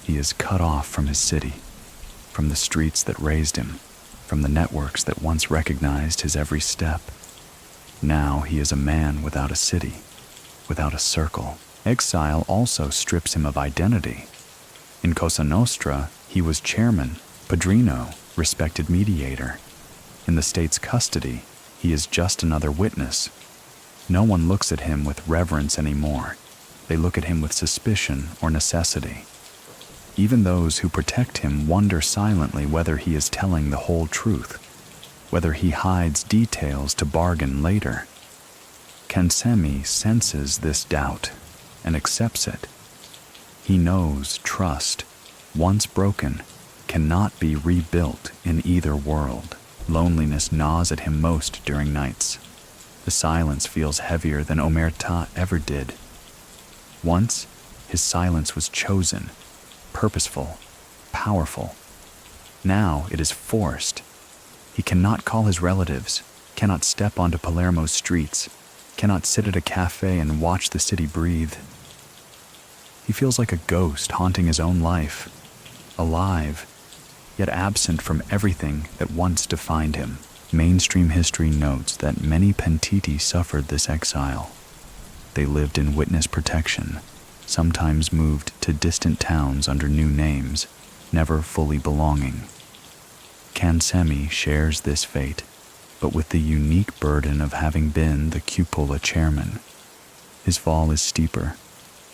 He is cut off from his city, from the streets that raised him, from the networks that once recognized his every step. Now he is a man without a city, without a circle. Exile also strips him of identity. In Cosa Nostra, he was chairman, padrino, respected mediator. In the state's custody, he is just another witness. No one looks at him with reverence anymore. They look at him with suspicion or necessity. Even those who protect him wonder silently whether he is telling the whole truth, whether he hides details to bargain later. Cancemi senses this doubt and accepts it. He knows trust, once broken, cannot be rebuilt in either world. Loneliness gnaws at him most during nights. The silence feels heavier than Omerta ever did. Once, his silence was chosen, purposeful, powerful. Now it is forced. He cannot call his relatives, cannot step onto Palermo's streets, cannot sit at a cafe and watch the city breathe. He feels like a ghost haunting his own life, alive, yet absent from everything that once defined him. Mainstream history notes that many pentiti suffered this exile. They lived in witness protection, sometimes moved to distant towns under new names, never fully belonging. Cancemi shares this fate, but with the unique burden of having been the Cupola chairman. His fall is steeper,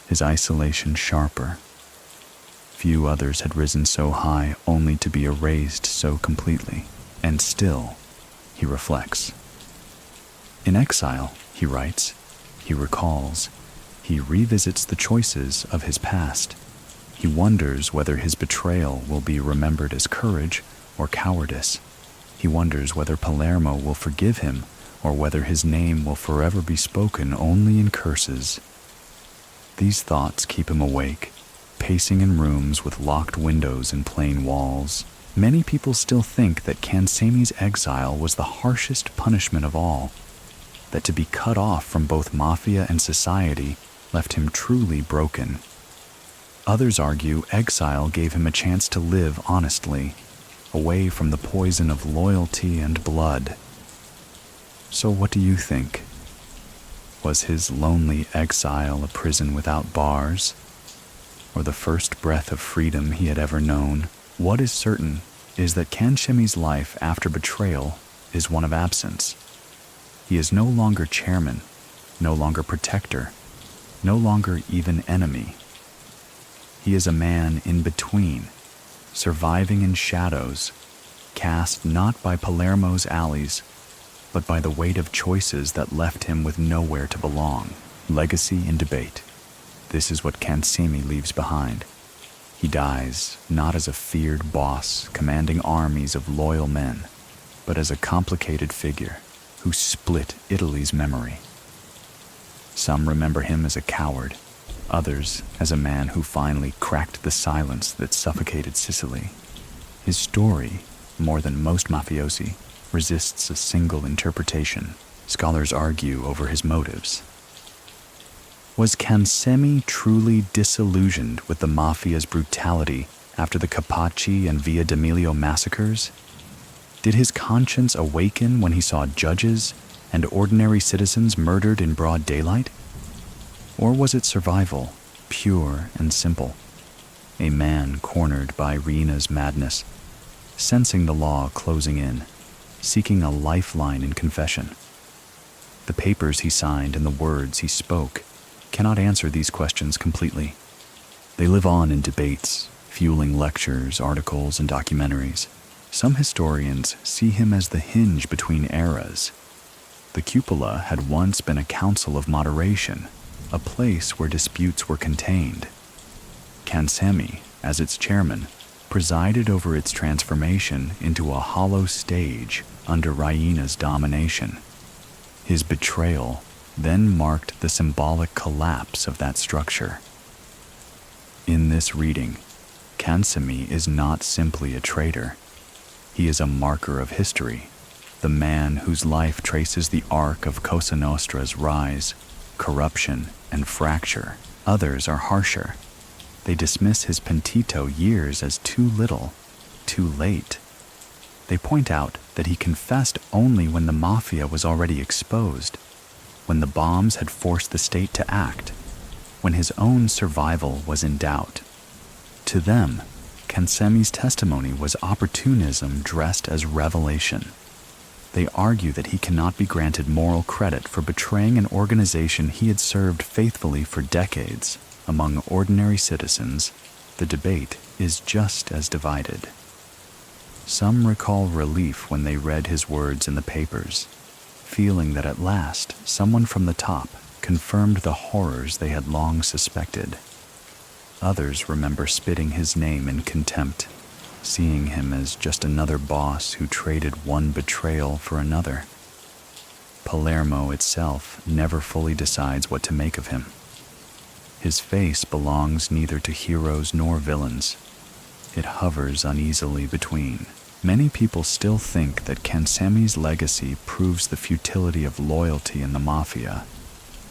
his isolation sharper. Few others had risen so high only to be erased so completely, and still, he reflects. In exile, he writes, he recalls, he revisits the choices of his past. He wonders whether his betrayal will be remembered as courage or cowardice. He wonders whether Palermo will forgive him or whether his name will forever be spoken only in curses. These thoughts keep him awake, pacing in rooms with locked windows and plain walls. Many people still think that Cancemi's exile was the harshest punishment of all, that to be cut off from both mafia and society left him truly broken. Others argue exile gave him a chance to live honestly, away from the poison of loyalty and blood. So what do you think? Was his lonely exile a prison without bars, or the first breath of freedom he had ever known? What is certain is that Cancemi's life after betrayal is one of absence. He is no longer chairman, no longer protector, no longer even enemy. He is a man in between, surviving in shadows, cast not by Palermo's alleys, but by the weight of choices that left him with nowhere to belong. Legacy in debate. This is what Cancemi leaves behind. He dies not as a feared boss commanding armies of loyal men, but as a complicated figure who split Italy's memory. Some remember him as a coward, others as a man who finally cracked the silence that suffocated Sicily. His story, more than most mafiosi, resists a single interpretation. Scholars argue over his motives. Was Cancemi truly disillusioned with the mafia's brutality after the Capaci and Via d'Amelio massacres? Did his conscience awaken when he saw judges and ordinary citizens murdered in broad daylight? Or was it survival, pure and simple? A man cornered by Rina's madness, sensing the law closing in, seeking a lifeline in confession. The papers he signed and the words he spoke cannot answer these questions completely. They live on in debates, fueling lectures, articles, and documentaries. Some historians see him as the hinge between eras. The Cupola had once been a council of moderation, a place where disputes were contained. Cancemi, as its chairman, presided over its transformation into a hollow stage under Raina's domination. His betrayal then marked the symbolic collapse of that structure. In this reading, Cancemi is not simply a traitor. He is a marker of history, the man whose life traces the arc of Cosa Nostra's rise, corruption, and fracture. Others are harsher. They dismiss his pentito years as too little, too late. They point out that he confessed only when the mafia was already exposed, when the bombs had forced the state to act, when his own survival was in doubt. To them, Cancemi's testimony was opportunism dressed as revelation. They argue that he cannot be granted moral credit for betraying an organization he had served faithfully for decades. Among ordinary citizens, the debate is just as divided. Some recall relief when they read his words in the papers, feeling that at last someone from the top confirmed the horrors they had long suspected. Others remember spitting his name in contempt, seeing him as just another boss who traded one betrayal for another. Palermo itself never fully decides what to make of him. His face belongs neither to heroes nor villains. It hovers uneasily between. Many people still think that Cancemi's legacy proves the futility of loyalty in the mafia,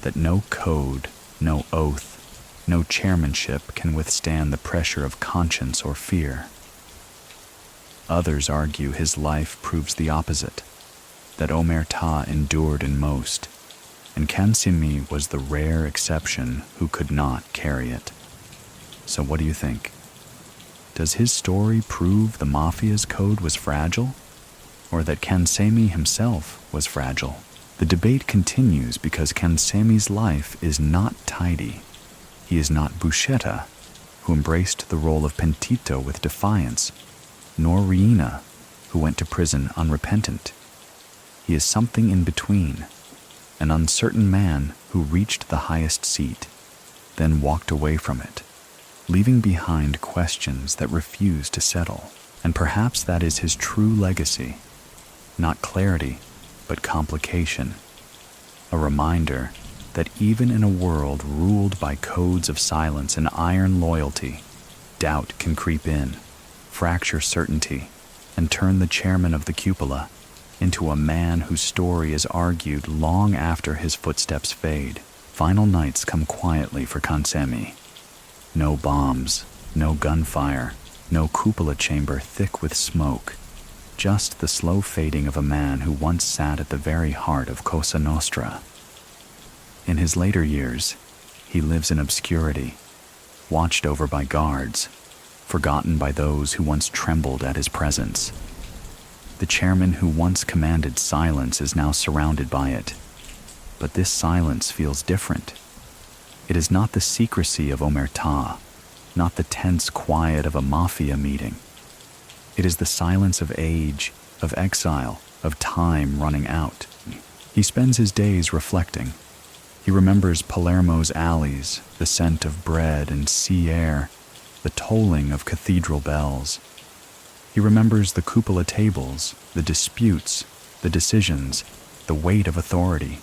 that no code, no oath, no chairmanship can withstand the pressure of conscience or fear. Others argue his life proves the opposite, that omertà endured in most, and Cancemi was the rare exception who could not carry it. So what do you think? Does his story prove the mafia's code was fragile, or that Cancemi himself was fragile? The debate continues because Cancemi's life is not tidy. He is not Buscetta, who embraced the role of pentito with defiance, nor Riina, who went to prison unrepentant. He is something in between, an uncertain man who reached the highest seat, then walked away from it, leaving behind questions that refuse to settle. And perhaps that is his true legacy. Not clarity, but complication. A reminder that even in a world ruled by codes of silence and iron loyalty, doubt can creep in, fracture certainty, and turn the chairman of the Cupola into a man whose story is argued long after his footsteps fade. Final nights come quietly for Cancemi. No bombs, no gunfire, no cupola chamber thick with smoke, just the slow fading of a man who once sat at the very heart of Cosa Nostra. In his later years, he lives in obscurity, watched over by guards, forgotten by those who once trembled at his presence. The chairman who once commanded silence is now surrounded by it. But this silence feels different. It is not the secrecy of omertà, not the tense quiet of a mafia meeting. It is the silence of age, of exile, of time running out. He spends his days reflecting. He remembers Palermo's alleys, the scent of bread and sea air, the tolling of cathedral bells. He remembers the cupola tables, the disputes, the decisions, the weight of authority.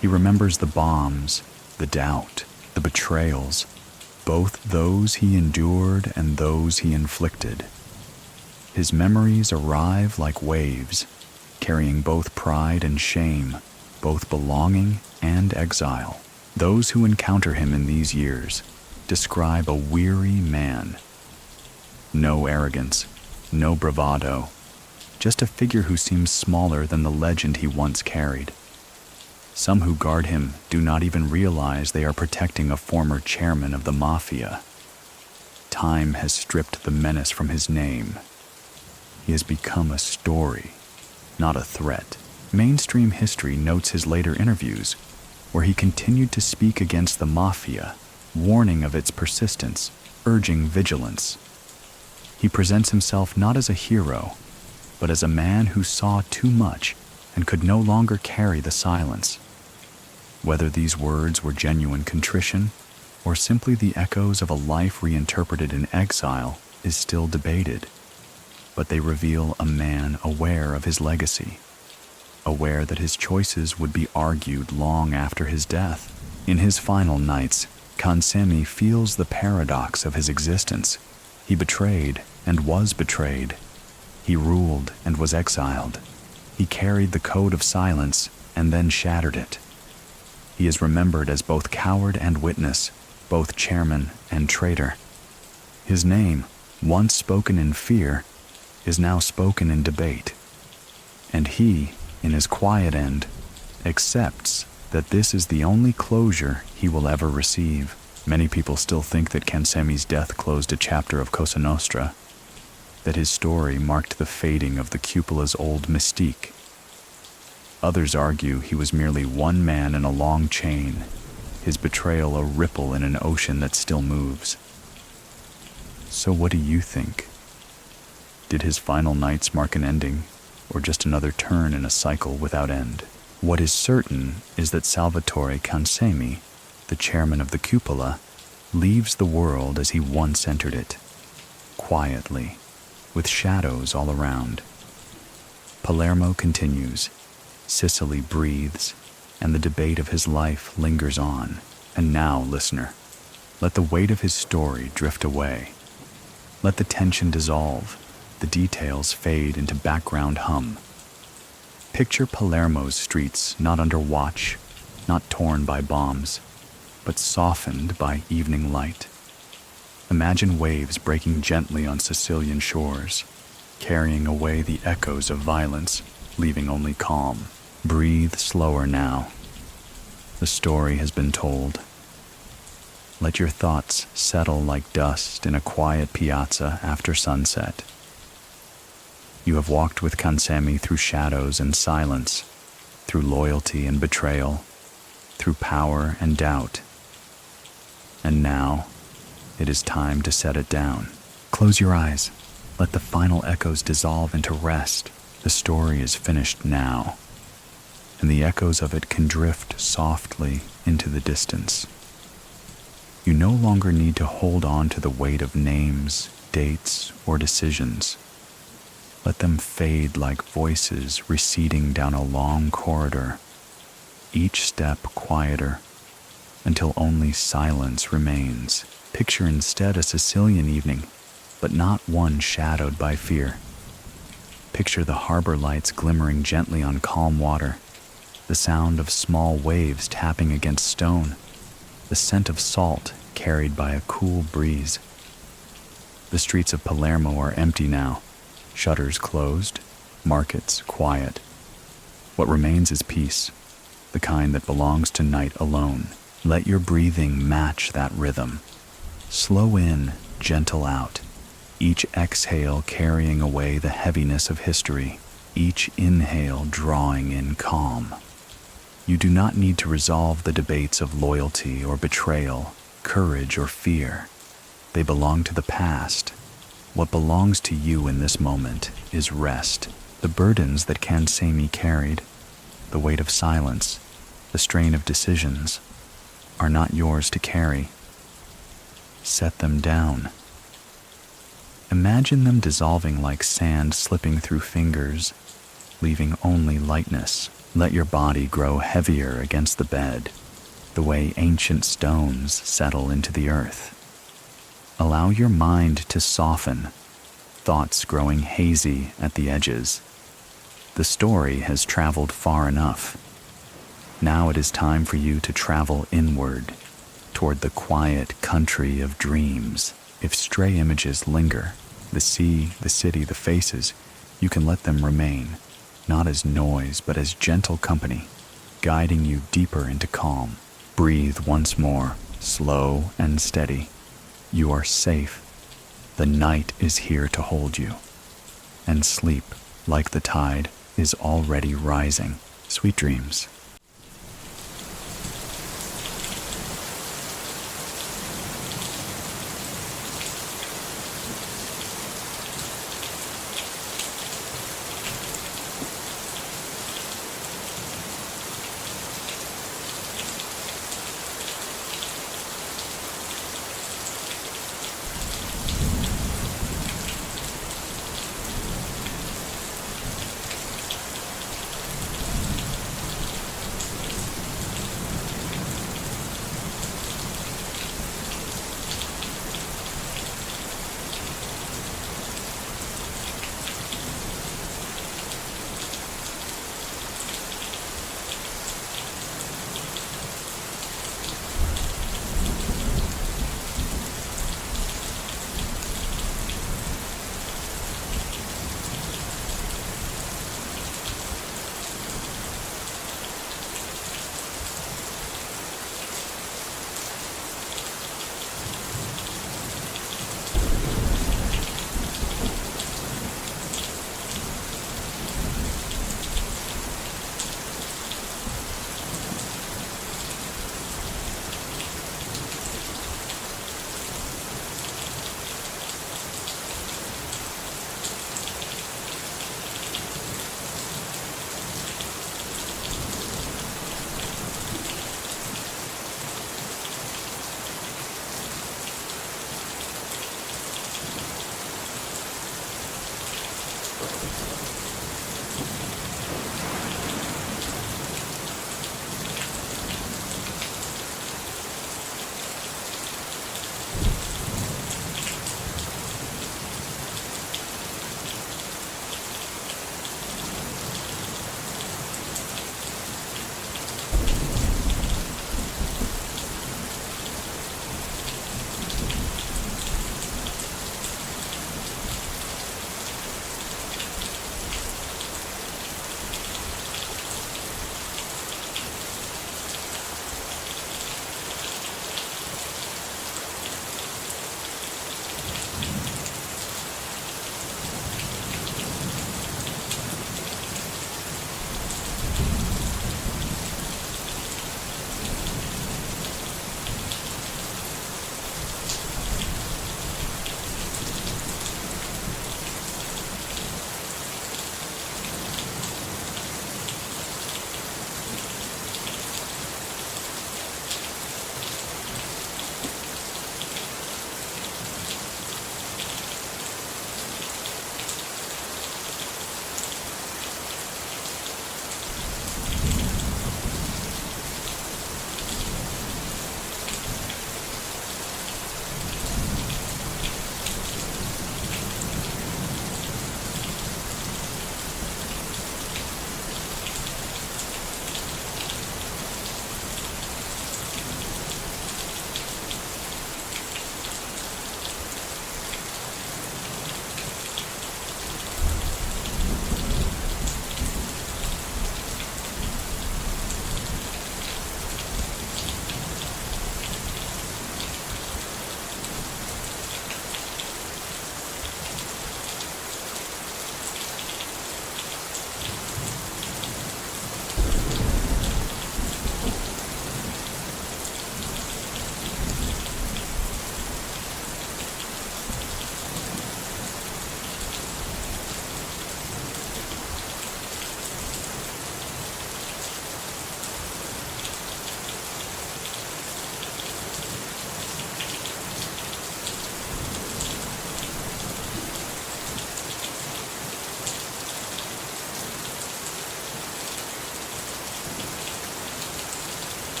He remembers the bombs, the doubt, the betrayals, both those he endured and those he inflicted. His memories arrive like waves, carrying both pride and shame, both belonging and exile. Those who encounter him in these years describe a weary man. No arrogance, no bravado, just a figure who seems smaller than the legend he once carried. Some who guard him do not even realize they are protecting a former chairman of the mafia. Time has stripped the menace from his name. He has become a story, not a threat. Mainstream history notes his later interviews, where he continued to speak against the mafia, warning of its persistence, urging vigilance. He presents himself not as a hero, but as a man who saw too much and could no longer carry the silence. Whether these words were genuine contrition or simply the echoes of a life reinterpreted in exile is still debated, but they reveal a man aware of his legacy, aware that his choices would be argued long after his death. In his final nights, Cancemi feels the paradox of his existence. He betrayed and was betrayed. He ruled and was exiled. He carried the code of silence and then shattered it. He is remembered as both coward and witness, both chairman and traitor. His name, once spoken in fear, is now spoken in debate. And he, in his quiet end, accepts that this is the only closure he will ever receive. Many people still think that Cancemi's death closed a chapter of Cosa Nostra, that his story marked the fading of the cupola's old mystique. Others argue he was merely one man in a long chain, his betrayal a ripple in an ocean that still moves. So what do you think? Did his final nights mark an ending, or just another turn in a cycle without end? What is certain is that Salvatore Cancemi, the chairman of the Cupola, leaves the world as he once entered it, quietly, with shadows all around. Palermo continues, Sicily breathes, and the debate of his life lingers on. And now, listener, let the weight of his story drift away. Let the tension dissolve, the details fade into background hum. Picture Palermo's streets not under watch, not torn by bombs, but softened by evening light. Imagine waves breaking gently on Sicilian shores, carrying away the echoes of violence, leaving only calm. Breathe slower now. The story has been told. Let your thoughts settle like dust in a quiet piazza after sunset. You have walked with Cancemi through shadows and silence, through loyalty and betrayal, through power and doubt. And now, it is time to set it down. Close your eyes. Let the final echoes dissolve into rest. The story is finished now, and the echoes of it can drift softly into the distance. You no longer need to hold on to the weight of names, dates, or decisions. Let them fade like voices receding down a long corridor, each step quieter, until only silence remains. Picture instead a Sicilian evening, but not one shadowed by fear. Picture the harbor lights glimmering gently on calm water, the sound of small waves tapping against stone, the scent of salt carried by a cool breeze. The streets of Palermo are empty now, shutters closed, markets quiet. What remains is peace, the kind that belongs to night alone. Let your breathing match that rhythm. Slow in, gentle out, each exhale carrying away the heaviness of history, each inhale drawing in calm. You do not need to resolve the debates of loyalty or betrayal, courage or fear. They belong to the past. What belongs to you in this moment is rest. The burdens that Cancemi carried, the weight of silence, the strain of decisions, are not yours to carry. Set them down. Imagine them dissolving like sand slipping through fingers, leaving only lightness. Let your body grow heavier against the bed, the way ancient stones settle into the earth. Allow your mind to soften, thoughts growing hazy at the edges. The story has traveled far enough. Now it is time for you to travel inward, toward the quiet country of dreams. If stray images linger, the sea, the city, the faces, you can let them remain, not as noise, but as gentle company, guiding you deeper into calm. Breathe once more, slow and steady. You are safe. The night is here to hold you. And sleep, like the tide, is already rising. Sweet dreams.